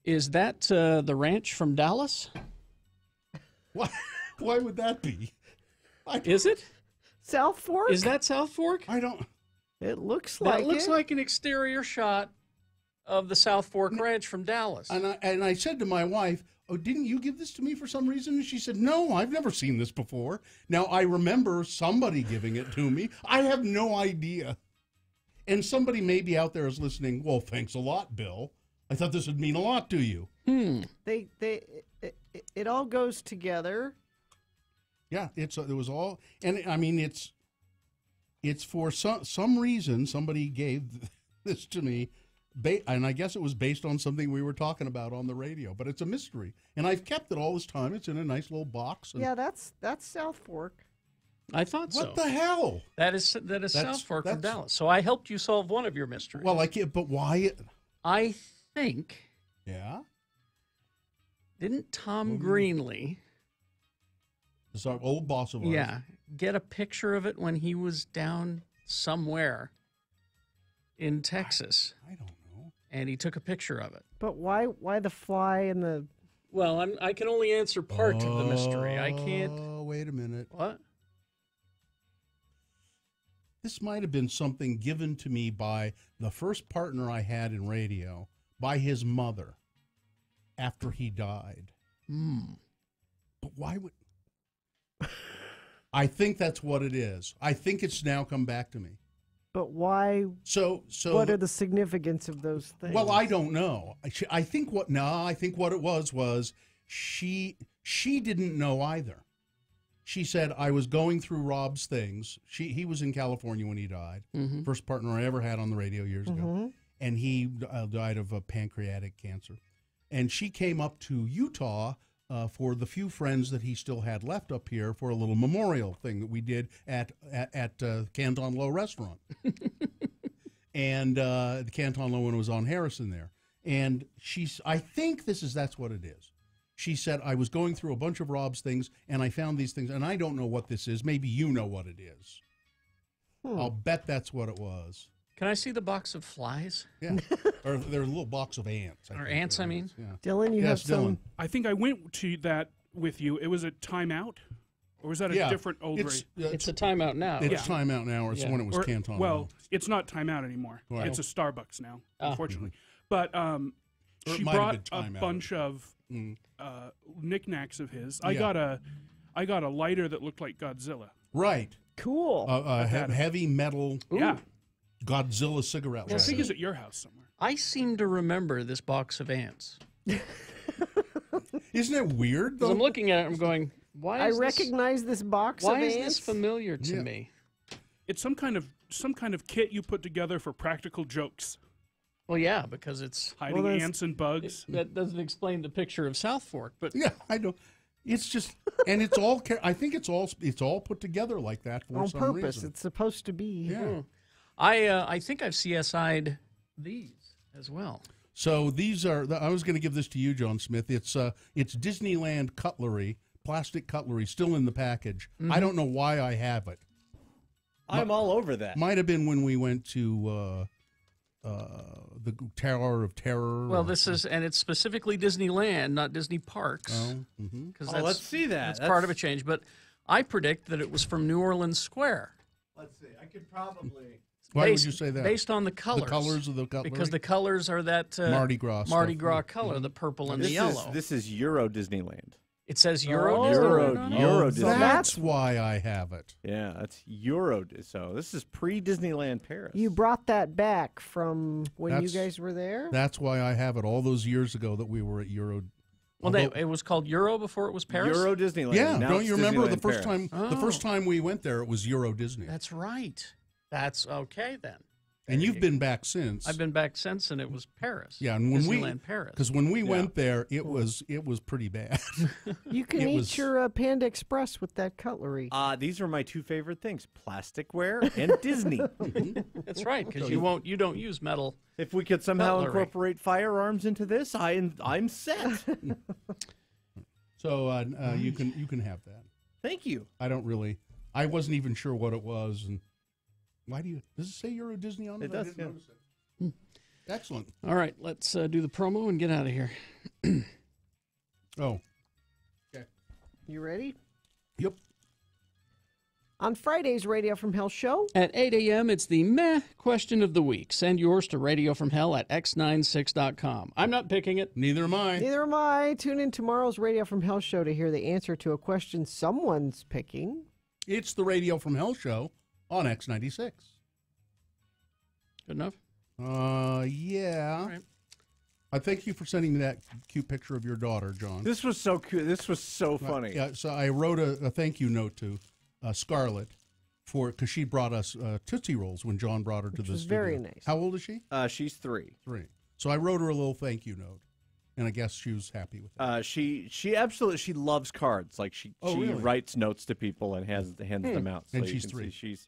Speaker 4: is that the ranch from Dallas?
Speaker 3: Why would that be?
Speaker 4: Is it?
Speaker 5: South Fork?
Speaker 4: Is that South Fork?
Speaker 3: I don't.
Speaker 5: It looks like
Speaker 4: that looks like an exterior shot of the South Fork Ranch from Dallas.
Speaker 3: And I said to my wife, "Oh, didn't you give this to me for some reason?" And she said, "No, I've never seen this before." Now, I remember somebody giving it to me. I have no idea. And somebody maybe out there is listening, "Well, thanks a lot, Bill. I thought this would mean a lot to you."
Speaker 5: It all goes together.
Speaker 3: Yeah, it was all, and I mean, it's for some reason somebody gave this to me, and I guess it was based on something we were talking about on the radio, but it's a mystery, and I've kept it all this time. It's in a nice little box.
Speaker 5: Yeah, that's South Fork.
Speaker 4: I thought so.
Speaker 3: What the hell?
Speaker 4: That is South Fork from Dallas. So I helped you solve one of your mysteries.
Speaker 3: Well, but why?
Speaker 4: I think.
Speaker 3: Yeah.
Speaker 4: Didn't Tom Greenlee?
Speaker 3: It's our old boss of ours.
Speaker 4: Yeah, get a picture of it when he was down somewhere in Texas.
Speaker 3: I don't know.
Speaker 4: And he took a picture of it.
Speaker 5: But why the fly and the...
Speaker 4: Well, I can only answer part of the mystery. I can't...
Speaker 3: Oh, wait a minute.
Speaker 4: What?
Speaker 3: This might have been something given to me by the first partner I had in radio, by his mother, after he died. But why would... I think that's what it is. I think it's now come back to me.
Speaker 5: But why?
Speaker 3: So
Speaker 5: what are the significance of those things?
Speaker 3: Well, I don't know. I think what it was she didn't know either. She said, I was going through Rob's things. He was in California when he died.
Speaker 4: Mm-hmm.
Speaker 3: First partner I ever had on the radio years ago. And he died of pancreatic cancer. And she came up to Utah for the few friends that he still had left up here for a little memorial thing that we did at Canton Low Restaurant. And the Canton Low one was on Harrison there. And I think that's what it is. She said, I was going through a bunch of Rob's things, and I found these things, and I don't know what this is. Maybe you know what it is. I'll bet that's what it was.
Speaker 4: Can I see the box of flies?
Speaker 3: Yeah. Or they're a little box of ants.
Speaker 4: Or ants, I mean.
Speaker 3: Yeah.
Speaker 5: Dylan, you have some...
Speaker 3: Dylan.
Speaker 16: I think I went to that with you. It was a timeout? Or was that a different old rate?
Speaker 4: It's a timeout now.
Speaker 3: It's timeout now, or it's when it was Canton.
Speaker 16: Well, it's not timeout anymore.
Speaker 3: Right.
Speaker 16: It's a Starbucks now,
Speaker 4: Oh.
Speaker 16: unfortunately. But she
Speaker 3: might have
Speaker 16: brought
Speaker 3: been
Speaker 16: a
Speaker 3: timeout.
Speaker 16: bunch of knickknacks of his. I
Speaker 3: Yeah.
Speaker 16: got a lighter that looked like Godzilla.
Speaker 3: Right.
Speaker 5: Cool.
Speaker 3: Heavy metal
Speaker 16: Yeah.
Speaker 3: Godzilla cigarette
Speaker 16: I
Speaker 3: lighter.
Speaker 16: think it's at your house somewhere.
Speaker 4: I seem to remember this box of ants.
Speaker 3: Isn't it weird,
Speaker 4: Because
Speaker 3: though?
Speaker 4: I'm looking at it, I'm going, why is
Speaker 5: recognize this box
Speaker 4: Why
Speaker 5: of
Speaker 4: is
Speaker 5: ants.
Speaker 4: this familiar to me?
Speaker 16: It's some kind of kit you put together for practical jokes.
Speaker 4: Well, yeah, because it's...
Speaker 16: Hiding ants and bugs.
Speaker 4: That doesn't explain the picture of South Fork, but...
Speaker 3: Yeah, I know. It's just, and it's all. I think it's all put together like that for
Speaker 5: On
Speaker 3: some
Speaker 5: purpose.
Speaker 3: reason.
Speaker 5: It's supposed to be.
Speaker 3: Yeah.
Speaker 4: I think I've CSI'd these as well.
Speaker 3: So these are. I was going to give this to you, John Smith. It's Disneyland cutlery, plastic cutlery, still in the package.
Speaker 4: Mm-hmm.
Speaker 3: I don't know why I have it.
Speaker 17: I'm all over that.
Speaker 3: Might have been when we went to the Tower of Terror.
Speaker 4: Well, and it's specifically Disneyland, not Disney Parks.
Speaker 3: Oh, mm-hmm.
Speaker 17: Let's see that.
Speaker 4: That's part of a change. But I predict that it was from New Orleans Square.
Speaker 17: Let's see. I could probably.
Speaker 3: Why would you say that?
Speaker 4: Based on the colors.
Speaker 3: The colors of the cutlery?
Speaker 4: Because the colors are that
Speaker 3: Mardi Gras
Speaker 4: color, the purple and the yellow.
Speaker 2: This is Euro Disneyland.
Speaker 4: It says Euro
Speaker 2: Disneyland. Euro Disneyland.
Speaker 3: That's why I have it.
Speaker 2: Yeah, that's Euro. So this is pre-Disneyland Paris.
Speaker 5: You brought that back from when you guys were there?
Speaker 3: That's why I have it all those years ago that we were at Euro.
Speaker 4: Well, it was called Euro before it was Paris?
Speaker 2: Euro Disneyland.
Speaker 3: Yeah,
Speaker 2: now
Speaker 3: don't you remember
Speaker 2: Disneyland
Speaker 3: the first
Speaker 2: Paris.
Speaker 3: time? The first time we went there, it was Euro Disney.
Speaker 4: That's right. That's okay then.
Speaker 3: And you've been back since.
Speaker 4: I've been back since, and it was Paris.
Speaker 3: Yeah, and when
Speaker 4: Disneyland Paris.
Speaker 3: Because when we went there, it was pretty bad.
Speaker 5: You can eat your Panda Express with that cutlery.
Speaker 2: These are my two favorite things: plasticware and Disney.
Speaker 4: That's right, because you don't use metal.
Speaker 2: If we could somehow
Speaker 4: cutlery.
Speaker 2: incorporate firearms into this, I'm set.
Speaker 3: So you can have that.
Speaker 2: Thank you.
Speaker 3: I wasn't even sure what it was, and why does it say Euro Disney on it?
Speaker 2: It does. Yeah.
Speaker 3: It. Excellent.
Speaker 4: All right, let's do the promo and get out of here.
Speaker 3: Oh. Okay.
Speaker 5: You ready?
Speaker 3: Yep.
Speaker 5: On Friday's Radio from Hell show.
Speaker 4: At 8 a.m., it's the meh question of the week. Send yours to radiofromhell at x96.com. I'm not picking it.
Speaker 3: Neither am I.
Speaker 5: Neither am I. Tune in tomorrow's Radio from Hell show to hear the answer to a question someone's picking.
Speaker 3: It's the Radio from Hell show on X96.
Speaker 4: Good enough?
Speaker 3: Yeah.
Speaker 4: All right.
Speaker 3: I thank you for sending me that cute picture of your daughter, John.
Speaker 2: This was so cute. This was so funny.
Speaker 3: Yeah, so I wrote a thank you note to Scarlett because she brought us Tootsie Rolls when John brought her to the studio.
Speaker 5: Very nice.
Speaker 3: How old is she?
Speaker 2: She's 3.
Speaker 3: 3. So I wrote her a little thank you note, and I guess she was happy with it.
Speaker 2: She absolutely loves cards. Like she
Speaker 3: really?
Speaker 2: writes notes to people and hands them out.
Speaker 3: And
Speaker 2: so
Speaker 3: she's
Speaker 2: you can
Speaker 3: 3.
Speaker 2: see she's.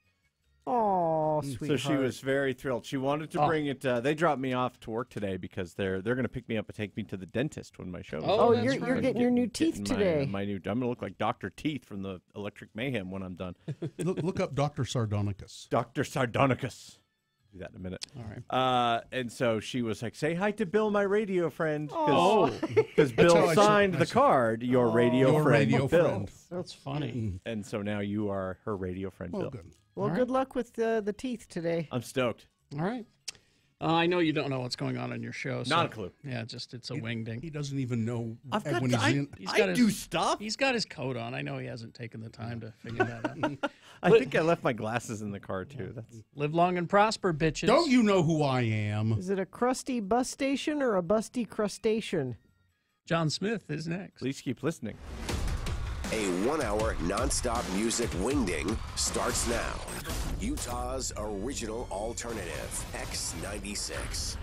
Speaker 5: Oh, sweetheart.
Speaker 2: So she was very thrilled. She wanted to bring it. They dropped me off to work today because they're going to pick me up and take me to the dentist when my show.
Speaker 5: Oh, you're getting your new teeth today.
Speaker 2: I'm going to look like Dr. Teeth from the Electric Mayhem when I'm done.
Speaker 3: Look up Dr. Sardonicus.
Speaker 2: Dr. Sardonicus. Do that in a minute.
Speaker 4: All right.
Speaker 2: And so she was like, "Say hi to Bill, my radio friend."
Speaker 3: That's
Speaker 2: Because
Speaker 3: how
Speaker 2: Bill
Speaker 3: I
Speaker 2: signed
Speaker 3: saw-
Speaker 2: the card. Your radio
Speaker 3: Your
Speaker 2: friend,
Speaker 3: radio
Speaker 2: Bill.
Speaker 3: friend.
Speaker 4: That's funny.
Speaker 2: And so now you are her radio friend, Bill.
Speaker 3: Good.
Speaker 5: Well, good luck with the teeth today.
Speaker 2: I'm stoked.
Speaker 4: All right. I know you don't know what's going on in your show. So,
Speaker 2: Not a clue.
Speaker 4: Yeah, it's a wingding.
Speaker 3: He doesn't even know
Speaker 2: I've got
Speaker 3: when he's in.
Speaker 2: I do stuff.
Speaker 4: He's got his coat on. I know he hasn't taken the time to figure that out.
Speaker 2: I think I left my glasses in the car too.
Speaker 4: Live long and prosper, bitches.
Speaker 3: Don't you know who I am?
Speaker 5: Is it a crusty bus station or a busty crustacean?
Speaker 4: John Smith is next.
Speaker 2: Please keep listening.
Speaker 6: A 1-hour nonstop music wingding starts now. Utah's original alternative, X96.